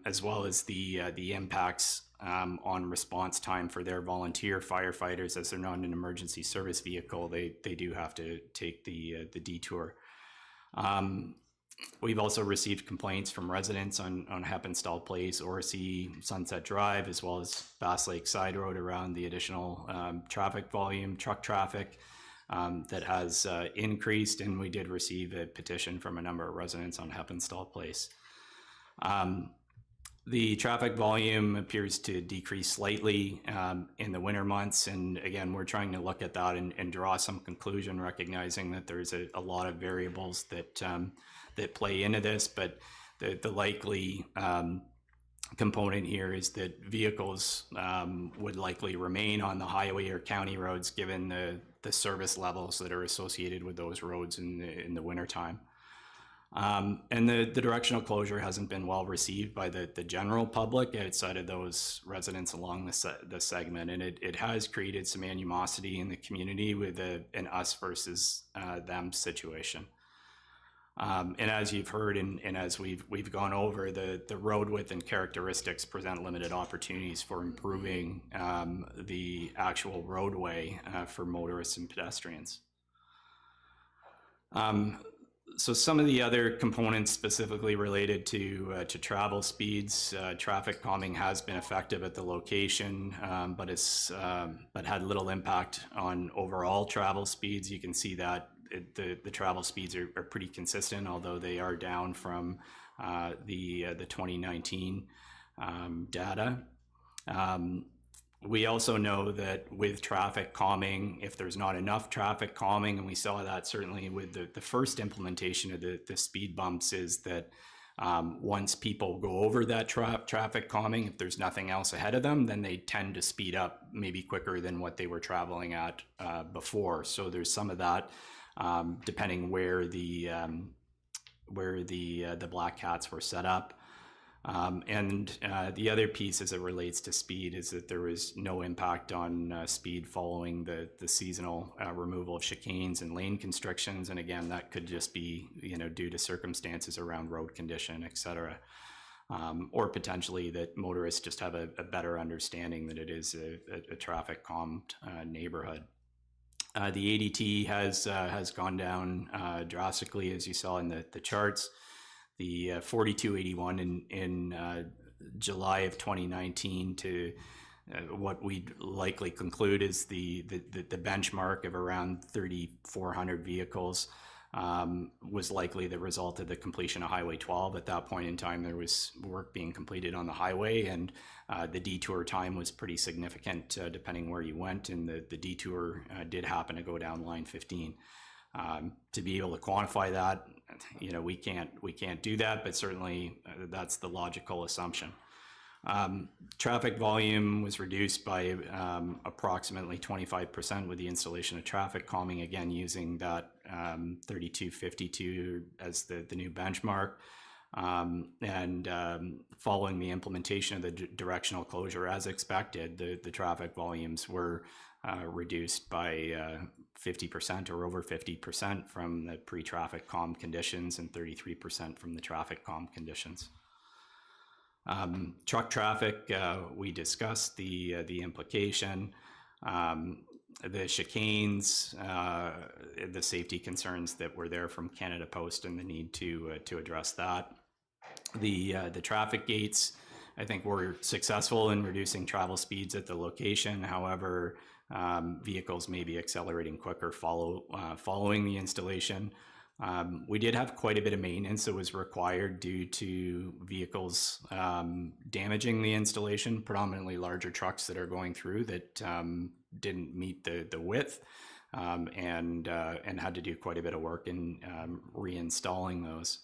as well as the impacts on response time for their volunteer firefighters. As they're not an emergency service vehicle, they do have to take the detour. We've also received complaints from residents on Heppenstall Place, Orsay, Sunset Drive, as well as Bass Lake Side Road around the additional traffic volume, truck traffic that has increased, and we did receive a petition from a number of residents on Heppenstall Place. The traffic volume appears to decrease slightly in the winter months, and again, we're trying to look at that and draw some conclusion, recognizing that there's a lot of variables that that play into this, but the likely component here is that vehicles would likely remain on the highway or county roads given the service levels that are associated with those roads in the wintertime. And the directional closure hasn't been well received by the general public outside of those residents along the segment, and it has created some animosity in the community with an us versus them situation. And as you've heard and as we've gone over, the road width and characteristics present limited opportunities for improving the actual roadway for motorists and pedestrians. So some of the other components specifically related to travel speeds, traffic calming has been effective at the location, but had little impact on overall travel speeds. You can see that the travel speeds are pretty consistent, although they are down from the 2019 data. We also know that with traffic calming, if there's not enough traffic calming, and we saw that certainly with the first implementation of the speed bumps, is that once people go over that traffic calming, if there's nothing else ahead of them, then they tend to speed up maybe quicker than what they were traveling at before. So there's some of that, depending where the black cats were set up. And the other piece as it relates to speed is that there was no impact on speed following the seasonal removal of chicanes and lane constrictions. And again, that could just be, due to circumstances around road condition, et cetera. Or potentially that motorists just have a better understanding that it is a traffic calmed neighborhood. The ADT has gone down drastically, as you saw in the charts. The 4281 in July of 2019 to what we'd likely conclude is the benchmark of around 3,400 vehicles was likely the result of the completion of Highway 12. At that point in time, there was work being completed on the highway, and the detour time was pretty significant depending where you went, and the detour did happen to go down line 15. To be able to quantify that, we can't do that, but certainly that's the logical assumption. Traffic volume was reduced by approximately 25% with the installation of traffic calming, again using that 3252 as the new benchmark. And following the implementation of the directional closure as expected, the traffic volumes were reduced by 50% or over 50% from the pre-traffic calm conditions and 33% from the traffic calm conditions. Truck traffic, we discussed the implication, the chicanes, the safety concerns that were there from Canada Post and the need to address that. The traffic gates, I think, were successful in reducing travel speeds at the location. However, vehicles may be accelerating quicker following the installation. We did have quite a bit of maintenance that was required due to vehicles damaging the installation, predominantly larger trucks that are going through that didn't meet the width. and had to do quite a bit of work in reinstalling those.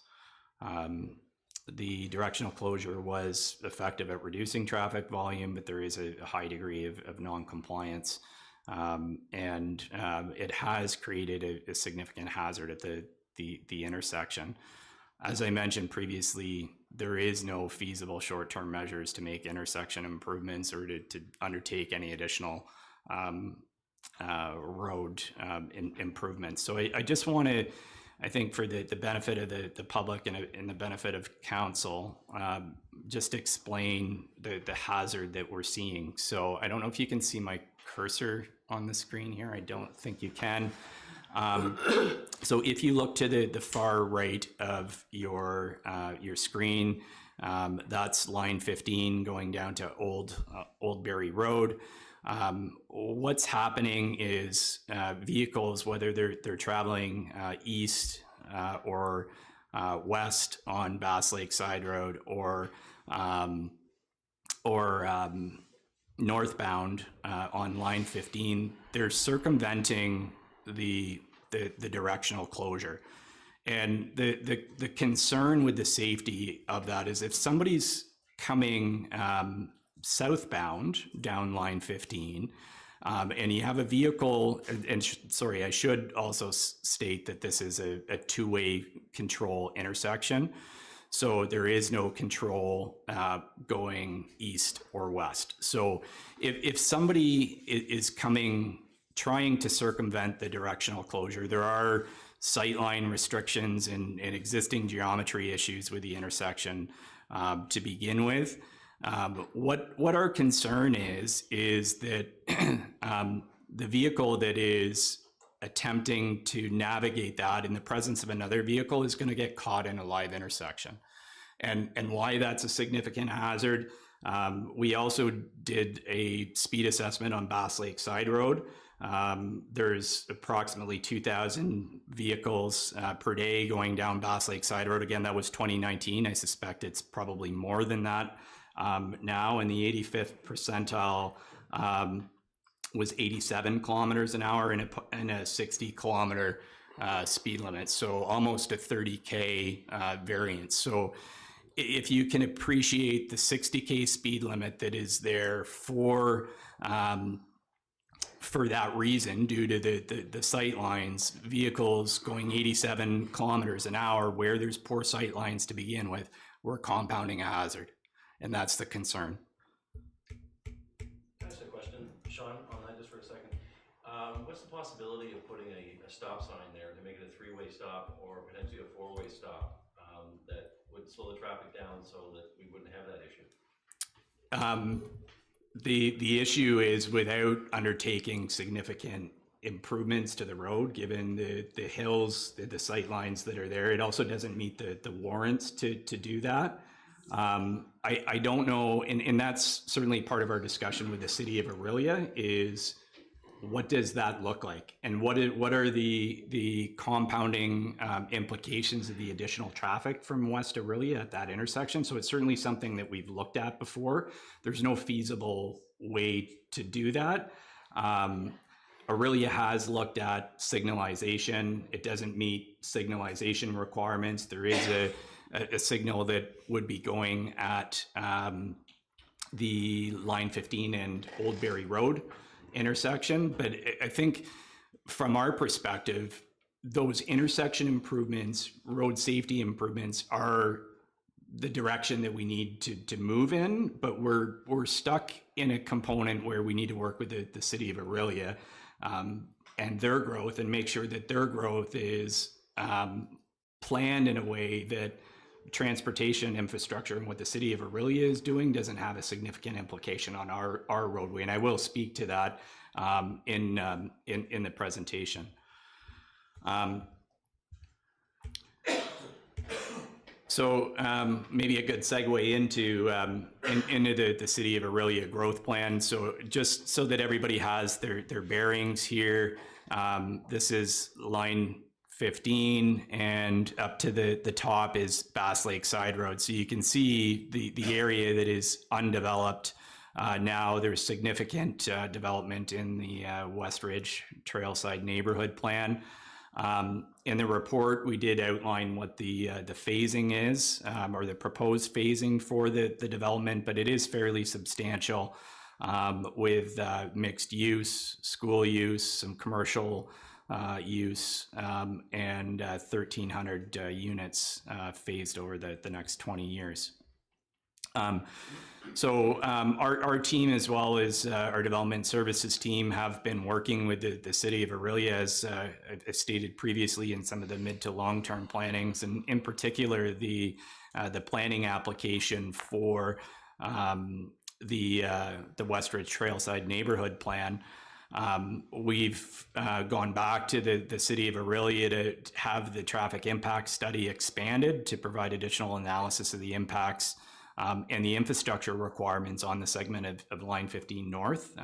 The directional closure was effective at reducing traffic volume, but there is a high degree of non-compliance, and it has created a significant hazard at the intersection. As I mentioned previously, there is no feasible short-term measures to make intersection improvements or to undertake any additional road improvements. So I just want to, I think for the benefit of the public and the benefit of council, just explain the hazard that we're seeing. So I don't know if you can see my cursor on the screen here. I don't think you can. So if you look to the far right of your screen, that's line 15 going down to Old Berry Road. What's happening is vehicles, whether they're traveling east or west on Bass Lake Side Road or northbound on line 15, they're circumventing the directional closure. And the concern with the safety of that is if somebody's coming southbound down line 15, and you have a vehicle, and sorry, I should also state that this is a two-way control intersection. So there is no control going east or west. So if somebody is trying to circumvent the directional closure, there are sightline restrictions and existing geometry issues with the intersection to begin with. What our concern is that the vehicle that is attempting to navigate that in the presence of another vehicle is going to get caught in a live intersection. And why that's a significant hazard, we also did a speed assessment on Bass Lake Side Road. There's approximately 2,000 vehicles per day going down Bass Lake Side Road. Again, that was 2019. I suspect it's probably more than that now, and the 85th percentile was 87 kilometers an hour in a 60 kilometer speed limit. So almost a 30K variance. So if you can appreciate the 60K speed limit that is there for that reason, due to the sight lines, vehicles going 87 kilometers an hour where there's poor sight lines to begin with, we're compounding a hazard. And that's the concern. Can I ask a question, Sean, on that just for a second? What's the possibility of putting a stop sign there to make it a three-way stop or potentially a four-way stop that would slow the traffic down so that we wouldn't have that issue? The issue is without undertaking significant improvements to the road, given the hills, the sight lines that are there, it also doesn't meet the warrants to do that. I don't know, and that's certainly part of our discussion with the city of Orillia, is what does that look like? And what are the compounding implications of the additional traffic from West Orillia at that intersection? So it's certainly something that we've looked at before. There's no feasible way to do that. Orillia has looked at signalization. It doesn't meet signalization requirements. There is a signal that would be going at the line 15 and Old Berry Road intersection. But I think from our perspective, those intersection improvements, road safety improvements are the direction that we need to move in, but we're stuck in a component where we need to work with the city of Orillia and their growth, and make sure that their growth is planned in a way that transportation infrastructure and what the city of Orillia is doing doesn't have a significant implication on our roadway. And I will speak to that in the presentation. So maybe a good segue into the city of Orillia growth plan. So just so that everybody has their bearings here, this is line 15, and up to the top is Bass Lake Side Road. So you can see the area that is undeveloped Now there's significant development in the West Ridge Trailside Neighborhood Plan. In the report, we did outline what the phasing is, or the proposed phasing for the development, but it is fairly substantial, with mixed use, school use, some commercial use, and 1,300 units phased over the next 20 years. Our team, as well as our development services team, have been working with the city of Orillia, as stated previously, in some of the mid to long-term plannings, and in particular the planning application for the Westridge Trailside Neighborhood Plan. We've gone back to the city of Orillia to have the traffic impact study expanded to provide additional analysis of the impacts and the infrastructure requirements on the segment of Line 15 North,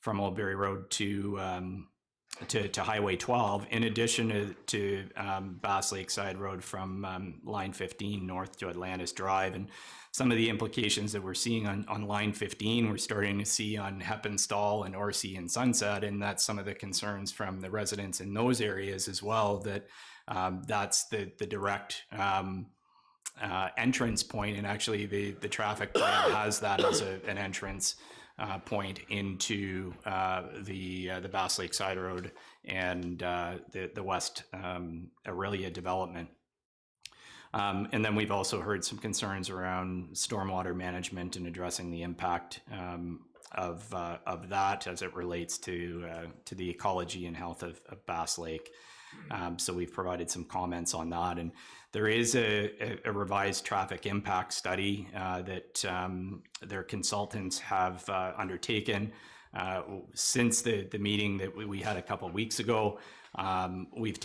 from Oldbury Road to Highway 12, in addition to Bass Lakeside Road from Line 15 North to Atlantis Drive. And some of the implications that we're seeing on Line 15, we're starting to see on Heppenstall and Orsi and Sunset, and that's some of the concerns from the residents in those areas as well, that that's the direct entrance point, and actually the traffic plan has that as an entrance point into the Bass Lakeside Road and the West Orillia development. And then we've also heard some concerns around stormwater management and addressing the impact of that as it relates to the ecology and health of Bass Lake. So we've provided some comments on that, and there is a revised traffic impact study that their consultants have undertaken since the meeting that we had a couple of weeks ago. We've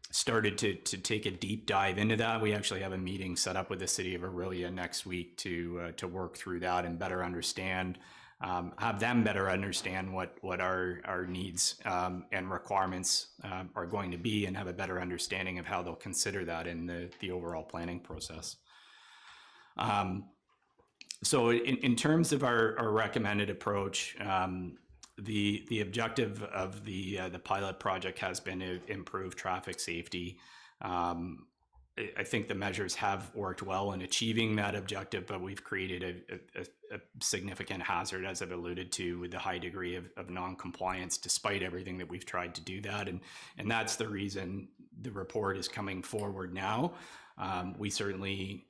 started to take a deep dive into that. We actually have a meeting set up with the city of Orillia next week to work through that and better understand, have them better understand what our needs and requirements are going to be, and have a better understanding of how they'll consider that in the overall planning process. So in terms of our recommended approach, the objective of the pilot project has been to improve traffic safety. I think the measures have worked well in achieving that objective, but we've created a significant hazard, as I've alluded to, with the high degree of non-compliance, despite everything that we've tried to do that. And that's the reason the report is coming forward now. We certainly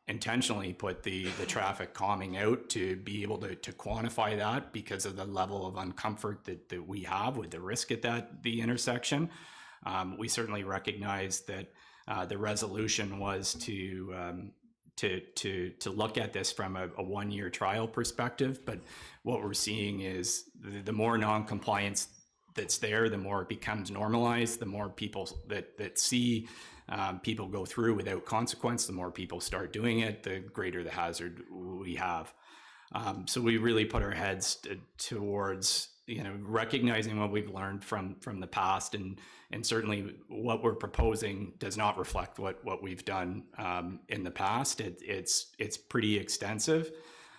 intentionally put the traffic calming out to be able to quantify that, because of the level of uncomfort that we have with the risk at the intersection. We certainly recognize that the resolution was to look at this from a one-year trial perspective, but what we're seeing is the more non-compliance that's there, the more it becomes normalized, the more people that see people go through without consequence, the more people start doing it, the greater the hazard we have. So we really put our heads towards recognizing what we've learned from the past, and certainly what we're proposing does not reflect what we've done in the past. It's pretty extensive,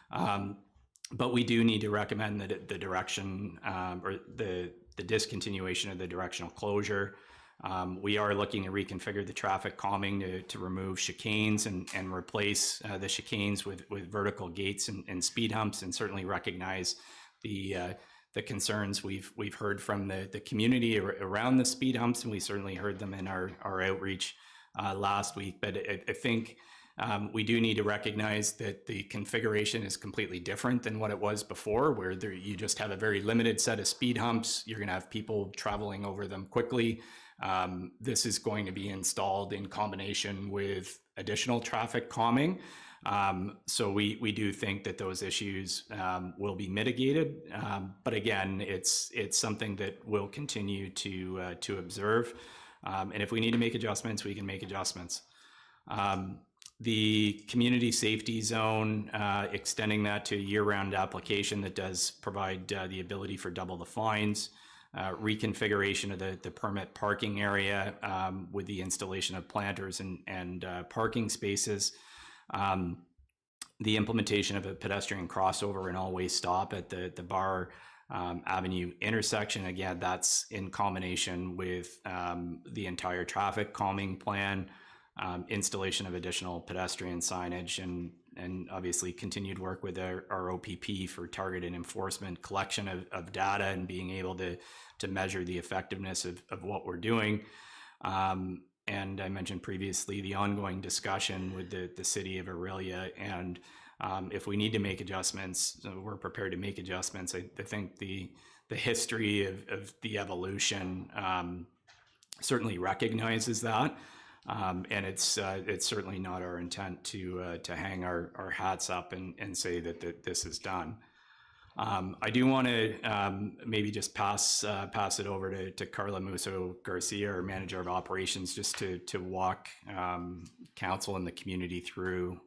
but we do need to recommend that the direction or the discontinuation of the directional closure. We are looking to reconfigure the traffic calming to remove chicanes and replace the chicanes with vertical gates and speed humps, and certainly recognize the concerns we've heard from the community around the speed humps, and we certainly heard them in our outreach last week. But I think we do need to recognize that the configuration is completely different than what it was before, where you just have a very limited set of speed humps. You're going to have people traveling over them quickly. This is going to be installed in combination with additional traffic calming. So we do think that those issues will be mitigated. But again, it's something that we'll continue to observe. And if we need to make adjustments, we can make adjustments. The community safety zone, extending that to a year-round application that does provide the ability for double the fines. Reconfiguration of the permit parking area with the installation of planters and parking spaces. the implementation of a pedestrian crossover and all-way stop at the Bar Avenue intersection. Again, that's in combination with the entire traffic calming plan, installation of additional pedestrian signage, and obviously continued work with our OPP for targeted enforcement, collection of data, and being able to measure the effectiveness of what we're doing. And I mentioned previously the ongoing discussion with the city of Orillia, and if we need to make adjustments, we're prepared to make adjustments. I think the history of the evolution certainly recognizes that, and it's certainly not our intent to hang our hats up and say that this is done. I do want to maybe just pass it over to Carla Musso Garcia, our manager of operations, just to walk council and the community through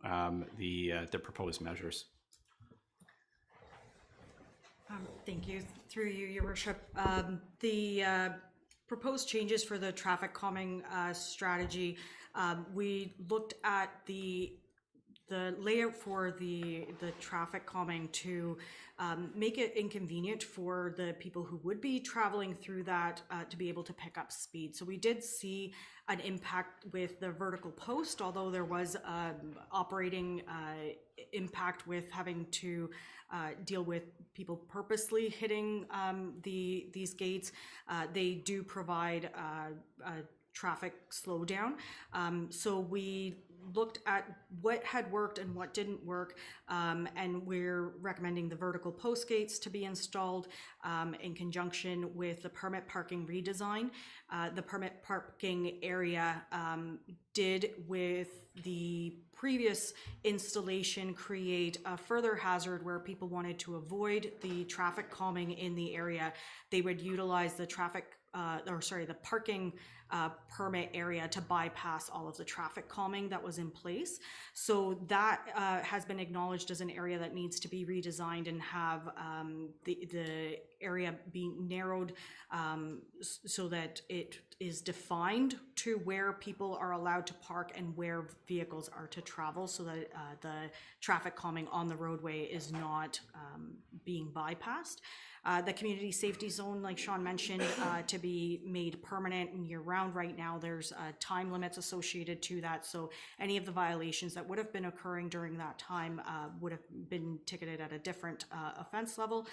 the proposed measures. Thank you. Through you, Your Worship. The proposed changes for the traffic calming strategy, we looked at the layout for the traffic calming to make it inconvenient for the people who would be traveling through that to be able to pick up speed. So we did see an impact with the vertical post, although there was operating impact with having to deal with people purposely hitting these gates. They do provide a traffic slowdown. So we looked at what had worked and what didn't work, and we're recommending the vertical post gates to be installed in conjunction with the permit parking redesign. The permit parking area did, with the previous installation, create a further hazard where people wanted to avoid the traffic calming in the area. They would utilize the the parking permit area to bypass all of the traffic calming that was in place. So that has been acknowledged as an area that needs to be redesigned and have the area be narrowed so that it is defined to where people are allowed to park and where vehicles are to travel, so that the traffic calming on the roadway is not being bypassed. The community safety zone, like Sean mentioned, to be made permanent and year-round. Right now, there's time limits associated to that, so any of the violations that would have been occurring during that time would have been ticketed at a different offense level.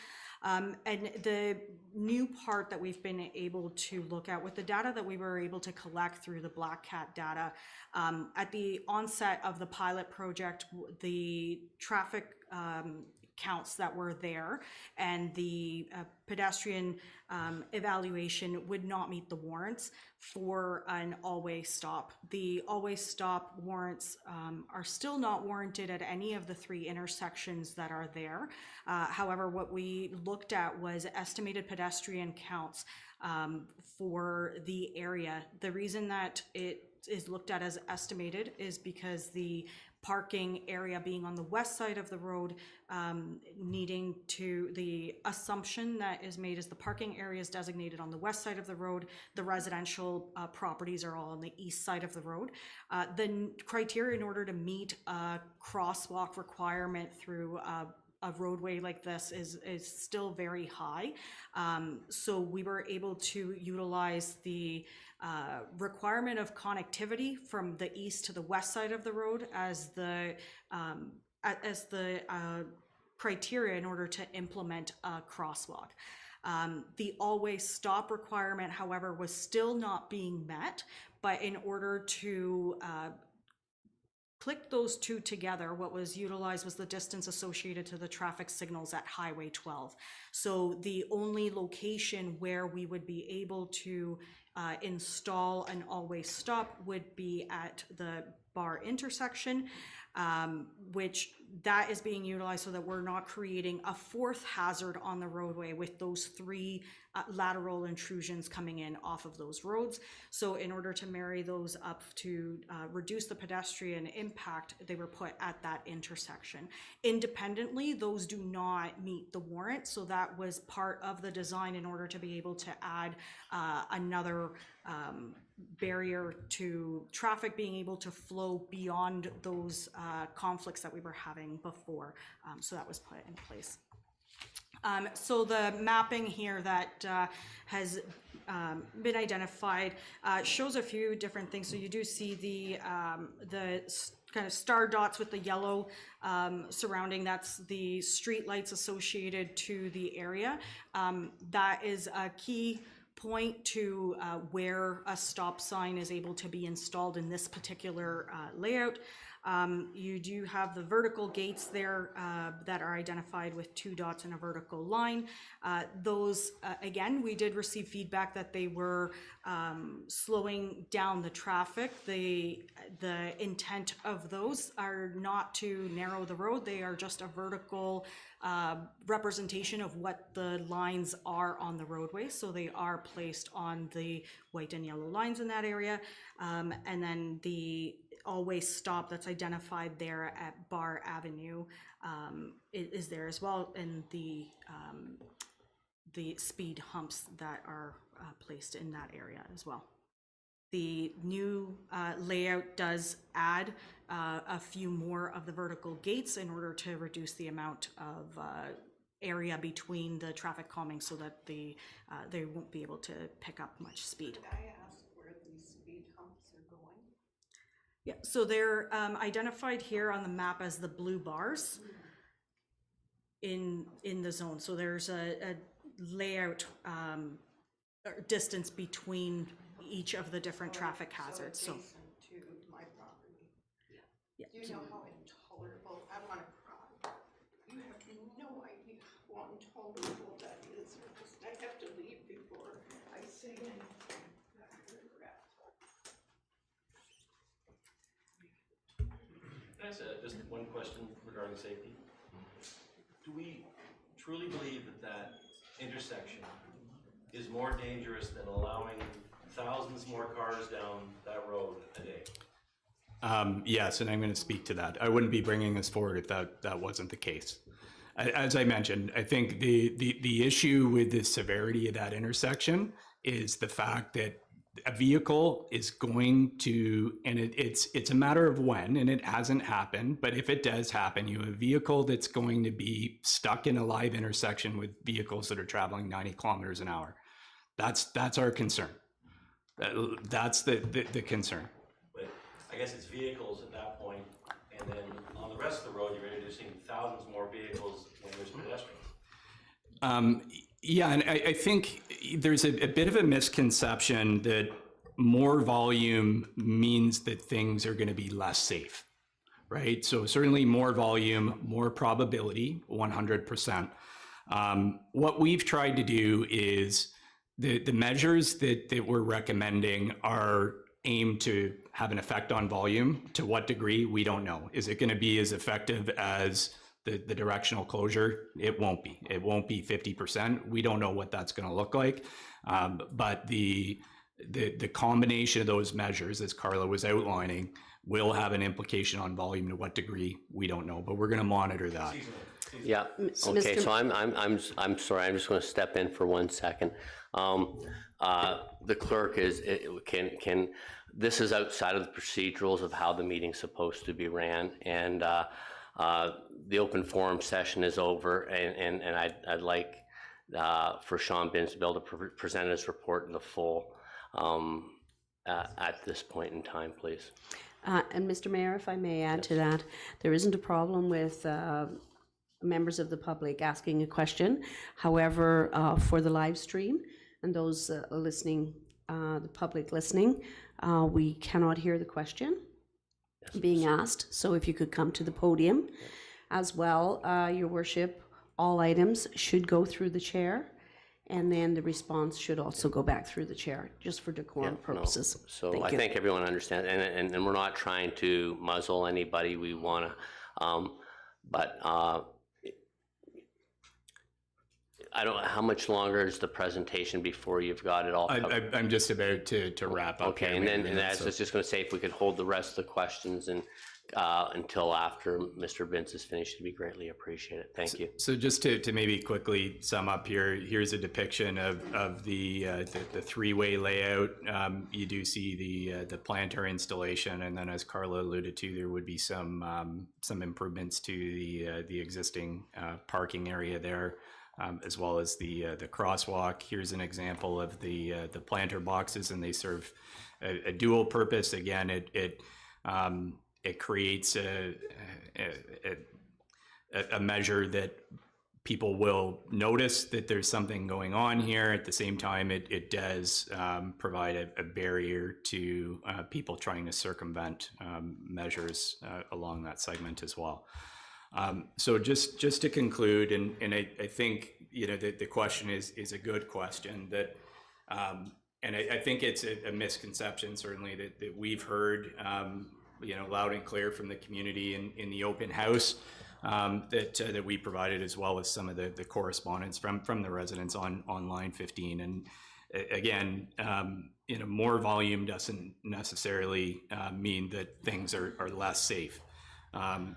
And the new part that we've been able to look at with the data that we were able to collect through the Black Cat data, at the onset of the pilot project, the traffic counts that were there and the pedestrian evaluation would not meet the warrants for an all-way stop. The all-way stop warrants are still not warranted at any of the 3 intersections that are there. However, what we looked at was estimated pedestrian counts for the area. The reason that it is looked at as estimated is because the parking area being on the west side of the road, the assumption that is made is the parking area is designated on the west side of the road, the residential properties are all on the east side of the road. The criteria in order to meet a crosswalk requirement through a roadway like this is still very high. So we were able to utilize the requirement of connectivity from the east to the west side of the road as the criteria in order to implement a crosswalk. The always stop requirement, however, was still not being met, but in order to click those two together, what was utilized was the distance associated to the traffic signals at Highway 12. So the only location where we would be able to install an always stop would be at the Bar intersection, which that is being utilized so that we're not creating a 4th hazard on the roadway with those 3 lateral intrusions coming in off of those roads. So in order to marry those up to reduce the pedestrian impact, they were put at that intersection. Independently, those do not meet the warrant, so that was part of the design in order to be able to add another barrier to traffic being able to flow beyond those conflicts that we were having before. So that was put in place. So the mapping here that has been identified shows a few different things. So you do see the kind of star dots with the yellow surrounding. That's the street lights associated to the area. That is a key point to where a stop sign is able to be installed in this particular layout. You do have the vertical gates there that are identified with 2 dots and a vertical line. Those, again, we did receive feedback that they were slowing down the traffic. The intent of those are not to narrow the road. They are just a vertical representation of what the lines are on the roadway. So they are placed on the white and yellow lines in that area. And then the always stop that's identified there at Bar Avenue is there as well, and the speed humps that are placed in that area as well. The new layout does add a few more of the vertical gates in order to reduce the amount of area between the traffic calming, so that they won't be able to pick up much speed. Could I ask where these speed humps are going? Yeah, so they're identified here on the map as the blue bars in the zone. So there's a layout distance between each of the different traffic hazards. So adjacent to my property. yeah. You know how intolerable, I want to cry. You have no idea how intolerable that is. I have to leave before I say anything that I regret. Can I ask just one question regarding safety? Do we truly believe that that intersection is more dangerous than allowing thousands more cars down that road a day? Yes, and I'm going to speak to that. I wouldn't be bringing this forward if that wasn't the case. As I mentioned, I think the issue with the severity of that intersection is the fact that a vehicle is going to, and it's a matter of when, and it hasn't happened, but if it does happen, you have a vehicle that's going to be stuck in a live intersection with vehicles that are traveling 90 kilometers an hour. That's our concern. That's the concern. But I guess it's vehicles at that point, and then on the rest of the road, you're introducing thousands more vehicles when there's pedestrians. Yeah, and I think there's a bit of a misconception that more volume means that things are going to be less safe, right? So certainly more volume, more probability, 100%. What we've tried to do is the measures that we're recommending are aimed to have an effect on volume. To what degree, we don't know. Is it going to be as effective as the directional closure? It won't be. It won't be 50%. We don't know what that's going to look like. But the combination of those measures, as Carla was outlining, will have an implication on volume. To what degree, we don't know. But we're going to monitor that. Yeah. Okay. So I'm sorry. I'm just going to step in for 1 second. The clerk can. This is outside of the procedurals of how the meeting's supposed to be ran, and the open forum session is over, and I'd like for Sean Binns to be able to present his report in the full at this point in time, please. And Mr. Mayor, if I may add to that, there isn't a problem with members of the public asking a question. However, for the live stream and those listening, the public listening, we cannot hear the question being asked. So if you could come to the podium as well, Your Worship, all items should go through the chair, and then the response should also go back through the chair, just for decorum purposes. No. So Thank I you. think everyone understands, and we're not trying to muzzle anybody. We want to, but I don't know, how much longer is the presentation before you've got it all covered? I'm just about to wrap up. Okay, here, and then maybe, I was so- just going to say, if we could hold the rest of the questions until after Mr. Vince is finished, it'd be greatly appreciated. Thank you. So just to maybe quickly sum up here, here's a depiction of the three-way layout. You do see the planter installation, and then as Carla alluded to, there would be some improvements to the existing parking area there, as well as the crosswalk. Here's an example of the planter boxes, and they serve a dual purpose. Again, it creates a measure that people will notice that there's something going on here. At the same time, it does provide a barrier to people trying to circumvent measures along that segment as well. So just to conclude, and I think the question is a good question that, and I think it's a misconception certainly that we've heard loud and clear from the community in the open house that we provided, as well as some of the correspondence from the residents on line 15. And again, more volume doesn't necessarily mean that things are less safe.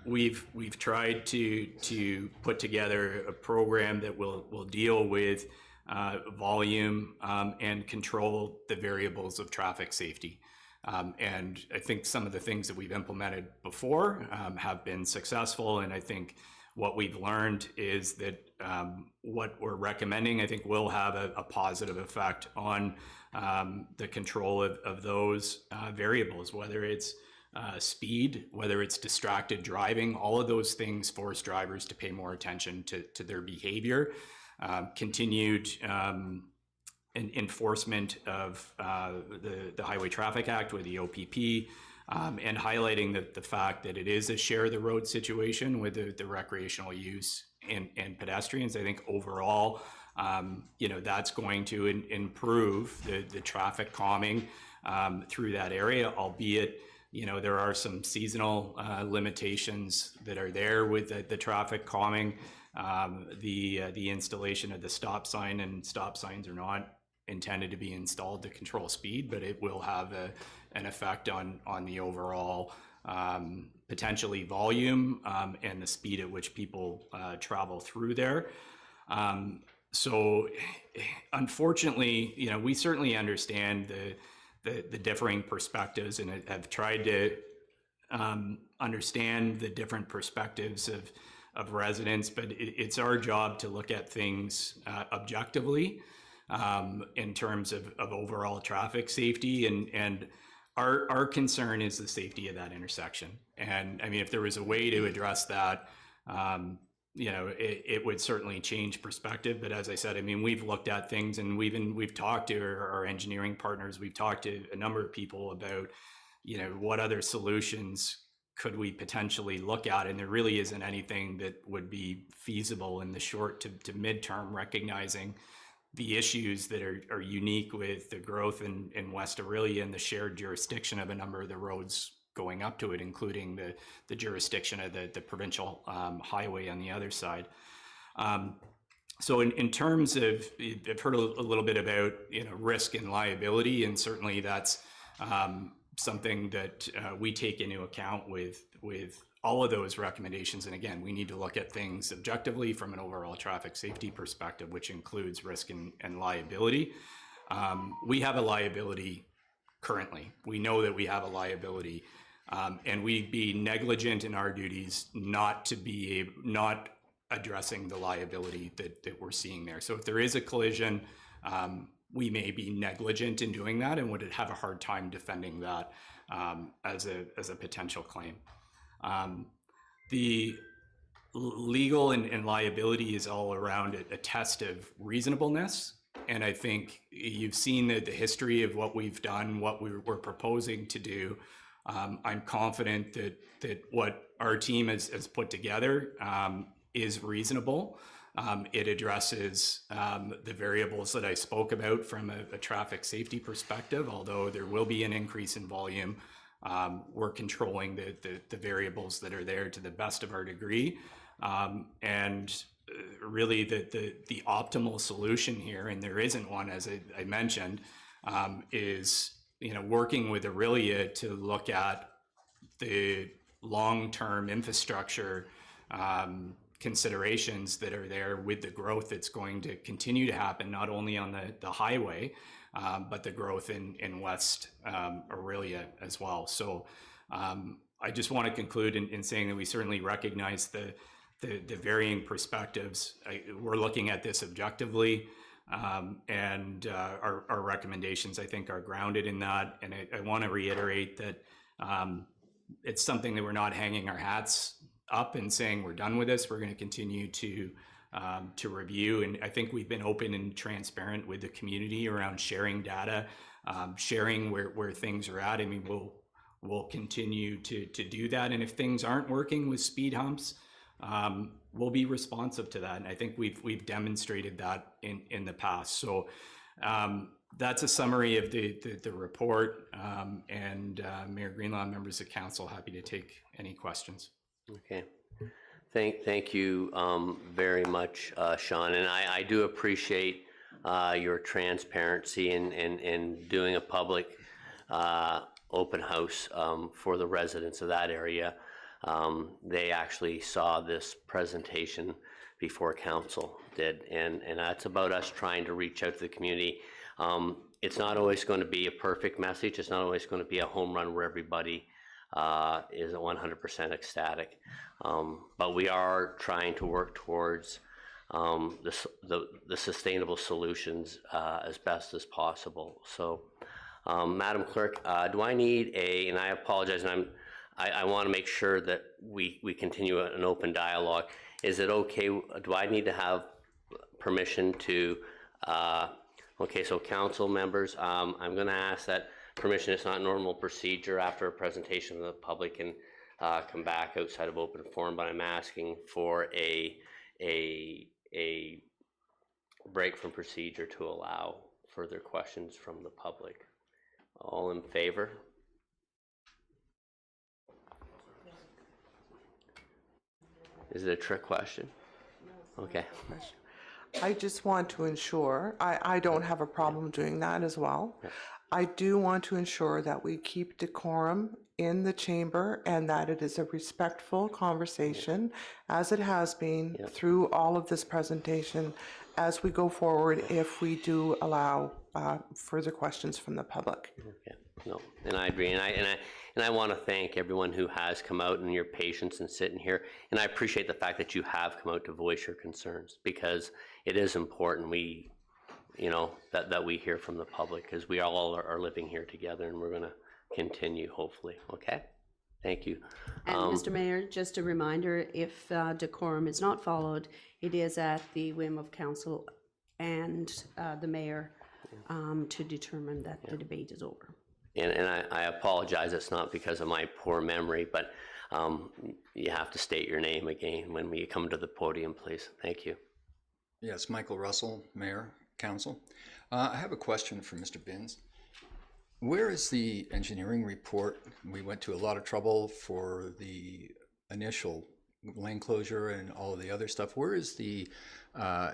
We've tried to put together a program that will deal with volume and control the variables of traffic safety. And I think some of the things that we've implemented before have been successful. And I think what we've learned is that what we're recommending, I think, will have a positive effect on the control of those variables, whether it's speed, whether it's distracted driving. All of those things force drivers to pay more attention to their behavior. Continued enforcement of the Highway Traffic Act with the OPP, and highlighting the fact that it is a share the road situation with the recreational use and pedestrians. I think overall, that's going to improve the traffic calming through that area, albeit there are some seasonal limitations that are there with the traffic calming. The installation of the stop sign, and stop signs are not intended to be installed to control speed, but it will have an effect on the overall potentially volume and the speed at which people travel through there. So unfortunately, we certainly understand the differing perspectives, and have tried to understand the different perspectives of residents, but it's our job to look at things objectively in terms of overall traffic safety, and our concern is the safety of that intersection. And I mean, if there was a way to address that, it would certainly change perspective. But as I said, I mean, we've looked at things, and we've talked to our engineering partners. We've talked to a number of people about, what other solutions could we potentially look at? And there really isn't anything that would be feasible in the short to midterm, recognizing the issues that are unique with the growth in West Orillia and the shared jurisdiction of a number of the roads going up to it, including the jurisdiction of the provincial highway on the other side. So in terms of, I've heard a little bit about risk and liability, and certainly that's something that we take into account with all of those recommendations. And again, we need to look at things objectively from an overall traffic safety perspective, which includes risk and liability. We have a liability currently. We know that we have a liability, and we'd be negligent in our duties not addressing the liability that we're seeing there. So if there is a collision, we may be negligent in doing that, and would have a hard time defending that as a potential claim. The legal and liability is all around a test of reasonableness. And I think you've seen the history of what we've done, what we're proposing to do. I'm confident that what our team has put together is reasonable. It addresses the variables that I spoke about from a traffic safety perspective. Although there will be an increase in volume, we're controlling the variables that are there to the best of our degree. And really the optimal solution here, and there isn't one, as I mentioned, is working with Orillia to look at the long-term infrastructure considerations that are there with the growth that's going to continue to happen, not only on the highway, but the growth in West Aurelia as well. So I just want to conclude in saying that we certainly recognize the varying perspectives. We're looking at this objectively, and our recommendations, I think, are grounded in that. And I want to reiterate that it's something that we're not hanging our hats up and saying we're done with this. We're going to continue to review, and I think we've been open and transparent with the community around sharing data, sharing where things are at. I mean, we'll continue to do that, and if things aren't working with speed humps, we'll be responsive to that, and I think we've demonstrated that in the past. So that's a summary of the report, and Mayor Greenlaw, members of council, happy to take any questions. Okay. Thank you very much, Sean, and I do appreciate your transparency in doing a public open house for the residents of that area. They actually saw this presentation before council did, and that's about us trying to reach out to the community. It's not always going to be a perfect message. It's not always going to be a home run where everybody is 100% ecstatic, but we are trying to work towards the sustainable solutions as best as possible. So, Madam Clerk, do I need and I apologize, and I want to make sure that we continue an open dialogue. Is it okay? Do I need to have permission to? Okay, so council members, I'm going to ask that permission. It's not normal procedure after a presentation, the public can come back outside of open forum, but I'm asking for a break from procedure to allow further questions from the public. All in favor? Is it a trick question? Okay. I just want to ensure, I don't have a problem doing that as well. I do want to ensure that we keep decorum in the chamber and that it is a respectful conversation, as it has been through all of this presentation, as we go forward, if we do allow further questions from the public. Okay. No, and I agree, and I want to thank everyone who has come out and your patience in sitting here, and I appreciate the fact that you have come out to voice your concerns, because it is important that we hear from the public, because we all are living here together, and we're going to continue, hopefully. Okay? Thank you. And Mr. Mayor, just a reminder, if decorum is not followed, it is at the whim of council and the mayor to determine that the debate is over. And I apologize, it's not because of my poor memory, but you have to state your name again when you come to the podium, please. Thank you. Yes, Michael Russell, Mayor, Council. I have a question for Mr. Binns. Where is the engineering report? We went to a lot of trouble for the initial lane closure and all of the other stuff. Where is the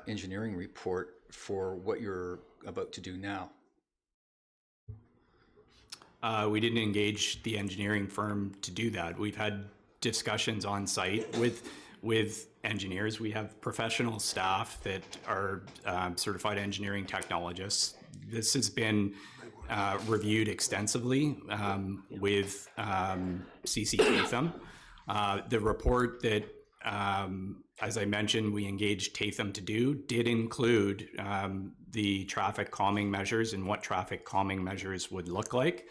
engineering report for what you're about to do now? We didn't engage the engineering firm to do that. We've had discussions on site with engineers. We have professional staff that are certified engineering technologists. This has been reviewed extensively with CC Tatham. The report that, as I mentioned, we engaged Tatham to do did include the traffic calming measures and what traffic calming measures would look like.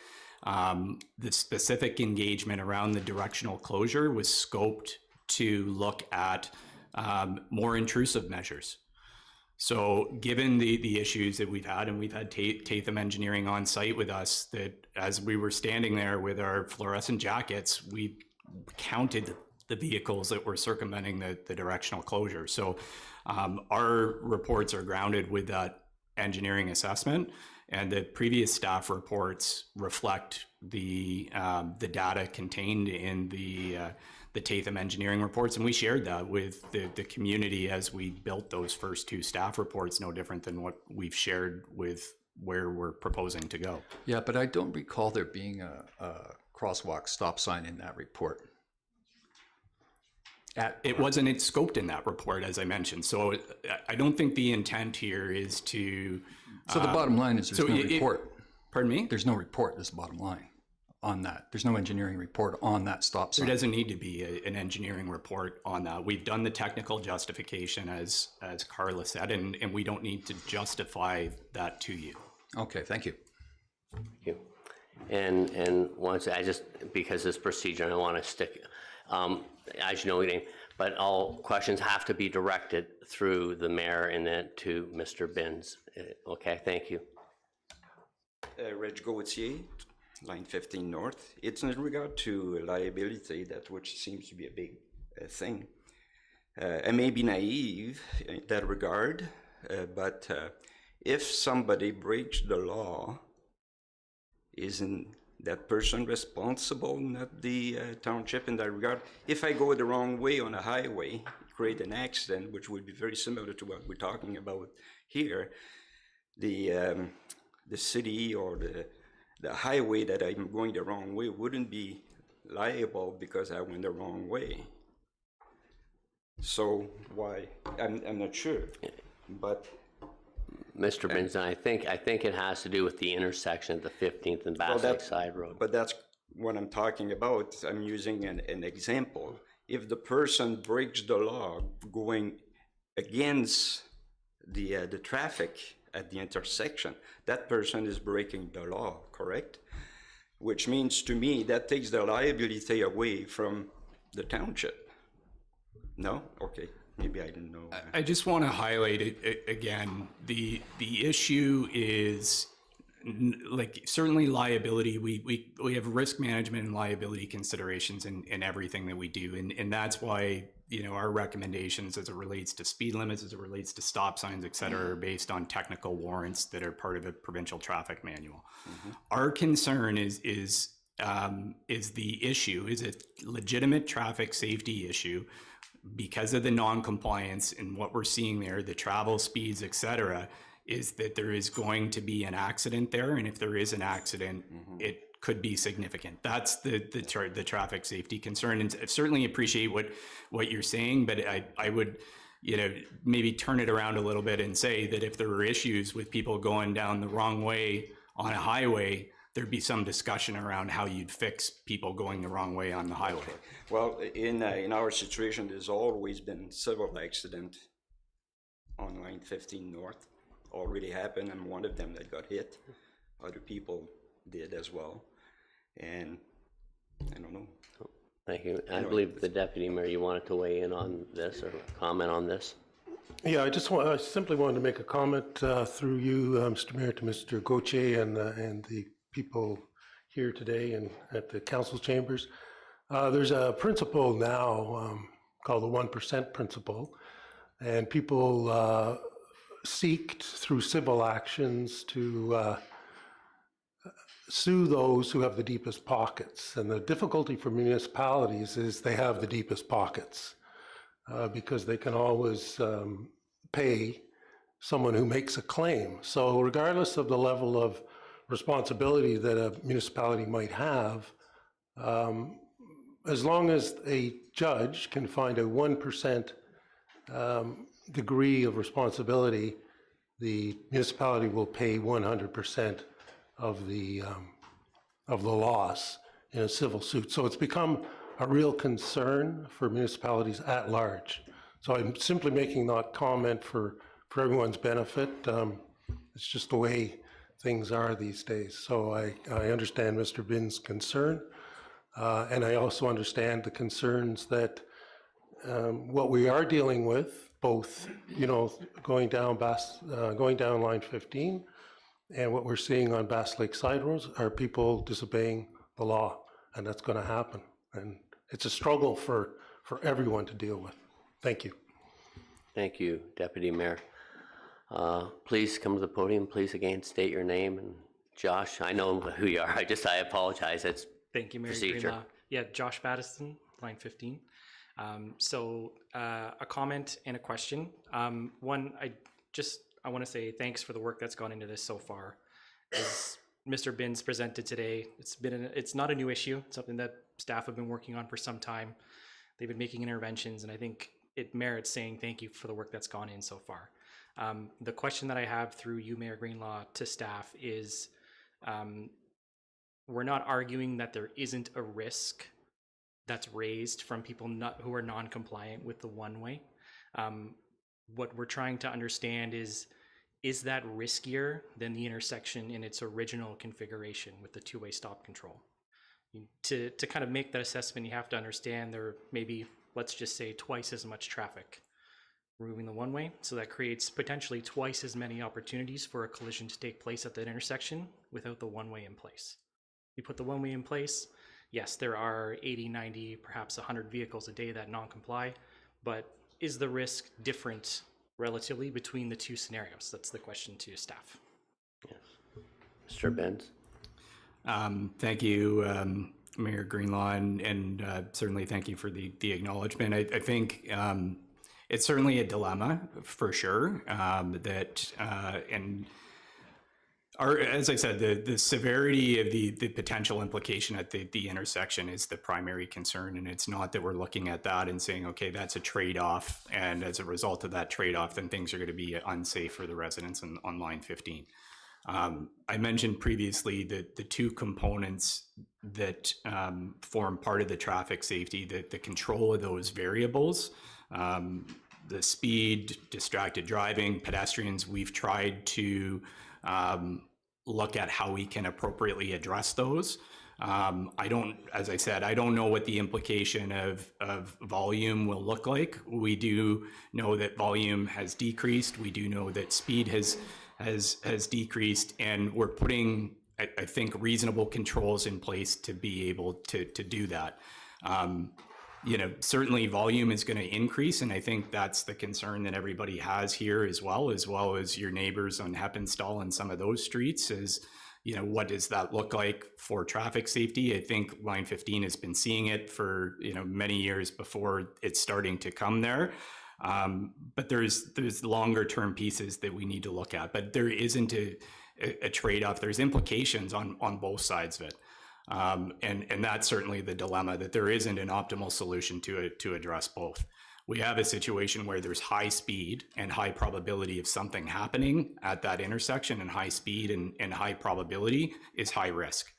The specific engagement around the directional closure was scoped to look at more intrusive measures. So given the issues that we've had, and we've had Tatham Engineering on site with us, that as we were standing there with our fluorescent jackets, we counted the vehicles that were circumventing the directional closure. So our reports are grounded with that engineering assessment, and the previous staff reports reflect the data contained in the Tatham engineering reports, and we shared that with the community as we built those first two staff reports, no different than what we've shared with where we're proposing to go. Yeah, but I don't recall there being a crosswalk stop sign in that report. It wasn't scoped in that report, as I mentioned. So I don't think the intent here is to. So the bottom line is there's no report. Pardon me? There's no report, is the bottom line on that. There's no engineering report on that stop sign. There doesn't need to be an engineering report on that. We've done the technical justification, as Carla said, and we don't need to justify that to you. Okay, thank you. Thank you. And once because this procedure, I want to stick, as you know, but all questions have to be directed through the mayor and then to Mr. Binns. Okay, thank you. Reg Gauthier, line 15 North. It's in regard to liability, that which seems to be a big thing. I may be naive in that regard, but if somebody breaks the law, isn't that person responsible, not the township in that regard? If I go the wrong way on a highway, create an accident, which would be very similar to what we're talking about here, the city or the highway that I'm going the wrong way wouldn't be liable because I went the wrong way. So why? I'm not sure, but. Mr. Binns, I think it has to do with the intersection of the 15th and Bass Lake Side Road. But that's what I'm talking about. I'm using an example. If the person breaks the law going against the traffic at the intersection, that person is breaking the law, correct? Which means to me that takes the liability away from the township. No? Okay. Maybe I didn't know. I just want to highlight it again. The issue is like certainly liability. We have risk management and liability considerations in everything that we do, and that's why our recommendations as it relates to speed limits, as it relates to stop signs, et cetera, are based on technical warrants that are part of a provincial traffic manual. Mm-hmm. Our concern is the issue is a legitimate traffic safety issue. Because of the non-compliance and what we're seeing there, the travel speeds, et cetera, is that there is going to be an accident there. And if there is an accident, it could be significant. That's the traffic safety concern. And I certainly appreciate what you're saying, but I would, maybe turn it around a little bit and say that if there were issues with people going down the wrong way on a highway, there'd be some discussion around how you'd fix people going the wrong way on the highway. Okay. Well, in our situation, there's always been several accidents on line 15 North. Already happened, and one of them that got hit. Other people did as well. And I don't know. Thank you. I believe the deputy mayor, you wanted to weigh in on this or comment on this? Yeah, I simply wanted to make a comment through you, Mr. Mayor, to Mr. Gauthier and the people here today and at the council chambers. There's a principle now called the 1% principle, and people seek through civil actions to sue those who have the deepest pockets. And the difficulty for municipalities is they have the deepest pockets because they can always pay someone who makes a claim. So regardless of the level of responsibility that a municipality might have, as long as a judge can find a 1% degree of responsibility, the municipality will pay 100% of the loss in a civil suit. So it's become a real concern for municipalities at large. So I'm simply making that comment for everyone's benefit. It's just the way things are these days. So I understand Mr. Binns' concern, and I also understand the concerns that what we are dealing with, both going down line 15, and what we're seeing on Bass Lake Side Roads are people disobeying the law, and that's going to happen. And it's a struggle for everyone to deal with. Thank you. Thank you, Deputy Mayor. Please come to the podium. Please again state your name. And Josh, I know who you are. I apologize. It's Thank you, Mayor Greenlaw. Yeah, Josh Battison, line 15. A comment and a question. One, I want to say thanks for the work that's gone into this so far. As Mr. Binns presented today, it's not a new issue. It's something that staff have been working on for some time. They've been making interventions, and I think it merits saying thank you for the work that's gone in so far. The question that I have through you, Mayor Greenlaw, to staff is, we're not arguing that there isn't a risk that's raised from people who are non-compliant with the one-way. What we're trying to understand is that riskier than the intersection in its original configuration with the two-way stop control? To kind of make that assessment, you have to understand there may be, let's just say, twice as much traffic removing the one-way, so that creates potentially twice as many opportunities for a collision to take place at that intersection without the one-way in place. You put the one-way in place, yes, there are 80, 90, perhaps 100 vehicles a day that non-comply, but is the risk different relatively between the two scenarios? That's the question to staff. Yes. Mr. Benz. Thank you, Mayor Greenlaw, and certainly thank you for the acknowledgement. I think it's certainly a dilemma for sure, as I said, the severity of the potential implication at the intersection is the primary concern, and it's not that we're looking at that and saying, okay, that's a trade-off, and as a result of that trade-off, then things are going to be unsafe for the residents on line 15. I mentioned previously that the two components that form part of the traffic safety, the control of those variables, the speed, distracted driving, pedestrians, we've tried to look at how we can appropriately address those. As I said, I don't know what the implication of volume will look like. We do know that volume has decreased. We do know that speed has decreased, and we're putting, I think, reasonable controls in place to be able to do that. Certainly volume is going to increase, and I think that's the concern that everybody has here as well as your neighbors on Heppenstall and some of those streets is, what does that look like for traffic safety? I think line 15 has been seeing it for, many years before it's starting to come there. But there's longer term pieces that we need to look at, but there isn't a trade-off. There's implications on both sides of it. And that's certainly the dilemma, that there isn't an optimal solution to address both. We have a situation where there's high speed and high probability of something happening at that intersection, and high speed and high probability is high risk.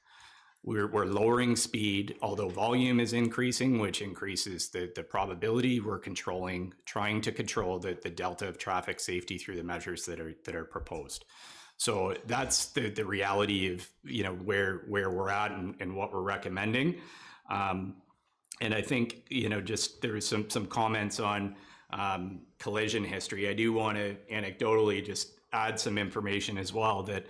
We're lowering speed, although volume is increasing, which increases the probability. We're trying to control the delta of traffic safety through the measures that are proposed. So that's the reality of where we're at and what we're recommending. And I think just there was some comments on collision history. I do want to anecdotally just add some information as well that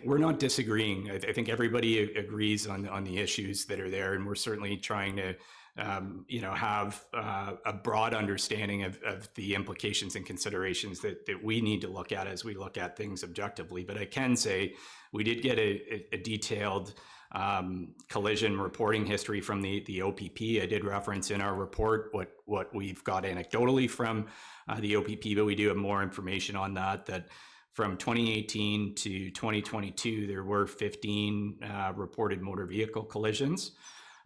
we're not disagreeing. I think everybody agrees on the issues that are there, and we're certainly trying to have a broad understanding of the implications and considerations that we need to look at as we look at things objectively. But I can say we did get a detailed collision reporting history from the OPP. I did reference in our report what we've got anecdotally from the OPP, but we do have more information on that from 2018 to 2022, there were 15 reported motor vehicle collisions.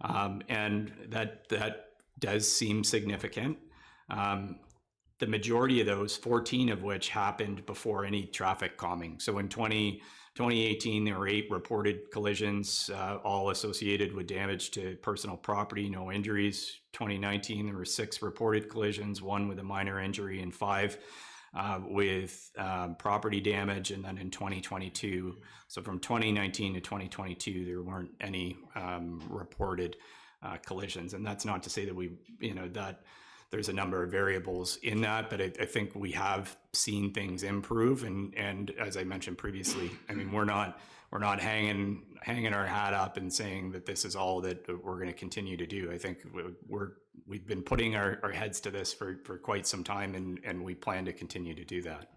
And that does seem significant. The majority of those, 14 of which happened before any traffic calming. So in 2018, there were 8 reported collisions, all associated with damage to personal property, no injuries. 2019, there were 6 reported collisions, 1 with a minor injury and 5 with property damage. And then in 2022, so from 2019 to 2022, there weren't any reported collisions. And that's not to say that that there's a number of variables in that, but I think we have seen things improve. And as I mentioned previously, I mean, we're not hanging our hat up and saying that this is all that we're going to continue to do. I think we've been putting our heads to this for quite some time, and we plan to continue to do that.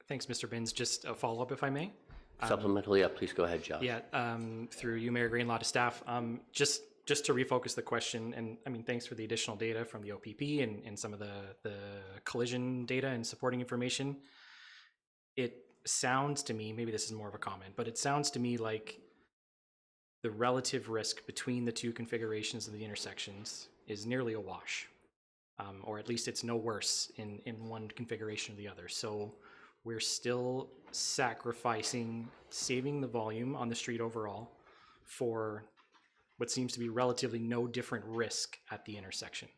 Thanks, Mr. Binns. Just a follow-up, if I may. Supplementally, please go ahead, Josh. Yeah, through you, Mayor Greenlaw, to staff. Just to refocus the question, and I mean, thanks for the additional data from the OPP and some of the collision data and supporting information. It sounds to me, maybe this is more of a comment, but it sounds to me like the relative risk between the two configurations of the intersections is nearly a wash, or at least it's no worse in one configuration or the other. So we're still sacrificing saving the volume on the street overall for what seems to be relatively no different risk at the intersection.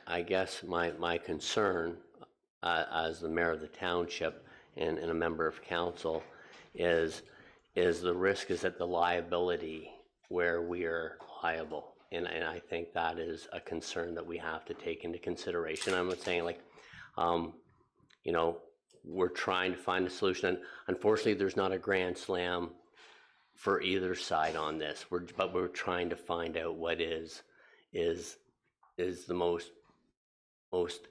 I guess my concern as the mayor of the township and a member of council is the risk is at the liability where we are liable. And I think that is a concern that we have to take into consideration. I'm not saying like, you know, we're trying to find a solution. And unfortunately, there's not a grand slam for either side on this. But we're trying to find out what is the most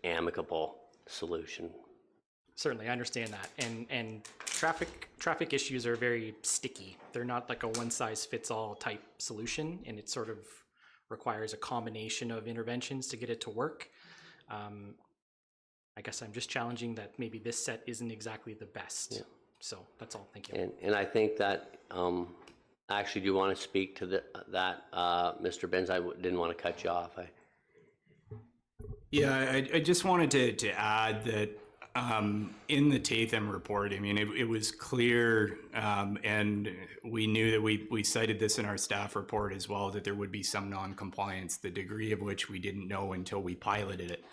amicable solution. Certainly, I understand that, and traffic issues are very sticky. They're not like a one-size-fits-all type solution, and it sort of requires a combination of interventions to get it to work. I guess I'm just challenging that maybe this set isn't exactly the best. Yeah. So that's all. Thank you. And I think that actually, do you want to speak to that, Mr. Benz? I didn't want to cut you off. Yeah, I just wanted to add that in the Tatham report, I mean, it was clear, and we knew that we cited this in our staff report as well, that there would be some non-compliance, the degree of which we didn't know until we piloted it.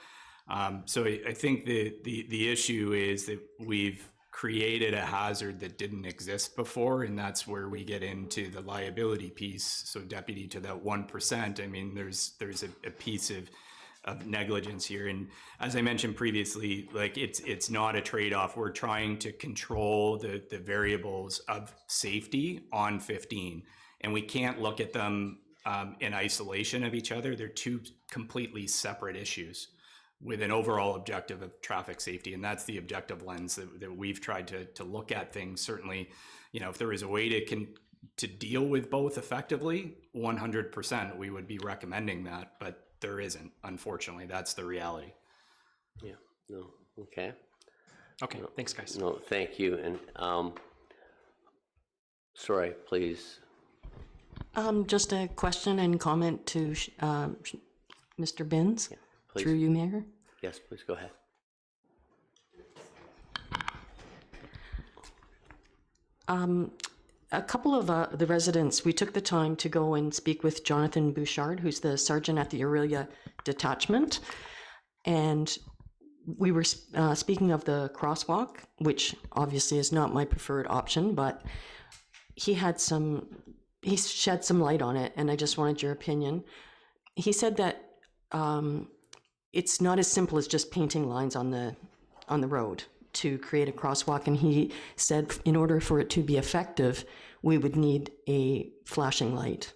So I think the issue is that we've created a hazard that didn't exist before, and that's where we get into the liability piece. So deputy, to that 1%, I mean, there's a piece of negligence here. And as I mentioned previously, like it's not a trade-off. We're trying to control the variables of safety on 15, and we can't look at them in isolation of each other. They're two completely separate issues with an overall objective of traffic safety. And that's the objective lens that we've tried to look at things. Certainly, you know, if there is a way to deal with both effectively, 100%, we would be recommending that, but there isn't, unfortunately. That's the reality. Yeah, no, okay. Okay, no, thanks, guys. No, thank you. And sorry, please. Just a question and comment to Mr. Binns, yeah, through you, Mayor. Yes, please go ahead. A couple of the residents, we took the time to go and speak with Jonathan Bouchard, who's the sergeant at the Aurelia detachment. And we were speaking of the crosswalk, which obviously is not my preferred option, but he shed some light on it, and I just wanted your opinion. He said that it's not as simple as just painting lines on the road to create a crosswalk, and he said in order for it to be effective, we would need a flashing light.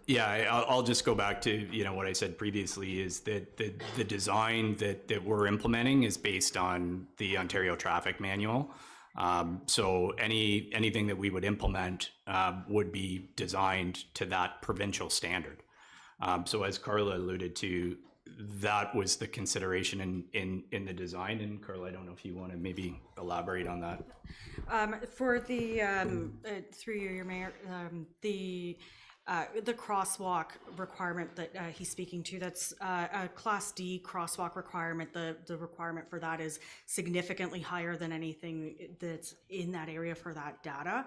Yeah, I'll just go back to what I said previously, is that the design that we're implementing is based on the Ontario Traffic Manual. So anything that we would implement would be designed to that provincial standard. So as Carla alluded to, that was the consideration in the design. And Carla, I don't know if you want to maybe elaborate on that. For the through you, your mayor, the crosswalk requirement that he's speaking to, that's a Class D crosswalk requirement. The requirement for that is significantly higher than anything that's in that area for that data.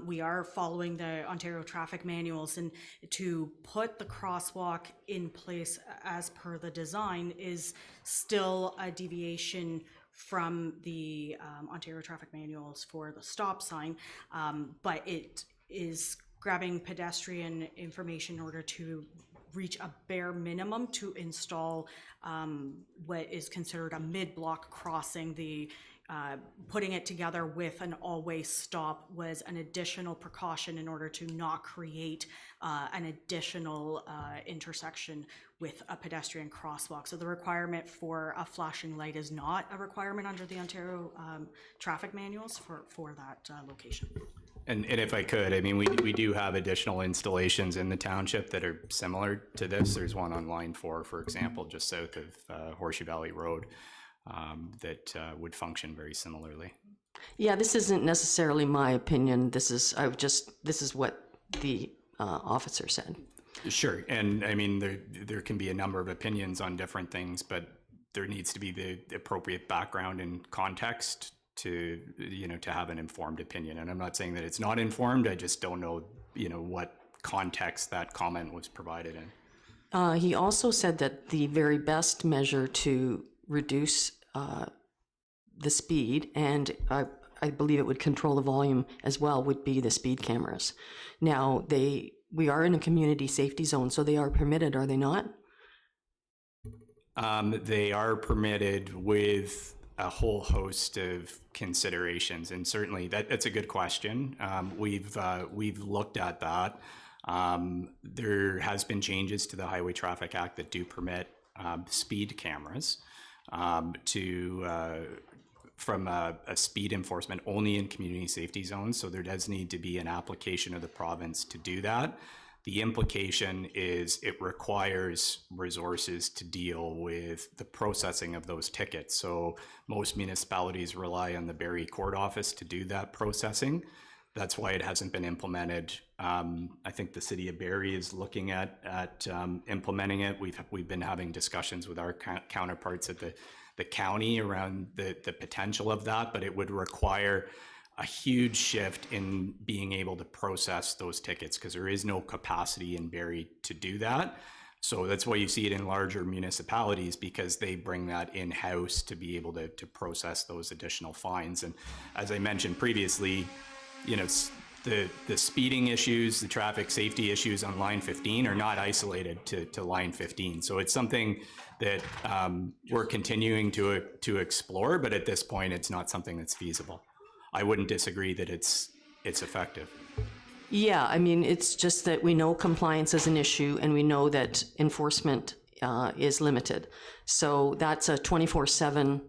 We are following the Ontario traffic manuals, and to put the crosswalk in place as per the design is still a deviation from the Ontario traffic manuals for the stop sign, but it is grabbing pedestrian information in order to reach a bare minimum to install what is considered a mid-block crossing. The putting it together with an all-way stop was an additional precaution in order to not create an additional intersection with a pedestrian crosswalk. So the requirement for a flashing light is not a requirement under the Ontario traffic manuals for that location. And if I could, I mean, we do have additional installations in the township that are similar to this. There's one on line 4, for example, just south of Horseshoe Valley Road. that would function very similarly. Yeah, this isn't necessarily my opinion. This is what the officer said. Sure, and I mean there can be a number of opinions on different things, but there needs to be the appropriate background and context to to have an informed opinion. And I'm not saying that it's not informed. I just don't know what context that comment was provided in. He also said that the very best measure to reduce the speed, and I believe it would control the volume as well, would be the speed cameras. Now, we are in a community safety zone, so they are permitted, are they not? They are permitted with a whole host of considerations, and certainly that's a good question. We've looked at that. There has been changes to the Highway Traffic Act that do permit speed cameras from a speed enforcement only in community safety zones. So there does need to be an application of the province to do that. The implication is it requires resources to deal with the processing of those tickets. So most municipalities rely on the Barrie Court Office to do that processing. That's why it hasn't been implemented. I think the city of Barrie is looking at implementing it. We've been having discussions with our counterparts at the county around the potential of that, but it would require a huge shift in being able to process those tickets because there is no capacity in Barrie to do that. So that's why you see it in larger municipalities, because they bring that in-house to be able to process those additional fines. And as I mentioned previously, the speeding issues, the traffic safety issues on line 15 are not isolated to line 15. So it's something that we're continuing to explore, but at this point, it's not something that's feasible. I wouldn't disagree that it's effective. Yeah, I mean, it's just that we know compliance is an issue and we know that enforcement is limited. So that's a 24/7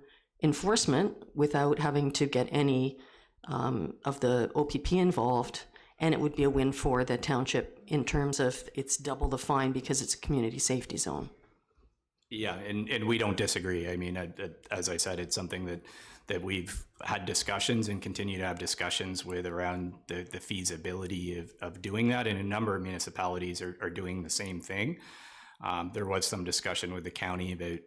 enforcement without having to get any of the OPP involved. And it would be a win for the township in terms of it's double the fine because it's a community safety zone. Yeah, and we don't disagree. I mean, as I said, it's something that we've had discussions and continue to have discussions with around the feasibility of doing that, and a number of municipalities are doing the same thing. There was some discussion with the county about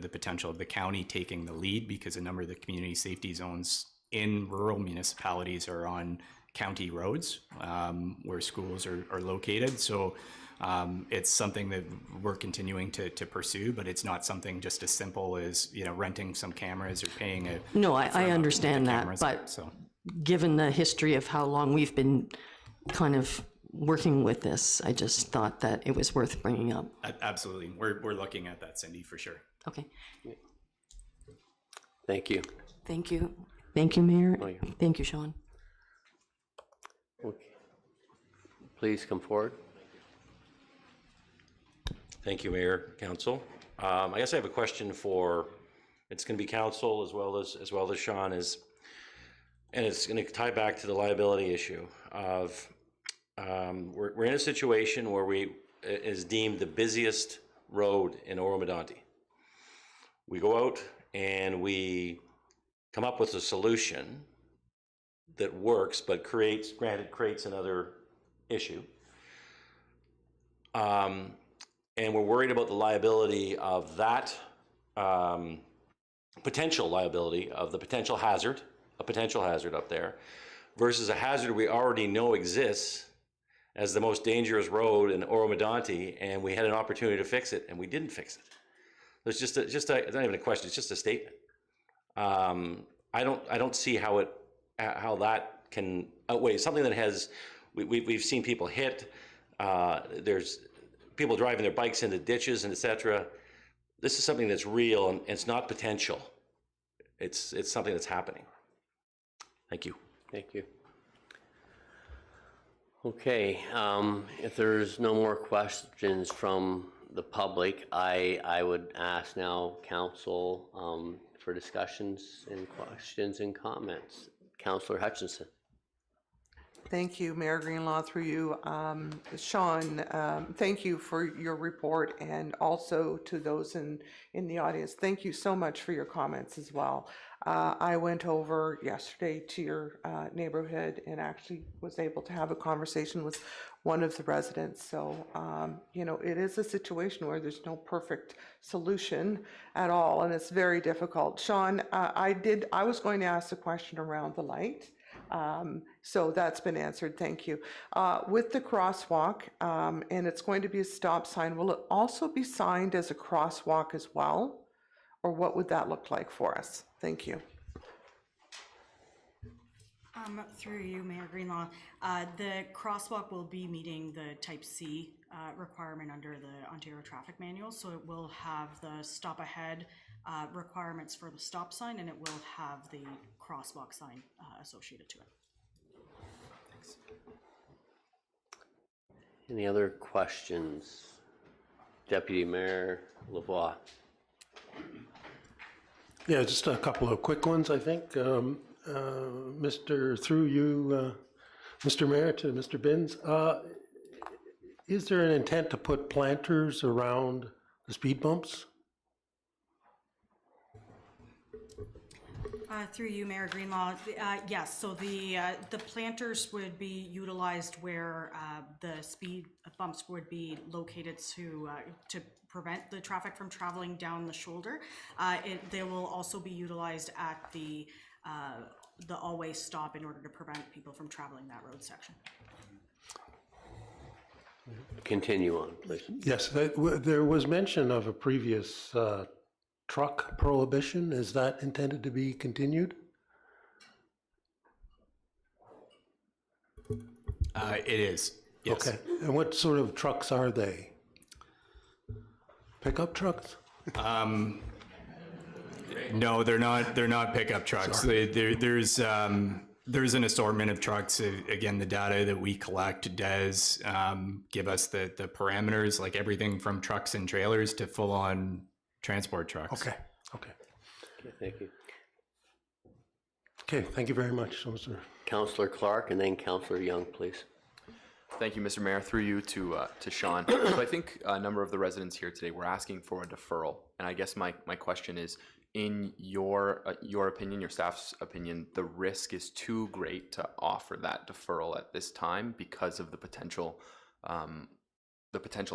the potential of the county taking the lead, because a number of the community safety zones in rural municipalities are on county roads where schools are located. So it's something that we're continuing to pursue, but it's not something just as simple as renting some cameras or paying a. No, I understand that, but given the history of how long we've been kind of working with this, I just thought that it was worth bringing up. Absolutely, we're looking at that, Cindy, for sure. Okay. Thank you. Thank you. Thank you, Mayor. Oh, yeah. Thank you, Sean. Okay. Please come forward. Thank you, Mayor, Council. I guess I have a question for, it's going to be Council as well as Sean, and it's going to tie back to the liability issue of we're in a situation where it is deemed the busiest road in Oro-Medonte. We go out and we come up with a solution that works, but creates another issue. And we're worried about the liability of that, potential liability of the potential hazard up there, versus a hazard we already know exists as the most dangerous road in Oro-Medonte, and we had an opportunity to fix it, and we didn't fix it. It's it's not even a question, it's just a statement. I don't see how that can outweigh something that has, we've seen people hit, there's people driving their bikes into ditches and etc. This is something that's real, and it's not potential. It's something that's happening. Thank you. Thank you. Okay, if there's no more questions from the public, I would ask now Council for discussions and questions and comments. Councillor Hutchinson. Thank you, Mayor Greenlaw, through you. Sean, thank you for your report, and also to those in the audience, thank you so much for your comments as well. I went over yesterday to your neighborhood and actually was able to have a conversation with one of the residents. So, you know, it is a situation where there's no perfect solution at all, and it's very difficult. Sean, I was going to ask a question around the light. So that's been answered, thank you. With the crosswalk, and it's going to be a stop sign, will it also be signed as a crosswalk as well? Or what would that look like for us? Thank you. Through you, Mayor Greenlaw, the crosswalk will be meeting the Type C requirement under the Ontario Traffic Manual, so it will have the stop ahead requirements for the stop sign, and it will have the crosswalk sign associated to it. Thanks. Any other questions? Deputy Mayor Lavoie. Yeah, just a couple of quick ones, I think. Through you, Mr. Mayor, to Mr. Binns, is there an intent to put planters around the speed bumps? Through you, Mayor Greenlaw, yes. So the planters would be utilized where the speed bumps would be located to prevent the traffic from traveling down the shoulder. They will also be utilized at the always stop in order to prevent people from traveling that road section. Continue on, please. Yes, there was mention of a previous truck prohibition. Is that intended to be continued? It is, yes. Okay, and what sort of trucks are they? Pickup trucks? No, they're not pickup trucks. There's an assortment of trucks. Again, the data that we collect does give us the parameters, like everything from trucks and trailers to full-on transport trucks. Okay. Okay, thank you. Okay, thank you very much, sir. Councillor Clark and then Councillor Young, please. Thank you, Mr. Mayor. Through you to Sean. So I think a number of the residents here today were asking for a deferral, and I guess my question is, in your opinion, your staff's opinion, the risk is too great to offer that deferral at this time because of the potential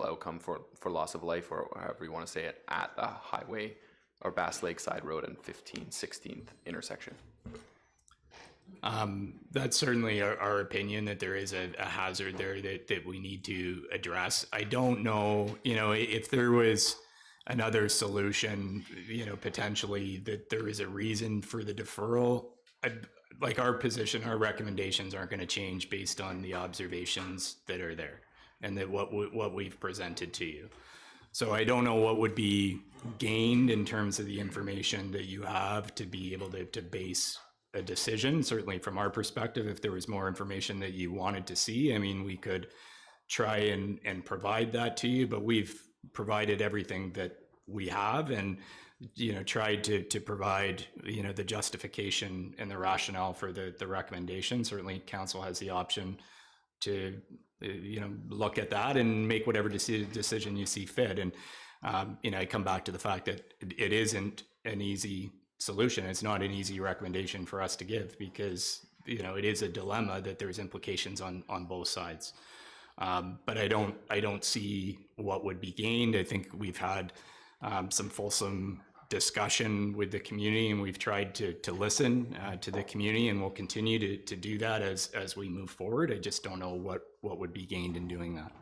outcome for loss of life, or however you want to say it, at the highway or Bass Lake Side Road and 16th intersection. That's certainly our opinion, that there is a hazard there that we need to address. I don't know, if there was another solution, potentially that there is a reason for the deferral. Like our position, our recommendations aren't going to change based on the observations that are there and that what we've presented to you. So I don't know what would be gained in terms of the information that you have to be able to base a decision. Certainly from our perspective, if there was more information that you wanted to see, I mean, we could try and provide that to you, but we've provided everything that we have and, tried to provide, the justification and the rationale for the recommendation. Certainly council has the option to, look at that and make whatever decision you see fit. And, I come back to the fact that it isn't an easy solution. It's not an easy recommendation for us to give because, it is a dilemma that there's implications on both sides. But I don't see what would be gained. I think we've had some fulsome discussion with the community, and we've tried to listen to the community, and we'll continue to do that as we move forward. I just don't know what would be gained in doing that.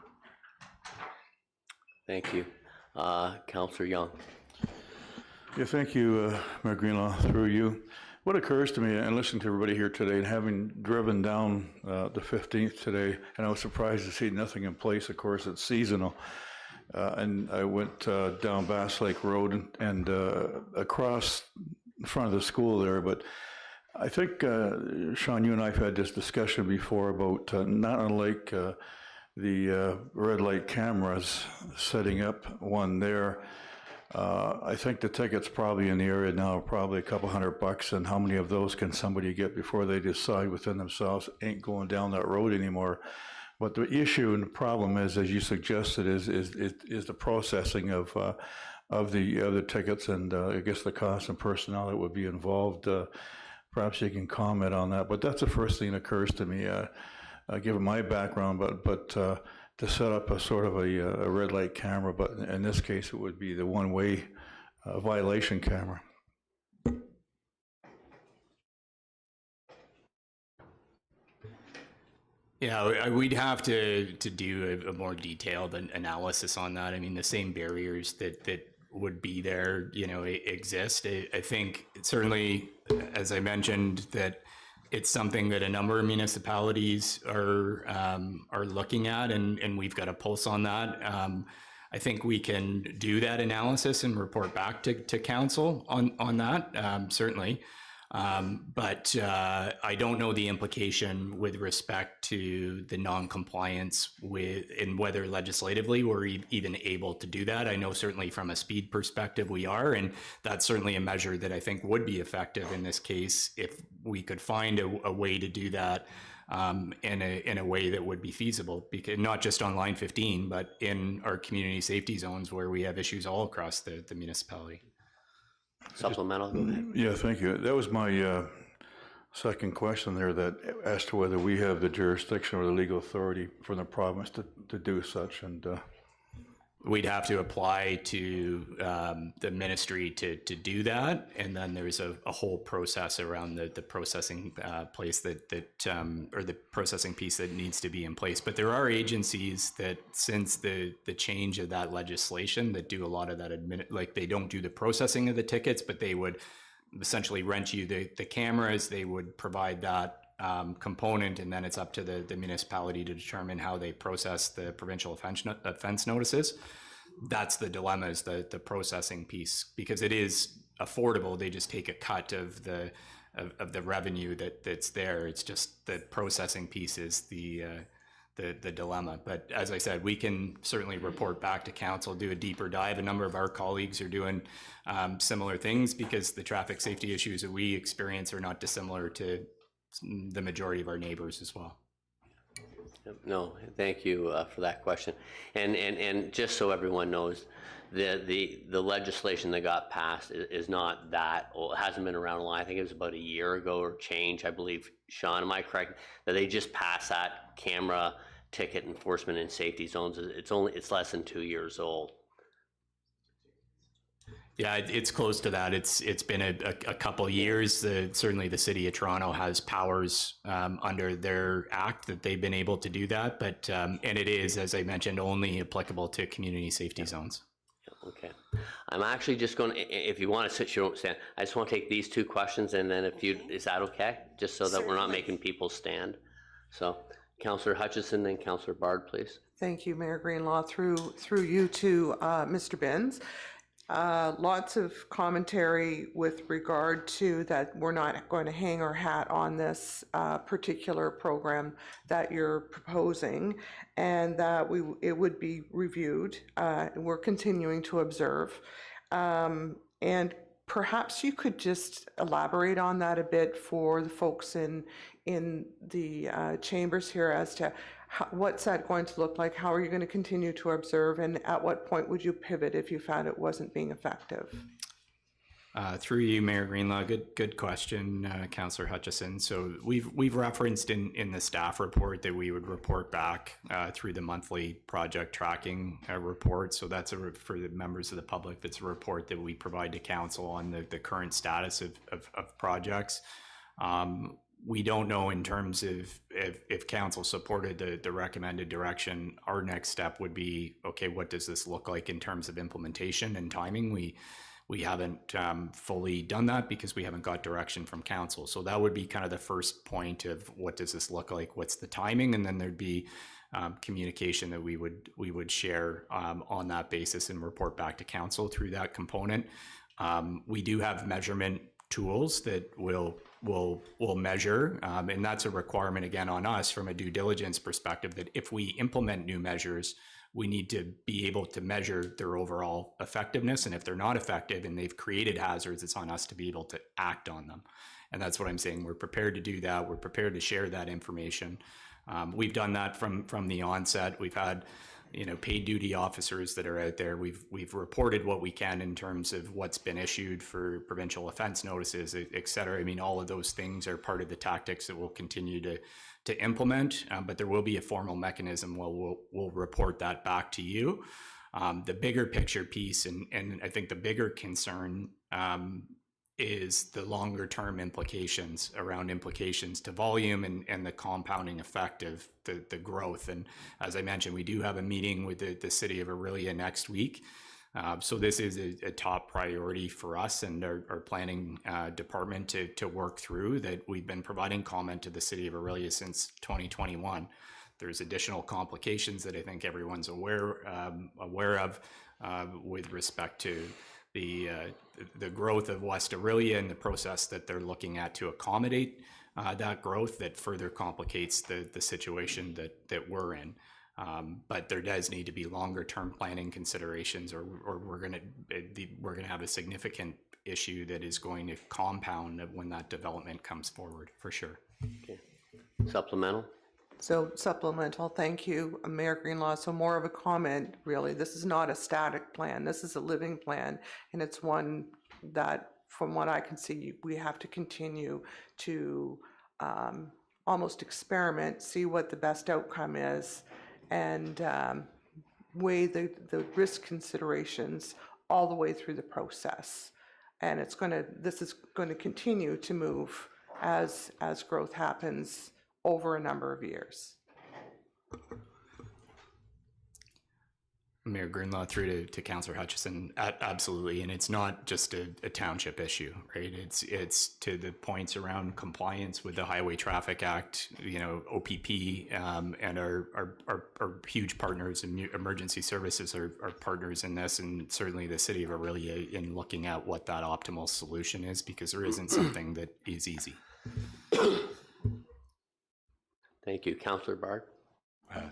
Thank you. Councillor Young. Yeah, thank you, Mayor Greenlaw, through you. What occurs to me, and listening to everybody here today, and having driven down the 15th today, and I was surprised to see nothing in place. Of course, it's seasonal. And I went down Bass Lake Road and across in front of the school there. But I think, Sean, you and I have had this discussion before about not unlike the red light cameras, setting up one there. I think the ticket's probably in the area now, probably a couple $100, and how many of those can somebody get before they decide within themselves, ain't going down that road anymore? But the issue and the problem is, as you suggested, is the processing of the tickets, and I guess the cost and personnel that would be involved. Perhaps you can comment on that. But that's the first thing that occurs to me, given my background. But to set up a sort of a red light camera, but in this case it would be the one-way violation camera. Yeah, we'd have to do a more detailed analysis on that. I mean, the same barriers that would be there, exist. I think certainly, as I mentioned, that it's something that a number of municipalities are looking at, and we've got a pulse on that. I think we can do that analysis and report back to council on that, certainly. But I don't know the implication with respect to the non-compliance and whether legislatively we're even able to do that. I know certainly from a speed perspective we are, and that's certainly a measure that I think would be effective in this case if we could find a way to do that in a way that would be feasible, because not just on line 15, but in our community safety zones where we have issues all across the municipality. Supplemental, go ahead. Yeah, thank you. That was my second question there, that as to whether we have the jurisdiction or the legal authority from the province to do such. And we'd have to apply to the ministry to do that, and then there's a whole process around the processing place that or the processing piece that needs to be in place. But there are agencies that, since the change of that legislation, that do a lot of that like they don't do the processing of the tickets, but they would essentially rent you the cameras. They would provide that component, and then it's up to the municipality to determine how they process the provincial offense notices. That's the dilemma, is the processing piece, because it is affordable. They just take a cut of the revenue that's there. It's just the processing piece is the dilemma. But as I said, we can certainly report back to council, do a deeper dive. A number of our colleagues are doing similar things, because the traffic safety issues that we experience are not dissimilar to the majority of our neighbors as well. No, thank you for that question. And just so everyone knows, the legislation that got passed is not that old. It hasn't been around a long. I think it was about a year ago or change, I believe. Sean, am I correct that they just passed that camera ticket enforcement in safety zones? It's less than 2 years old. Yeah, it's close to that. It's been a couple of years. Certainly the City of Toronto has powers under their act that they've been able to do that, but and it is, as I mentioned, only applicable to community safety zones. Okay. I'm actually just going to, if you want to sit, you don't stand. I just want to take these two questions, and then is that okay? Just so that we're not making people stand. So Councillor Hutchison and Councillor Bard, please. Thank you, Mayor Greenlaw. Through you to Mr. Binns. Lots of commentary with regard to that we're not going to hang our hat on this particular program that you're proposing, and that it would be reviewed. We're continuing to observe. And perhaps you could just elaborate on that a bit for the folks in the chambers here as to what's that going to look like? How are you going to continue to observe, and at what point would you pivot if you found it wasn't being effective? Through you, Mayor Greenlaw, good question, Councillor Hutchison. So we've referenced in the staff report that we would report back through the monthly project tracking report. So that's for the members of the public. That's a report that we provide to council on the current status of projects. We don't know, in terms of if council supported the recommended direction, our next step would be, okay, what does this look like in terms of implementation and timing? We haven't fully done that because we haven't got direction from council. So that would be kind of the first point of what does this look like? What's the timing? And then there'd be communication that we would share on that basis and report back to council through that component. We do have measurement tools that will we'll measure, and that's a requirement again on us from a due diligence perspective, that if we implement new measures, we need to be able to measure their overall effectiveness. And if they're not effective and they've created hazards, it's on us to be able to act on them. And that's what I'm saying. We're prepared to do that. We're prepared to share that information. We've done that from the onset. We've had, paid duty officers that are out there. We've reported what we can in terms of what's been issued for provincial offense notices, et cetera. I mean, all of those things are part of the tactics that we'll continue to implement, but there will be a formal mechanism where we'll report that back to you. The bigger picture piece, and I think the bigger concern is the longer term implications to volume and the compounding effect of the growth. And as I mentioned, we do have a meeting with the city of Orillia next week. So this is a top priority for us and our planning department to work through, that we've been providing comment to the city of Orillia since 2021. There's additional complications that I think everyone's aware of with respect to the growth of West Orillia and the process that they're looking at to accommodate that growth that further complicates the situation that we're in. But there does need to be longer term planning considerations, or we're going to have a significant issue that is going to compound when that development comes forward, for sure. Okay. Supplemental. So supplemental, thank you, Mayor Greenlaw. So more of a comment, really. This is not a static plan. This is a living plan, and it's one that, from what I can see, we have to continue to almost experiment, see what the best outcome is, and weigh the risk considerations all the way through the process. And this is going to continue to move as growth happens over a number of years. Mayor Greenlaw, through to Councillor Hutchison, absolutely, and it's not just a township issue, right? It's to the points around compliance with the Highway Traffic Act, OPP, and our huge partners in emergency services are partners in this, and certainly the city of Orillia in looking at what that optimal solution is, because there isn't something that is easy. Thank you. Councillor Bard.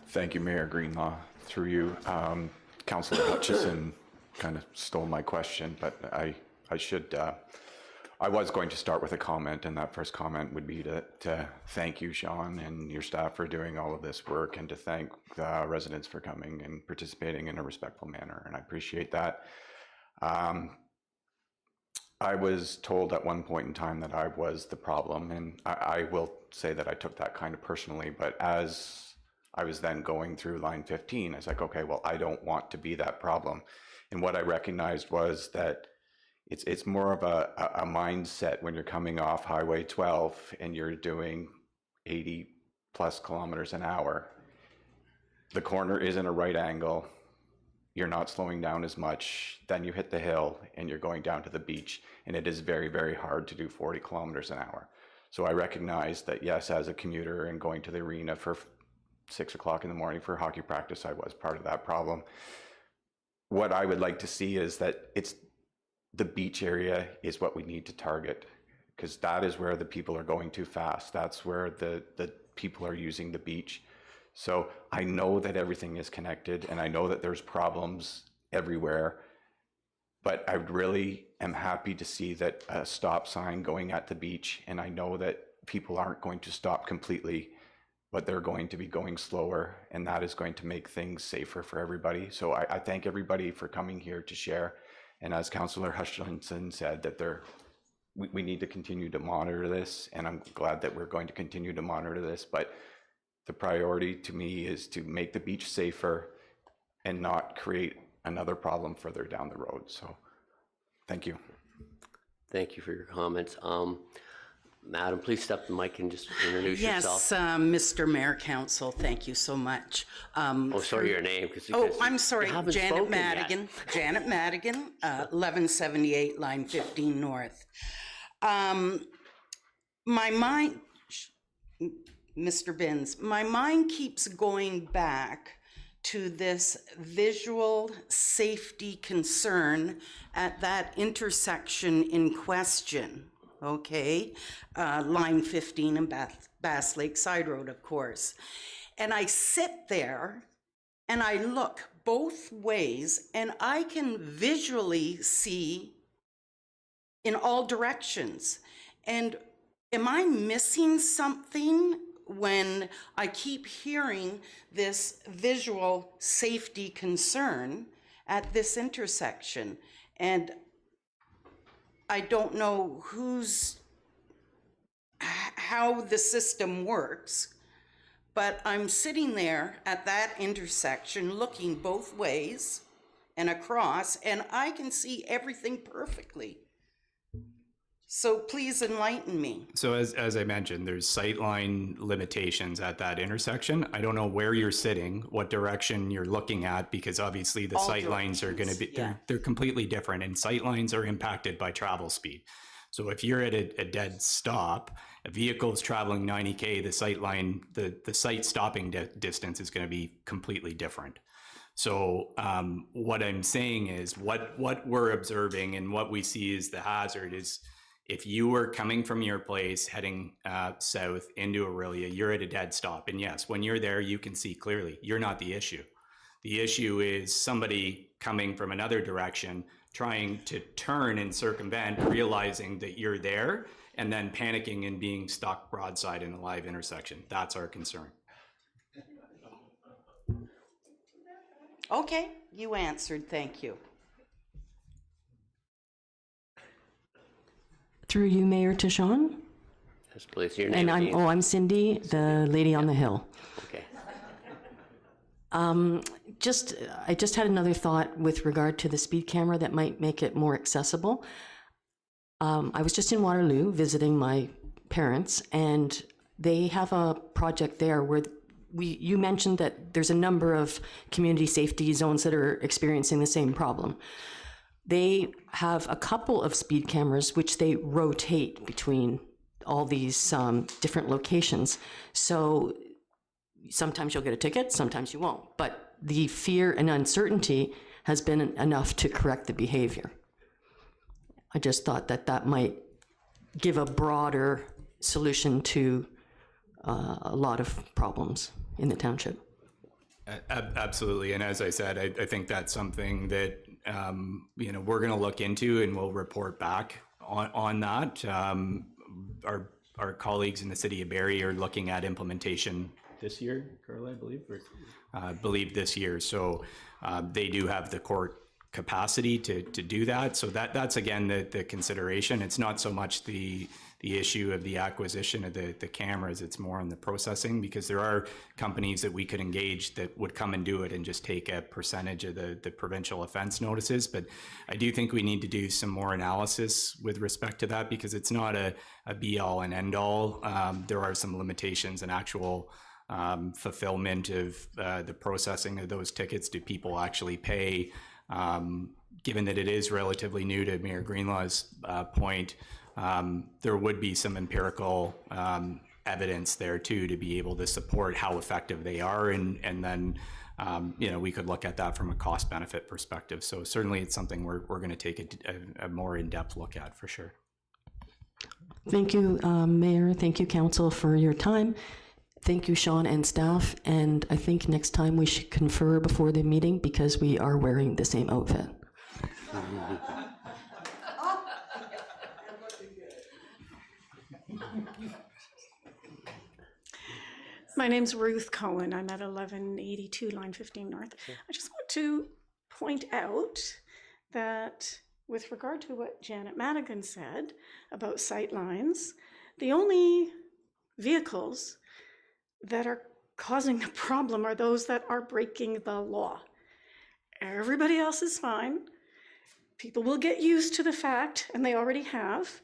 Thank you, Mayor Greenlaw. Through you, Councillor Hutchison kind of stole my question, but I was going to start with a comment, and that first comment would be to thank you, Sean, and your staff for doing all of this work, and to thank the residents for coming and participating in a respectful manner, and I appreciate that. I was told at one point in time that I was the problem, and I will say that I took that kind of personally, but as I was then going through line 15, I was like, okay, well, I don't want to be that problem. And what I recognized was that it's more of a mindset when you're coming off Highway 12 and you're doing 80 plus kilometers an hour. The corner isn't a right angle. You're not slowing down as much. Then you hit the hill and you're going down to the beach, and it is very, very hard to do 40 kilometers an hour. So I recognize that, yes, as a commuter and going to the arena for 6 o'clock in the morning for hockey practice, I was part of that problem. What I would like to see is that the beach area is what we need to target, because that is where the people are going too fast. That's where the people are using the beach. So I know that everything is connected, and I know that there's problems everywhere, but I really am happy to see that a stop sign going at the beach, and I know that people aren't going to stop completely, but they're going to be going slower, and that is going to make things safer for everybody. So I thank everybody for coming here to share. And as Councillor Hutchinson said, that we need to continue to monitor this, and I'm glad that we're going to continue to monitor this, but the priority to me is to make the beach safer and not create another problem further down the road. So thank you. Thank you for your comments. Madam, please step to the mic and just introduce yourself. Yes, Mr. Mayor Council, thank you so much. Sorry, your name. I'm sorry, Janet Madigan. Janet Madigan, 1178 line 15 North. My mind, Mr. Binns, my mind keeps going back to this visual safety concern at that intersection in question. okay? Line 15 and Bass Lake Side Road, of course. And I sit there and I look both ways and I can visually see in all directions. And am I missing something when I keep hearing this visual safety concern at this intersection? And I don't know how the system works, but I'm sitting there at that intersection looking both ways and across, and I can see everything perfectly. So please enlighten me. So as I mentioned, there's sightline limitations at that intersection. I don't know where you're sitting, what direction you're looking at, because obviously the sightlines are going to be, they're completely different, and sightlines are impacted by travel speed. So if you're at a dead stop, a vehicle is traveling 90K, the sightline, the sight stopping distance is going to be completely different. So what I'm saying is what we're observing and what we see as the hazard is, if you were coming from your place heading south into Aurelia, you're at a dead stop. And yes, when you're there, you can see clearly. You're not the issue. The issue is somebody coming from another direction, trying to turn and circumvent, realizing that you're there, and then panicking and being stuck broadside in a live intersection. That's our concern. Okay, you answered, thank you. Through you, Mayor, to Sean. Yes, please. Your name. And I'm Cindy, the lady on the hill. Okay. I just had another thought with regard to the speed camera that might make it more accessible. I was just in Waterloo visiting my parents, and they have a project there where you mentioned that there's a number of community safety zones that are experiencing the same problem. They have a couple of speed cameras which they rotate between all these different locations. So sometimes you'll get a ticket, sometimes you won't. But the fear and uncertainty has been enough to correct the behavior. I just thought that might give a broader solution to a lot of problems in the township. Absolutely, and as I said, I think that's something that we're going to look into, and we'll report back on that. Our colleagues in the city of Barrie are looking at implementation this year, Carla, I believe this year. So they do have the court capacity to do that. So that's again the consideration. It's not so much the issue of the acquisition of the cameras, it's more on the processing, because there are companies that we could engage that would come and do it and just take a percentage of the provincial offense notices. But I do think we need to do some more analysis with respect to that, because it's not a be all and end all. There are some limitations and actual fulfillment of the processing of those tickets. Do people actually pay? Given that it is relatively new, to Mayor Greenlaw's point, there would be some empirical evidence there too to be able to support how effective they are, and then we could look at that from a cost benefit perspective. So certainly it's something we're going to take a more in-depth look at for sure. Thank you, Mayor. Thank you, Council, for your time. Thank you, Sean and staff. And I think next time we should confer before the meeting, because we are wearing the same outfit. My name's Ruth Cohen. I'm at 1182 Line 15 North. I just want to point out that with regard to what Janet Madigan said about sight lines, the only vehicles that are causing the problem are those that are breaking the law. Everybody else is fine. People will get used to the fact, and they already have,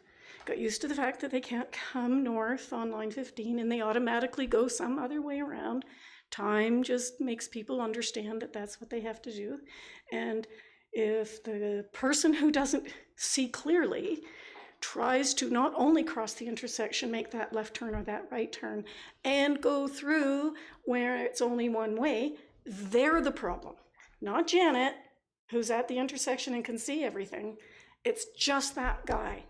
got used to the fact that they can't come north on line 15 and they automatically go some other way around. Time just makes people understand that that's what they have to do. And if the person who doesn't see clearly tries to not only cross the intersection, make that left turn or that right turn, and go through where it's only one way, they're the problem. Not Janet, who's at the intersection and can see everything. It's just that guy.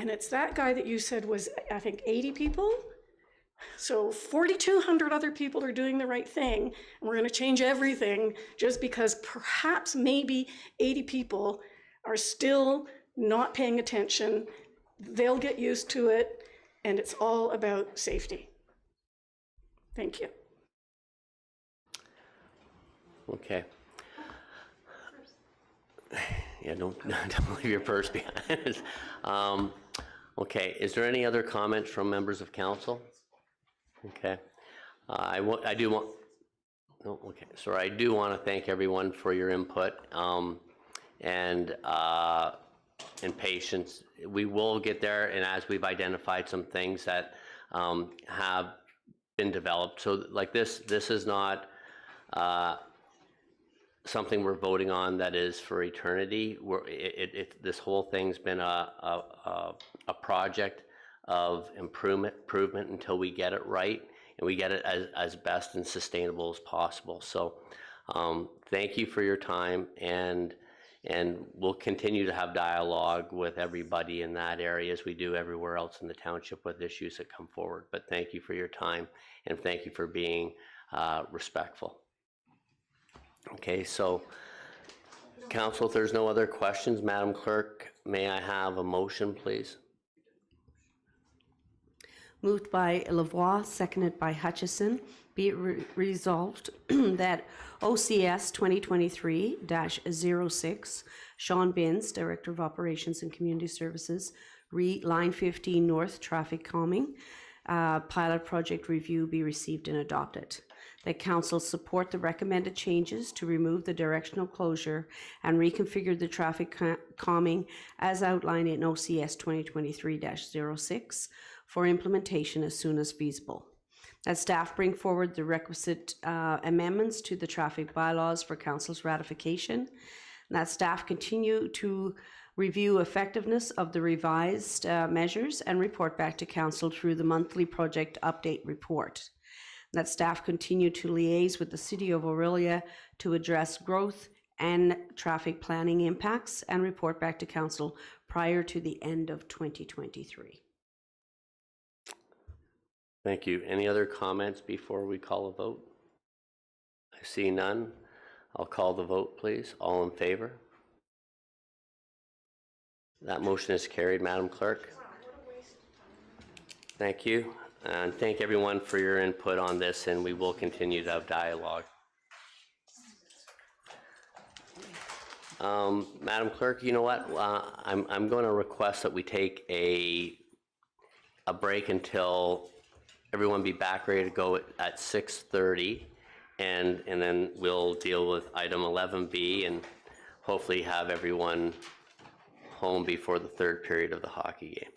And it's that guy that you said was, I think, 80 people? So 4,200 other people are doing the right thing, and we're going to change everything just because perhaps maybe 80 people are still not paying attention. They'll get used to it, and it's all about safety. Thank you. Okay. Yeah, don't leave your purse behind. Okay, is there any other comments from members of council? Okay. I do want to thank everyone for your input and patience. We will get there, and as we've identified some things that have been developed. So like this is not something we're voting on that is for eternity. This whole thing's been a project of improvement until we get it right, and we get it as best and sustainable as possible. So thank you for your time, and we'll continue to have dialogue with everybody in that area as we do everywhere else in the township with issues that come forward. But thank you for your time, and thank you for being respectful. Okay, so council, if there's no other questions, Madam Clerk, may I have a motion, please? Moved by Lavoie, seconded by Hutchison. Be it resolved that OCS 2023-06, Sean Binns, Director of Operations and Community Services, Line 15 North Traffic Calming, pilot project review be received and adopted. That council support the recommended changes to remove the directional closure and reconfigure the traffic calming as outlined in OCS 2023-06 for implementation as soon as feasible. That staff bring forward the requisite amendments to the traffic bylaws for council's ratification. And that staff continue to review effectiveness of the revised measures and report back to council through the monthly project update report. That staff continue to liaise with the City of Orillia to address growth and traffic planning impacts and report back to council prior to the end of 2023. Thank you. Any other comments before we call a vote? I see none. I'll call the vote, please. All in favor? That motion is carried, Madam Clerk. Thank you. And thank everyone for your input on this, and we will continue to have dialogue. Madam Clerk, you know what? I'm going to request that we take a break until everyone be back ready to go at 6:30, and then we'll deal with item 11B and hopefully have everyone home before the third period of the hockey game.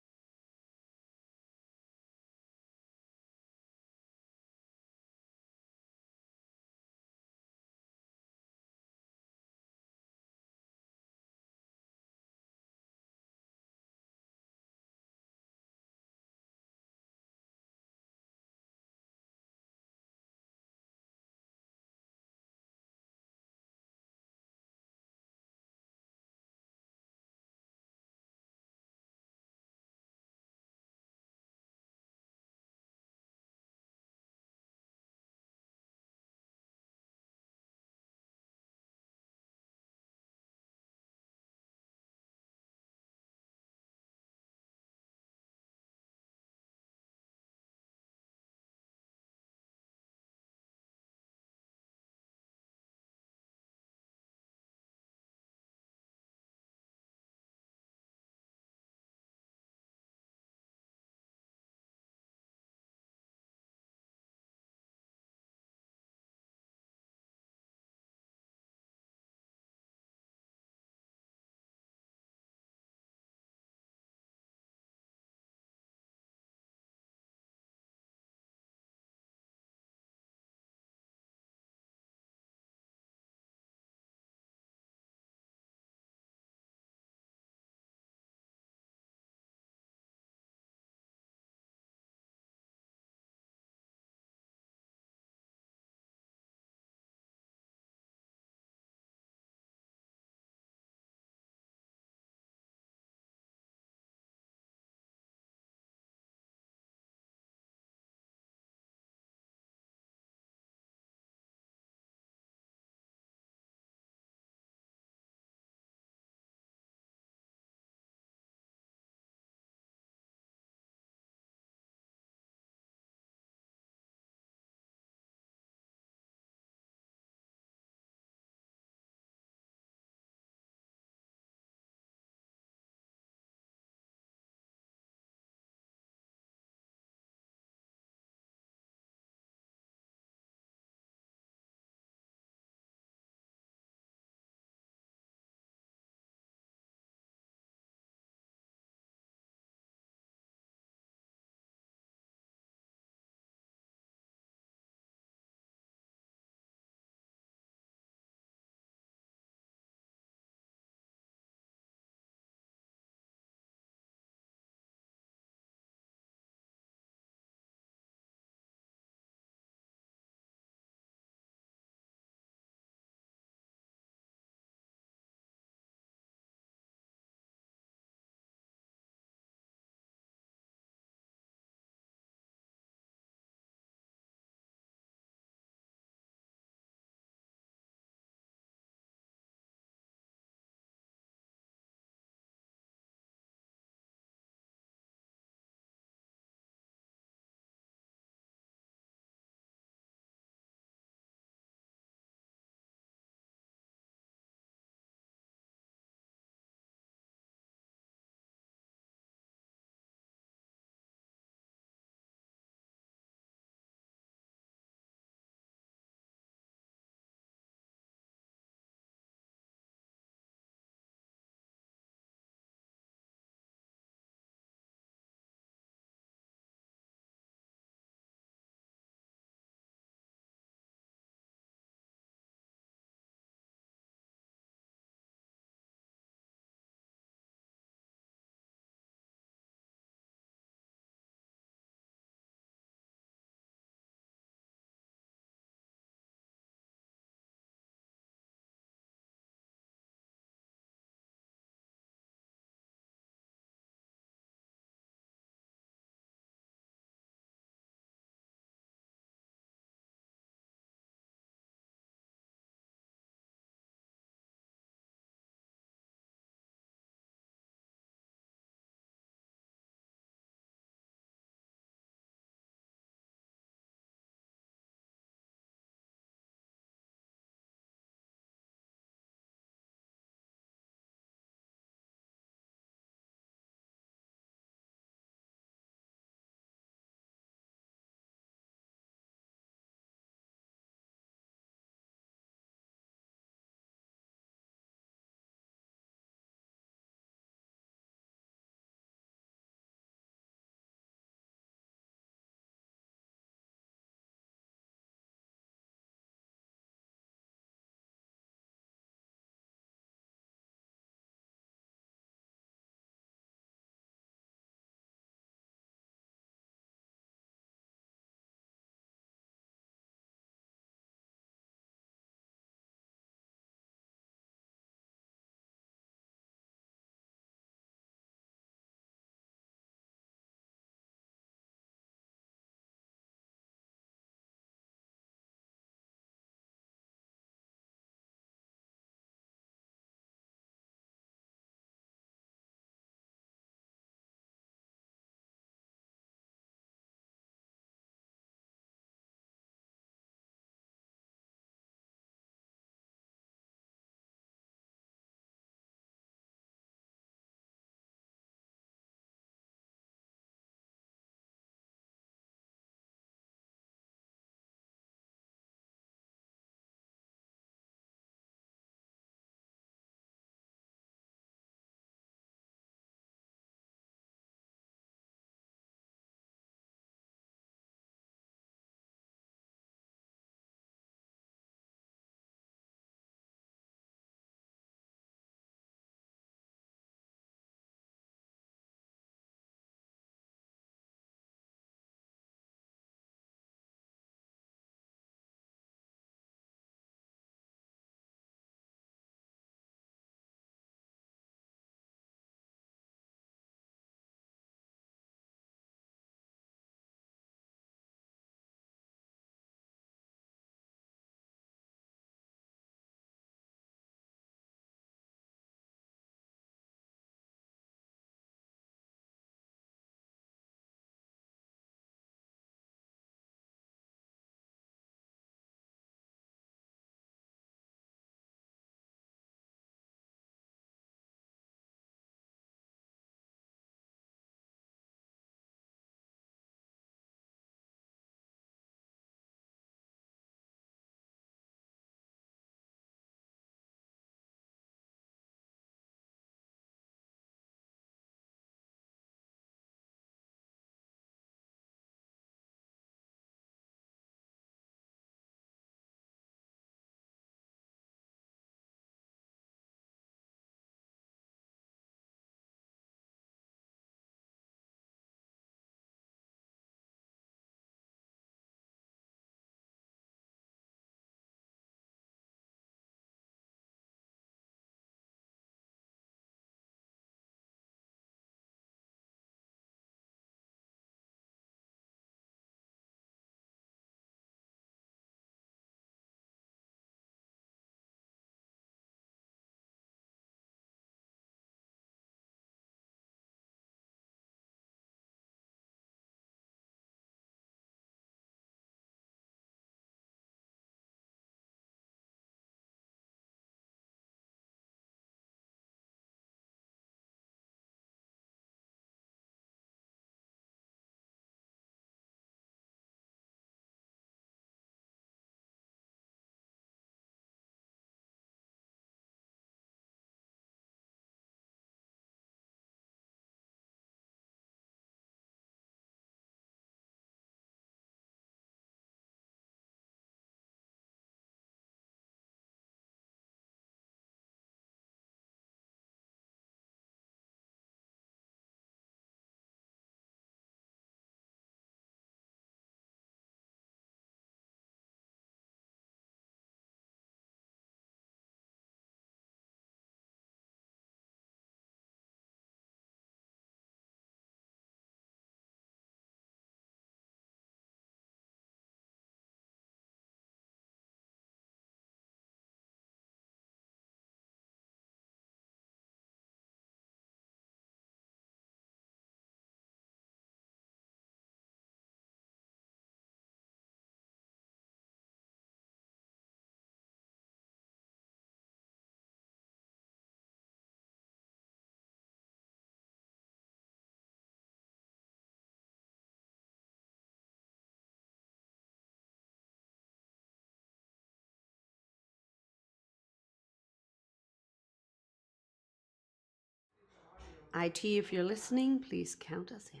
IT, if you're listening, please count us in.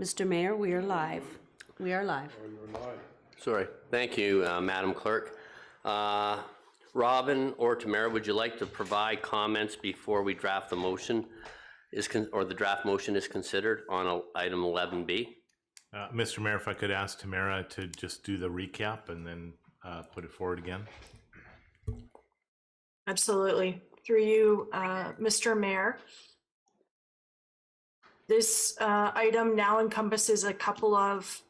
Mr. Mayor, we are live. We are live. Sorry. Thank you, Madam Clerk. Robin or Tamara, would you like to provide comments before we draft the motion or the draft motion is considered on item 11B? Mr. Mayor, if I could ask Tamara to just do the recap and then put it forward again. Absolutely. Through you, Mr. Mayor. This item now encompasses a couple of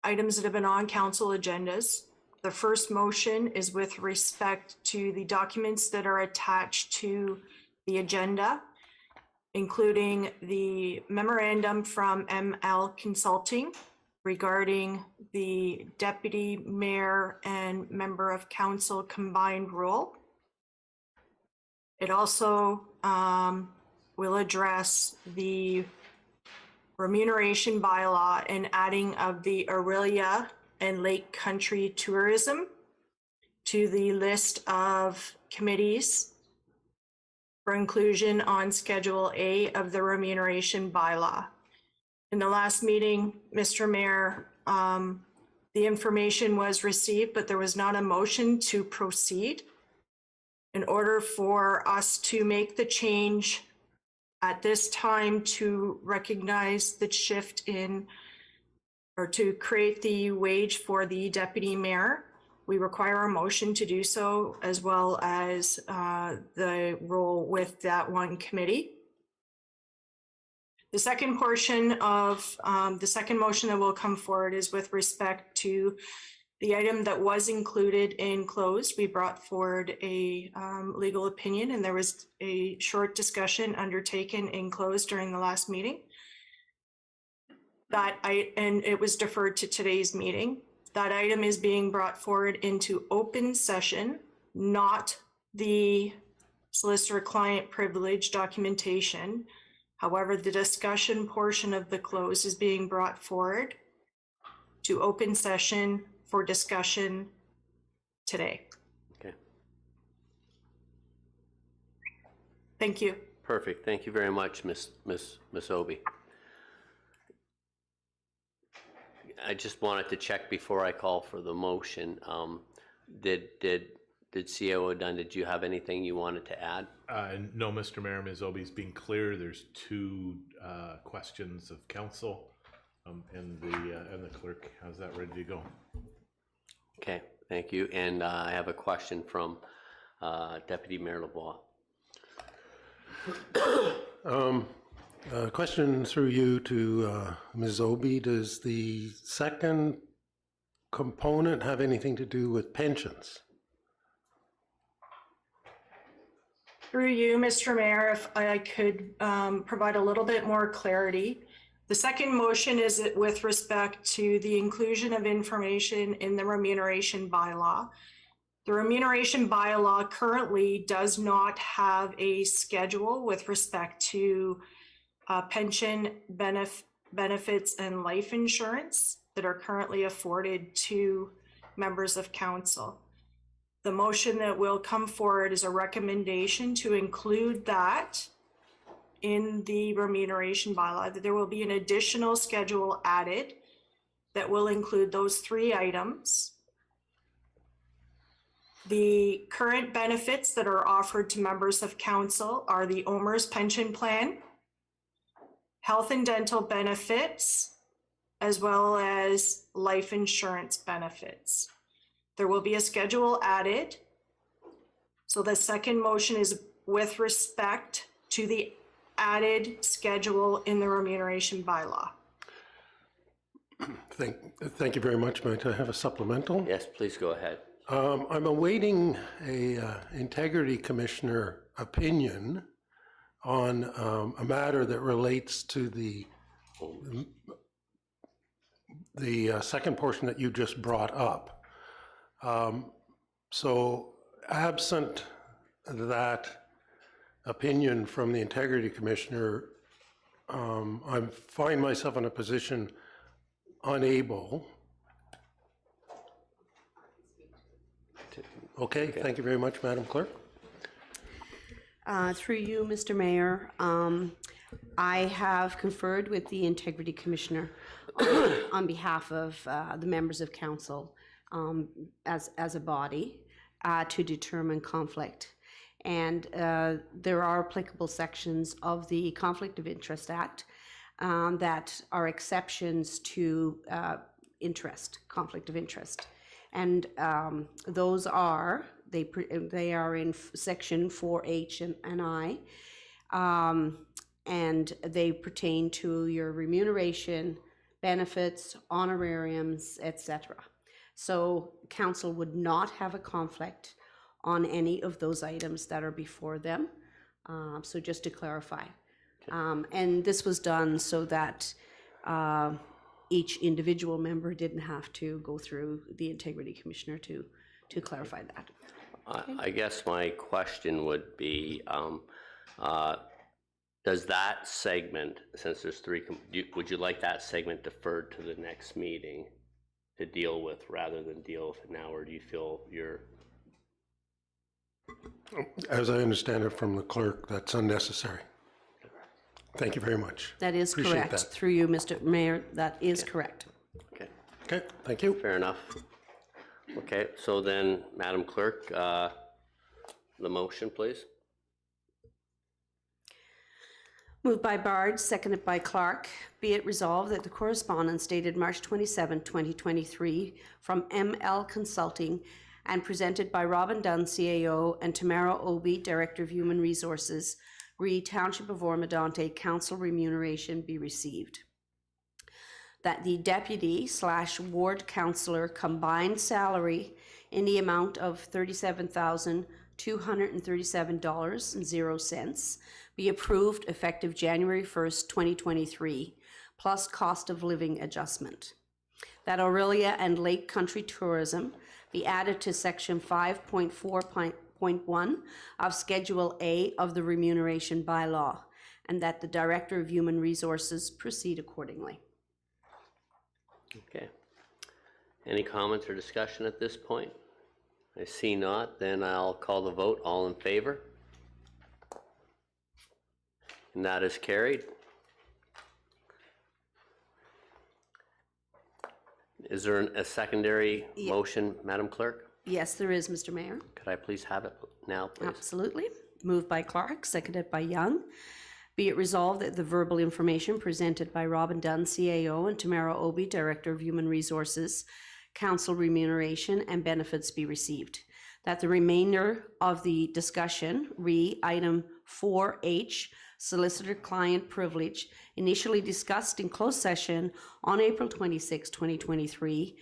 items that have been on council agendas. The first motion is with respect to the documents that are attached to the agenda, including the memorandum from ML Consulting regarding the deputy mayor and member of council combined role. It also will address the remuneration bylaw and adding of the Aurelia and Lake Country Tourism to the list of committees for inclusion on Schedule A of the remuneration bylaw. In the last meeting, Mr. Mayor, the information was received, but there was not a motion to proceed. In order for us to make the change at this time to recognize the shift in, or to create the wage for the deputy mayor, we require a motion to do so, as well as the role with that one committee. The second portion of the second motion that will come forward is with respect to the item that was included in closed. We brought forward a legal opinion, and there was a short discussion undertaken in closed during the last meeting. And it was deferred to today's meeting. That item is being brought forward into open session, not the solicitor-client privilege documentation. However, the discussion portion of the close is being brought forward to open session for discussion today. Okay. Thank you. Perfect. Thank you very much, Miss Obi. I just wanted to check before I call for the motion. Did CAO Dunn, did you have anything you wanted to add? No, Mr. Mayor, Ms. Obi's being clear. There's two questions of council, and the clerk has that ready to go. Okay, thank you. And I have a question from Deputy Mayor LeBlanc. Question through you to Ms. Obi. Does the second component have anything to do with pensions? Through you, Mr. Mayor, if I could provide a little bit more clarity. The second motion is with respect to the inclusion of information in the remuneration bylaw. The remuneration bylaw currently does not have a schedule with respect to pension benefits and life insurance that are currently afforded to members of council. The motion that will come forward is a recommendation to include that in the remuneration bylaw, that there will be an additional schedule added that will include those three items. The current benefits that are offered to members of council are the OMERS pension plan, health and dental benefits, as well as life insurance benefits. There will be a schedule added. So the second motion is with respect to the added schedule in the remuneration bylaw. Thank you very much. Might I have a supplemental? Yes, please go ahead. I'm awaiting a integrity commissioner opinion on a matter that relates to the second portion that you just brought up. So absent that opinion from the integrity commissioner, I find myself in a position unable. Okay, thank you very much, Madam Clerk. Through you, Mr. Mayor, I have conferred with the Integrity Commissioner on behalf of the members of council as a body to determine conflict. And there are applicable sections of the Conflict of Interest Act that are exceptions to conflict of interest. And those are, they are in section 4H and I, and they pertain to your remuneration, benefits, honorariums, etc. So council would not have a conflict on any of those items that are before them. So just to clarify. And this was done so that each individual member didn't have to go through the Integrity Commissioner to clarify that. I guess my question would be, does that segment, since there's three, would you like that segment deferred to the next meeting to deal with rather than deal with it now, or do you feel you're... As I understand it from the clerk, that's unnecessary. Thank you very much. That is Appreciate correct. that. Through you, Mr. Mayor, that is correct. Okay. Okay, thank you. Fair enough. Okay, so then, Madam Clerk, the motion, please. Moved by Bard, seconded by Clark. Be it resolved that the correspondence dated March 27, 2023 from ML Consulting and presented by Robin Dunn, CAO, and Tamara Obi, Director of Human Resources, re Township of Oro-Medonte Council remuneration be received. That the deputy/ward councillor combined salary in the amount of $37,237.00 be approved effective January 1st, 2023, plus cost of living adjustment. That Aurelia and Lake Country Tourism be added to section 5.4.1 of Schedule A of the remuneration bylaw, and that the Director of Human Resources proceed accordingly. Okay. Any comments or discussion at this point? I see not, then I'll call the vote. All in favor? And that is carried. Is there a secondary motion, Madam Clerk? Yes, there is, Mr. Mayor. Could I please have it now, please? Absolutely. Moved by Clark, seconded by Young. Be it resolved that the verbal information presented by Robin Dunn, CAO, and Tamara Obi, Director of Human Resources, Council remuneration and benefits be received. That the remainder of the discussion, item 4H, solicitor-client privilege, initially discussed in closed session on April 26, 2023,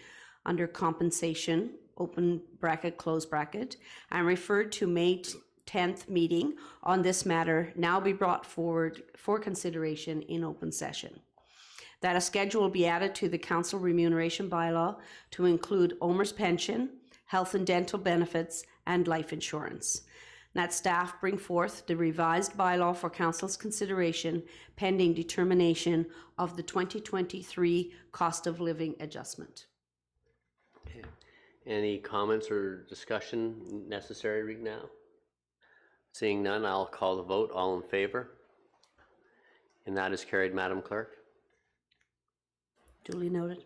under compensation, open bracket, close bracket, and referred to May 10th meeting on this matter now be brought forward for consideration in open session. That a schedule be added to the council remuneration bylaw to include owner's pension, health and dental benefits, and life insurance. That staff bring forth the revised bylaw for council's consideration pending determination of the 2023 cost of living adjustment. Okay. Any comments or discussion necessary right now? Seeing none, I'll call the vote. All in favor? And that is carried, Madam Clerk. Duly noted.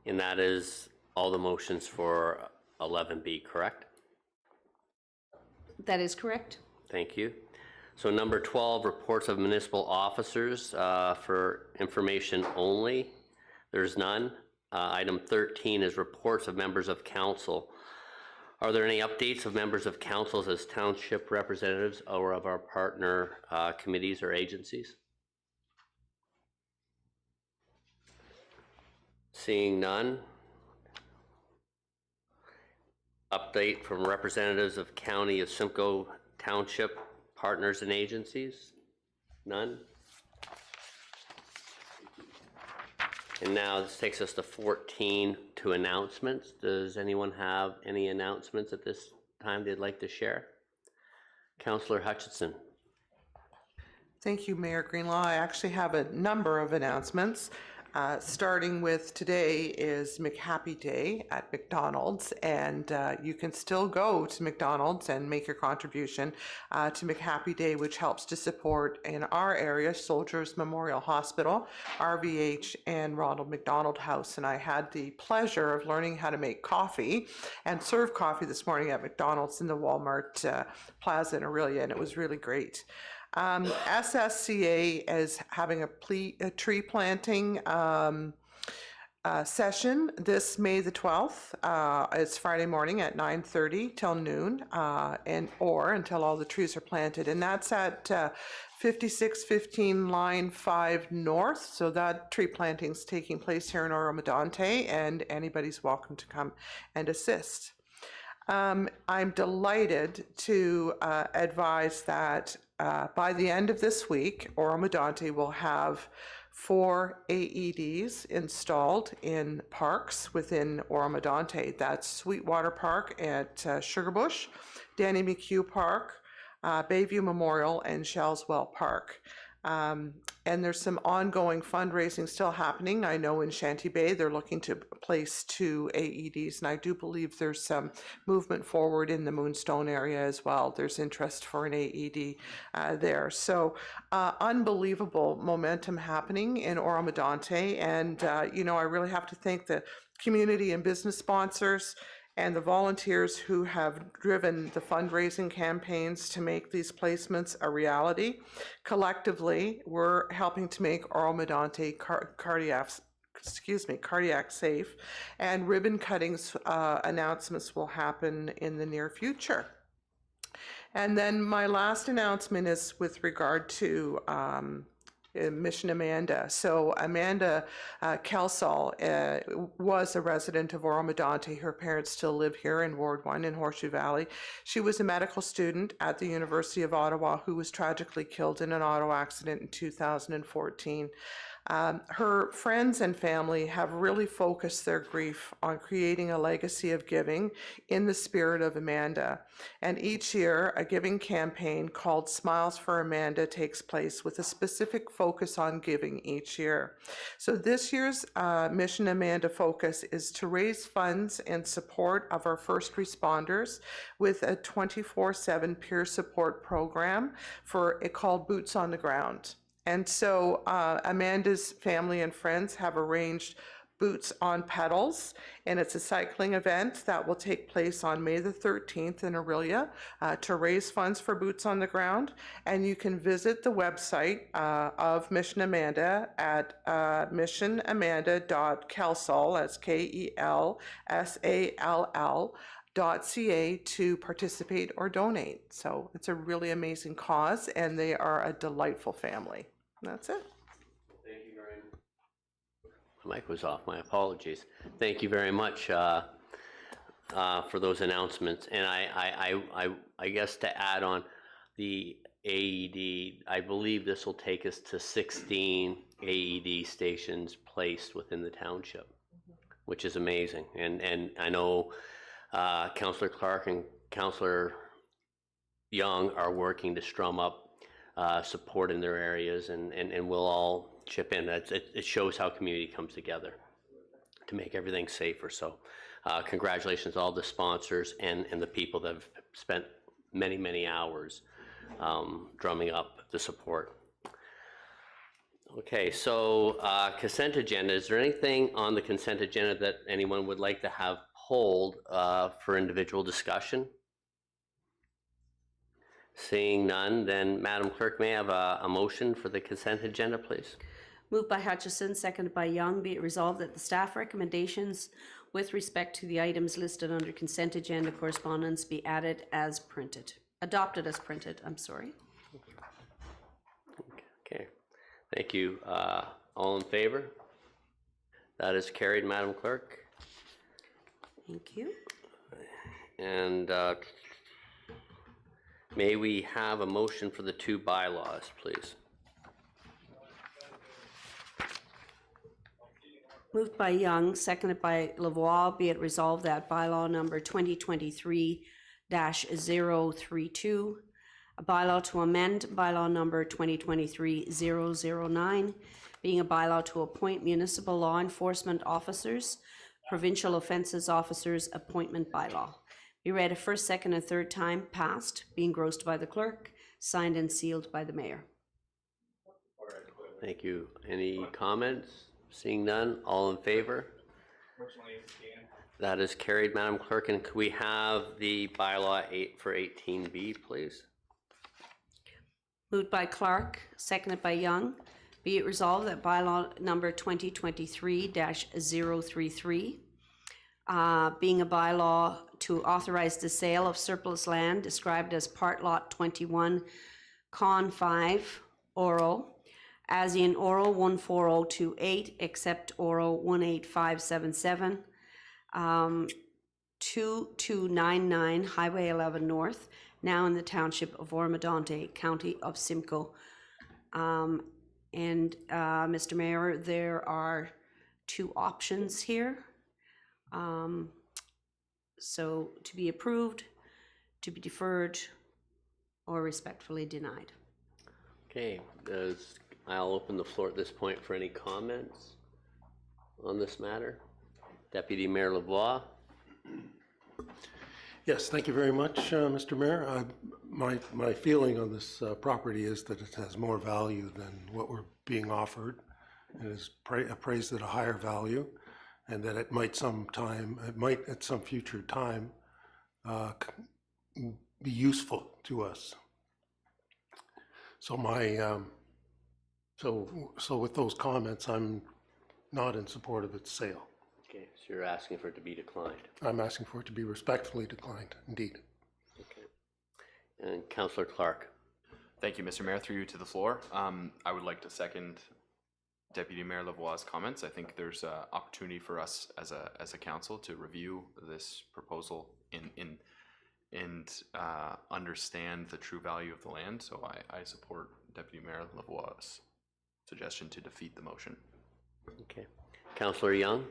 And that is all the motions for 11B, correct? That is correct. Thank you. So number 12, reports of municipal officers for information only. There's none. Item 13 is reports of members of council. Are there any updates of members of councils as township representatives or of our partner committees or agencies? Seeing none. Update from representatives of County of Simcoe Township partners and agencies? None. And now this takes us to 14, to announcements. Does anyone have any announcements at this time they'd like to share? Councillor Hutchinson. Thank you, Mayor Greenlaw. I actually have a number of announcements. Starting with today is McHappy Day at McDonald's, and you can still go to McDonald's and make your contribution to McHappy Day, which helps to support in our area Soldiers Memorial Hospital, RVH, and Ronald McDonald House. And I had the pleasure of learning how to make coffee and serve coffee this morning at McDonald's in the Walmart Plaza in Orillia, and it was really great. SSCA is having a tree planting session this May the 12th. It's Friday morning at 9:30 till noon, or until all the trees are planted, and that's at 5615 Line 5 North. So that tree planting is taking place here in Oro-Medonte, and anybody's welcome to come and assist. I'm delighted to advise that by the end of this week, Oro-Medonte will have 4 AEDs installed in parks within Oro-Medonte. That's Sweetwater Park at Sugarbush, Danny McHugh Park, Bayview Memorial, and Shellswell Park. And there's some ongoing fundraising still happening. I know in Shanty Bay they're looking to place 2 AEDs, and I do believe there's some movement forward in the Moonstone area as well. There's interest for an AED there. So unbelievable momentum happening in Oro-Medonte, and I really have to thank the community and business sponsors and the volunteers who have driven the fundraising campaigns to make these placements a reality. Collectively, we're helping to make Oro-Medonte cardiac safe, and ribbon cuttings announcements will happen in the near future. And then my last announcement is with regard to Mission Amanda. So Amanda Kelsall was a resident of Oro-Medonte. Her parents still live here in Ward 1 in Horseshoe Valley. She was a medical student at the University of Ottawa who was tragically killed in an auto accident in 2014. Her friends and family have really focused their grief on creating a legacy of giving in the spirit of Amanda. And each year, a giving campaign called Smiles for Amanda takes place with a specific focus on giving each year. So this year's Mission Amanda focus is to raise funds in support of our first responders with a 24/7 peer support program called Boots on the Ground. And so Amanda's family and friends have arranged Boots on Pedals, and it's a cycling event that will take place on May the 13th in Orillia to raise funds for Boots on the Ground. And you can visit the website of Mission Amanda at missionamanda.kelsall, that's KELSALL.ca to participate or donate. So it's a really amazing cause, and they are a delightful family. That's it. Thank you very much. My mic was off, my apologies. Thank you very much for those announcements. And I guess to add on the AED, I believe this will take us to 16 AED stations placed within the township, which is amazing. And I know Councillor Clark and Councillor Young are working to strum up support in their areas, and we'll all chip in. It shows how community comes together to make everything safer. So congratulations to all the sponsors and the people that have spent many hours drumming up the support. Okay, so consent agenda. Is there anything on the consent agenda that anyone would like to have hold for individual discussion? Seeing none, then Madam Clerk, may I have a motion for the consent agenda, please? Moved by Hutchison, seconded by Young. Be it resolved that the staff recommendations with respect to the items listed under consent agenda correspondence be adopted as printed. I'm sorry. Okay, thank you. All in favor? That is carried, Madam Clerk. Thank you. And may we have a motion for the 2 bylaws, please? Moved by Young, seconded by Lavoie. Be it resolved that bylaw number 2023-032 A bylaw to amend bylaw number 2023-009, being a bylaw to appoint municipal law enforcement officers, provincial offences officers appointment bylaw. Be read a first, second, and third time, passed, being engrossed by the clerk, signed and sealed by the mayor. Thank you. Any comments? Seeing none, all in favor? That is carried, Madam Clerk. And could we have the bylaw 8 for 18B, please? Moved by Clark, seconded by Young. Be it resolved that bylaw number 2023-033, being a bylaw to authorize the sale of surplus land described as Part Lot 21, Con 5, Oro, as in Oro 14028, except Oro 18577, 2299 Highway 11 North, now in the township of Oro-Medonte, county of Simcoe. Mr. Mayor, there are two options here. So to be approved, to be deferred, or respectfully denied. Okay, I'll open the floor at this point for any comments on this matter. Deputy Mayor Lavoie. Yes, thank you very much, Mr. Mayor. My feeling on this property is that it has more value than what we're being offered. It is appraised at a higher value, and that it might at some future time be useful to us. So so with those comments, I'm not in support of its sale. Okay, so you're asking for it to be declined. I'm asking for it to be respectfully declined, indeed. Okay. And Councillor Clark. Thank you, Mr. Mayor. Through you to the floor. I would like to second Deputy Mayor Lavoie's comments. I think there's an opportunity for us as a council to review this proposal and understand the true value of the land. So I support Deputy Mayor Lavoie's suggestion to defeat the motion. Okay. Councillor Young.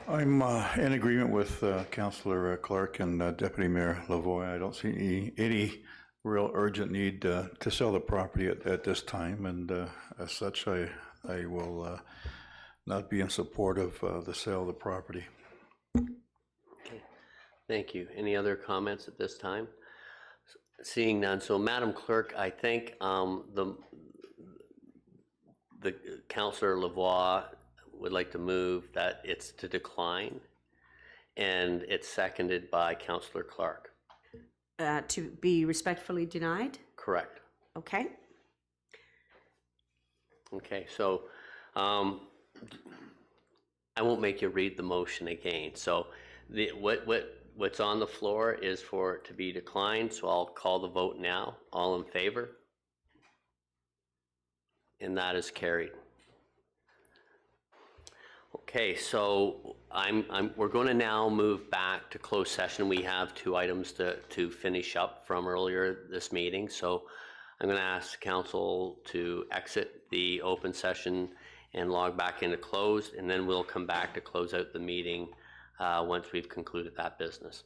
I'm in agreement with Councillor Clark and Deputy Mayor Lavoie. I don't see any real urgent need to sell the property at this time, and as such, I will not be in support of the sale of the property. Okay. Thank you. Any other comments at this time? Seeing none. So, Madam Clerk, I think the Councillor Lavoie would like to move that it's to decline, and it's seconded by Councillor Clark. To be respectfully denied? Correct. Okay. Okay, so I won't make you read the motion again. So what's on the floor is for it to be declined, so I'll call the vote now. All in favor? And that is carried. Okay, so we're going to now move back to closed session. We have two items to finish up from earlier this meeting. So I'm going to ask council to exit the open session and log back into closed, and then we'll come back to close out the meeting once we've concluded that business.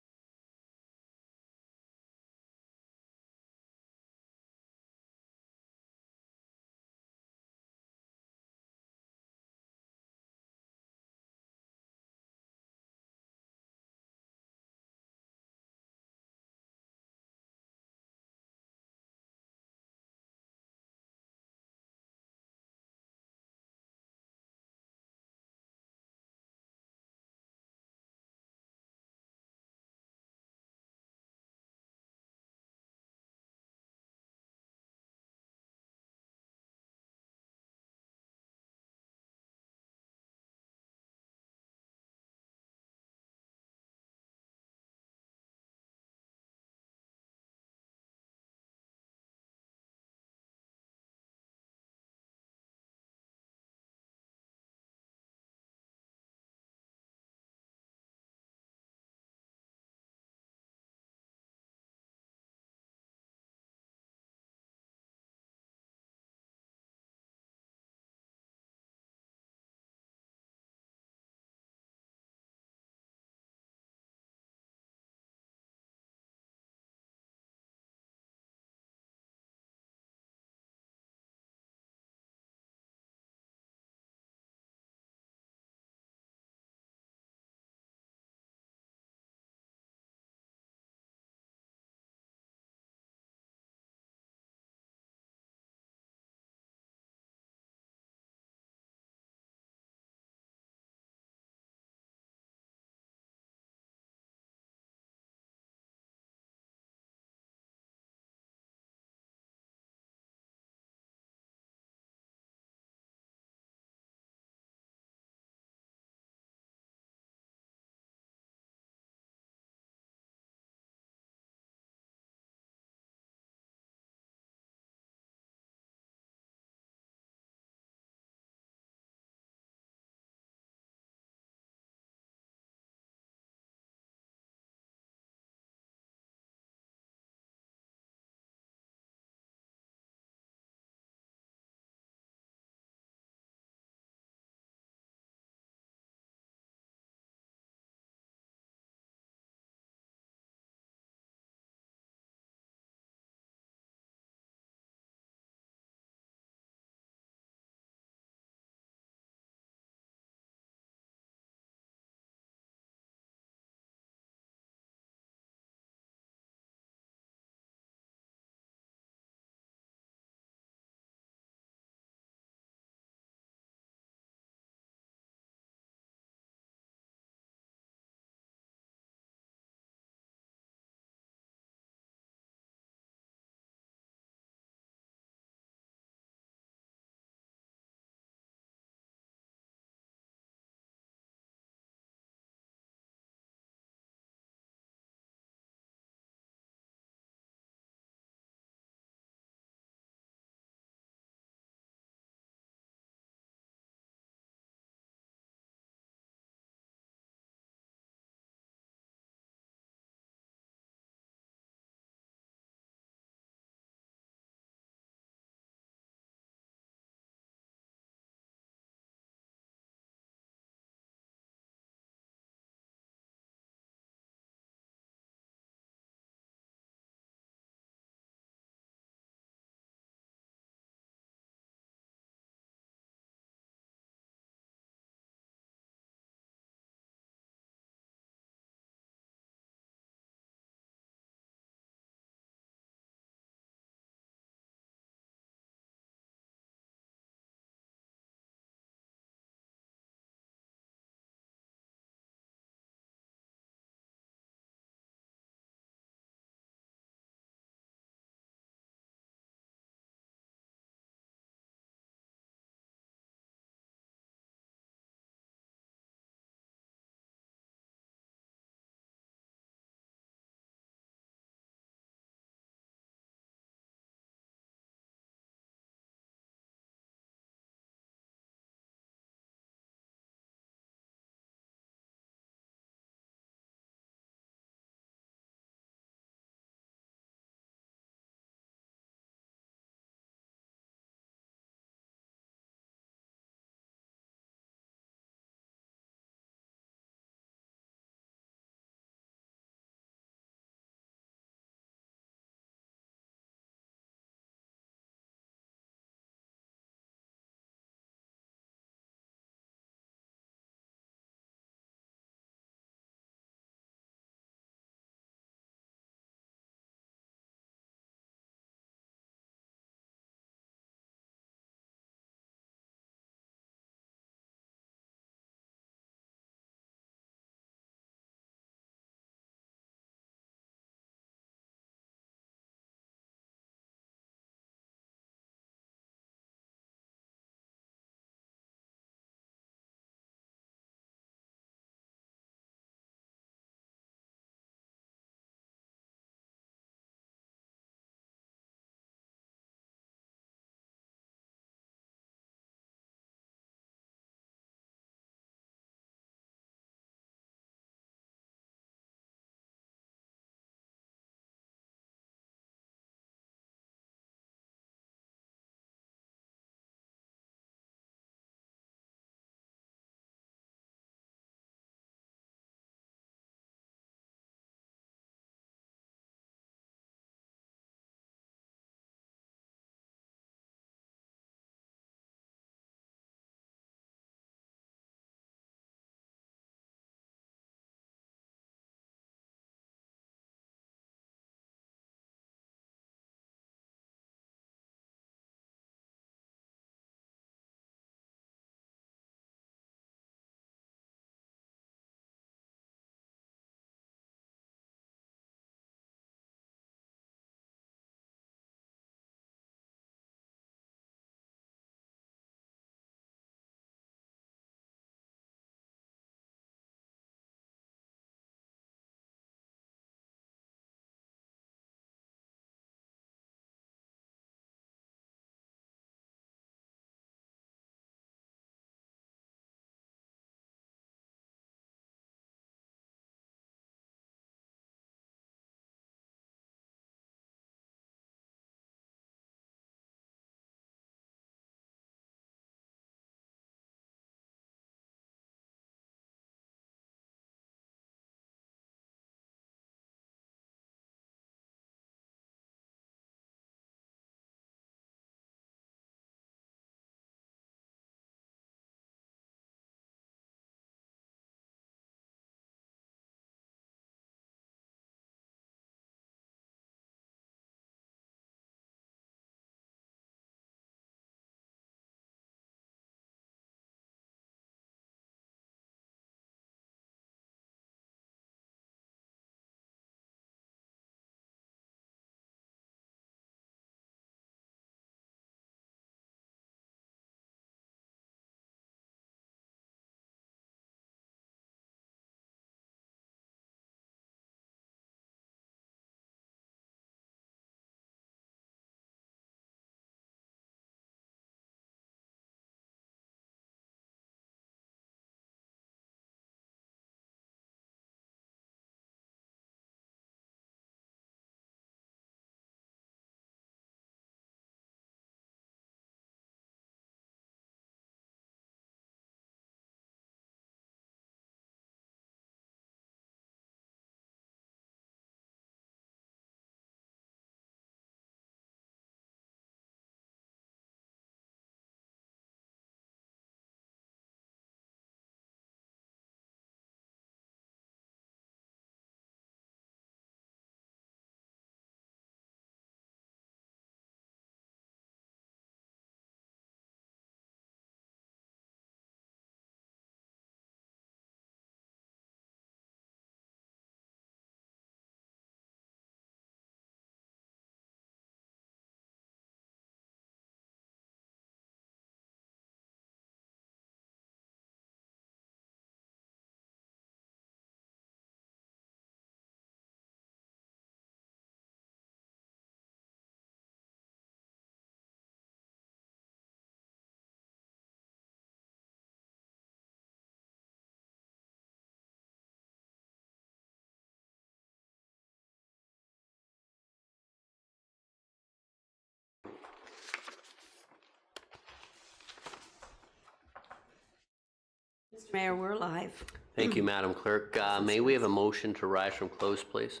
Mr. Mayor, we're live. Thank you, Madam Clerk. May we have a motion to rise from close, please?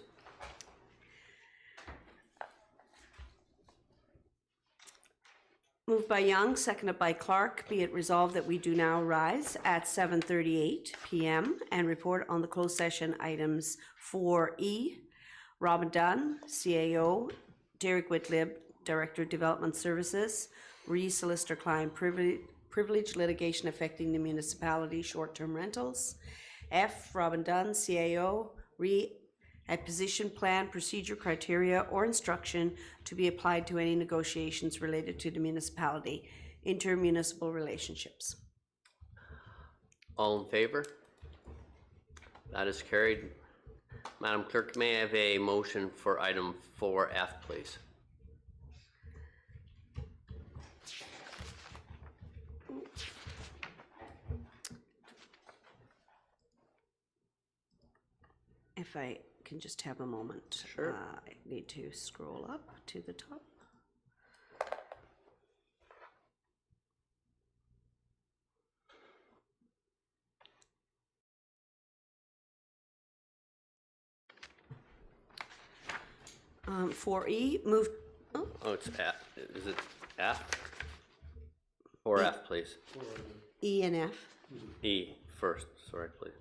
Moved by Young, seconded by Clark. Be it resolved that we do now rise at 7:38 p.m. and report on the closed session items 4E. Robin Dunn, CAO, Derek Whitlib, Director of Development Services, Solicitor Client Privilege Litigation Affecting the Municipality, Short-Term Rentals. F, Robin Dunn, CAO, a position plan, procedure, criteria, or instruction to be applied to any negotiations related to the municipality, intermunicipal relationships. All in favor? That is carried. Madam Clerk, may I have a motion for item 4F, please? If I can just have a moment. Sure. I need to scroll up to the top. For E, move. Oh, it's F. Is it F? 4F, please. E and F. E first, sorry, please.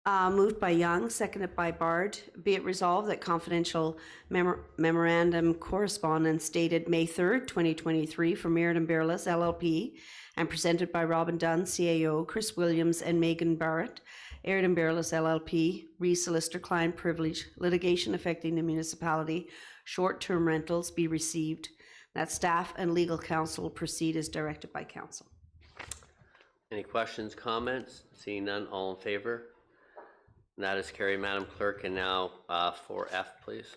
Moved by Young, seconded by Bard. Be it resolved that confidential memorandum correspondence dated May 3rd, 2023 for Meriden Bearless LLP and presented by Robin Dunn, CAO, Chris Williams, and Megan Barrett, Meriden Bearless LLP, Solicitor Client Privilege, litigation affecting the municipality, short-term rentals be received. That staff and legal counsel proceed as directed by council. Any questions, comments? Seeing none, all in favor? That is carried, Madam Clerk. And now 4F, please.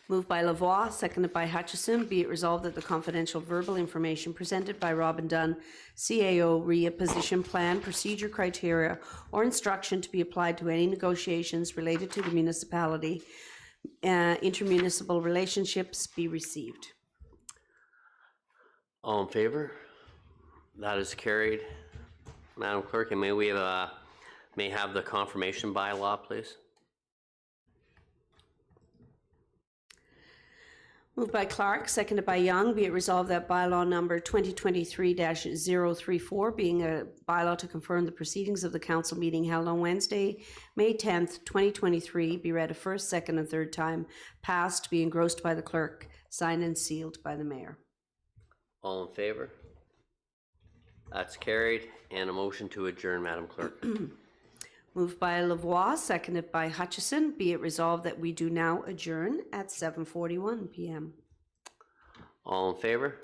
Moved by Lavoie, seconded by Hutchison. Be it resolved that the confidential verbal information presented by Robin Dunn, CAO, RIA position plan, procedure, criteria, or instruction to be applied to any negotiations related to the municipality, intermunicipal relationships be received. All in favor? That is carried. Madam Clerk, and may we have the confirmation bylaw, please? Moved by Clark, seconded by Young. Be it resolved that bylaw number 2023-034, being a bylaw to confirm the proceedings of the council meeting held on Wednesday, May 10th, 2023, be read a first, second, and third time, passed, be engrossed by the clerk, signed and sealed by the mayor. All in favor? That's carried. And a motion to adjourn, Madam Clerk. Moved by Lavoie, seconded by Hutchison. Be it resolved that we do now adjourn at 7:41 p.m. All in favor?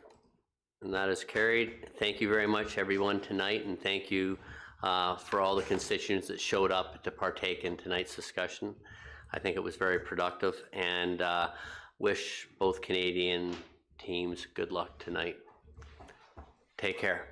And that is carried. Thank you very much, everyone, tonight, and thank you for all the constituents that showed up to partake in tonight's discussion. I think it was very productive, and wish both Canadian teams good luck tonight. Take care.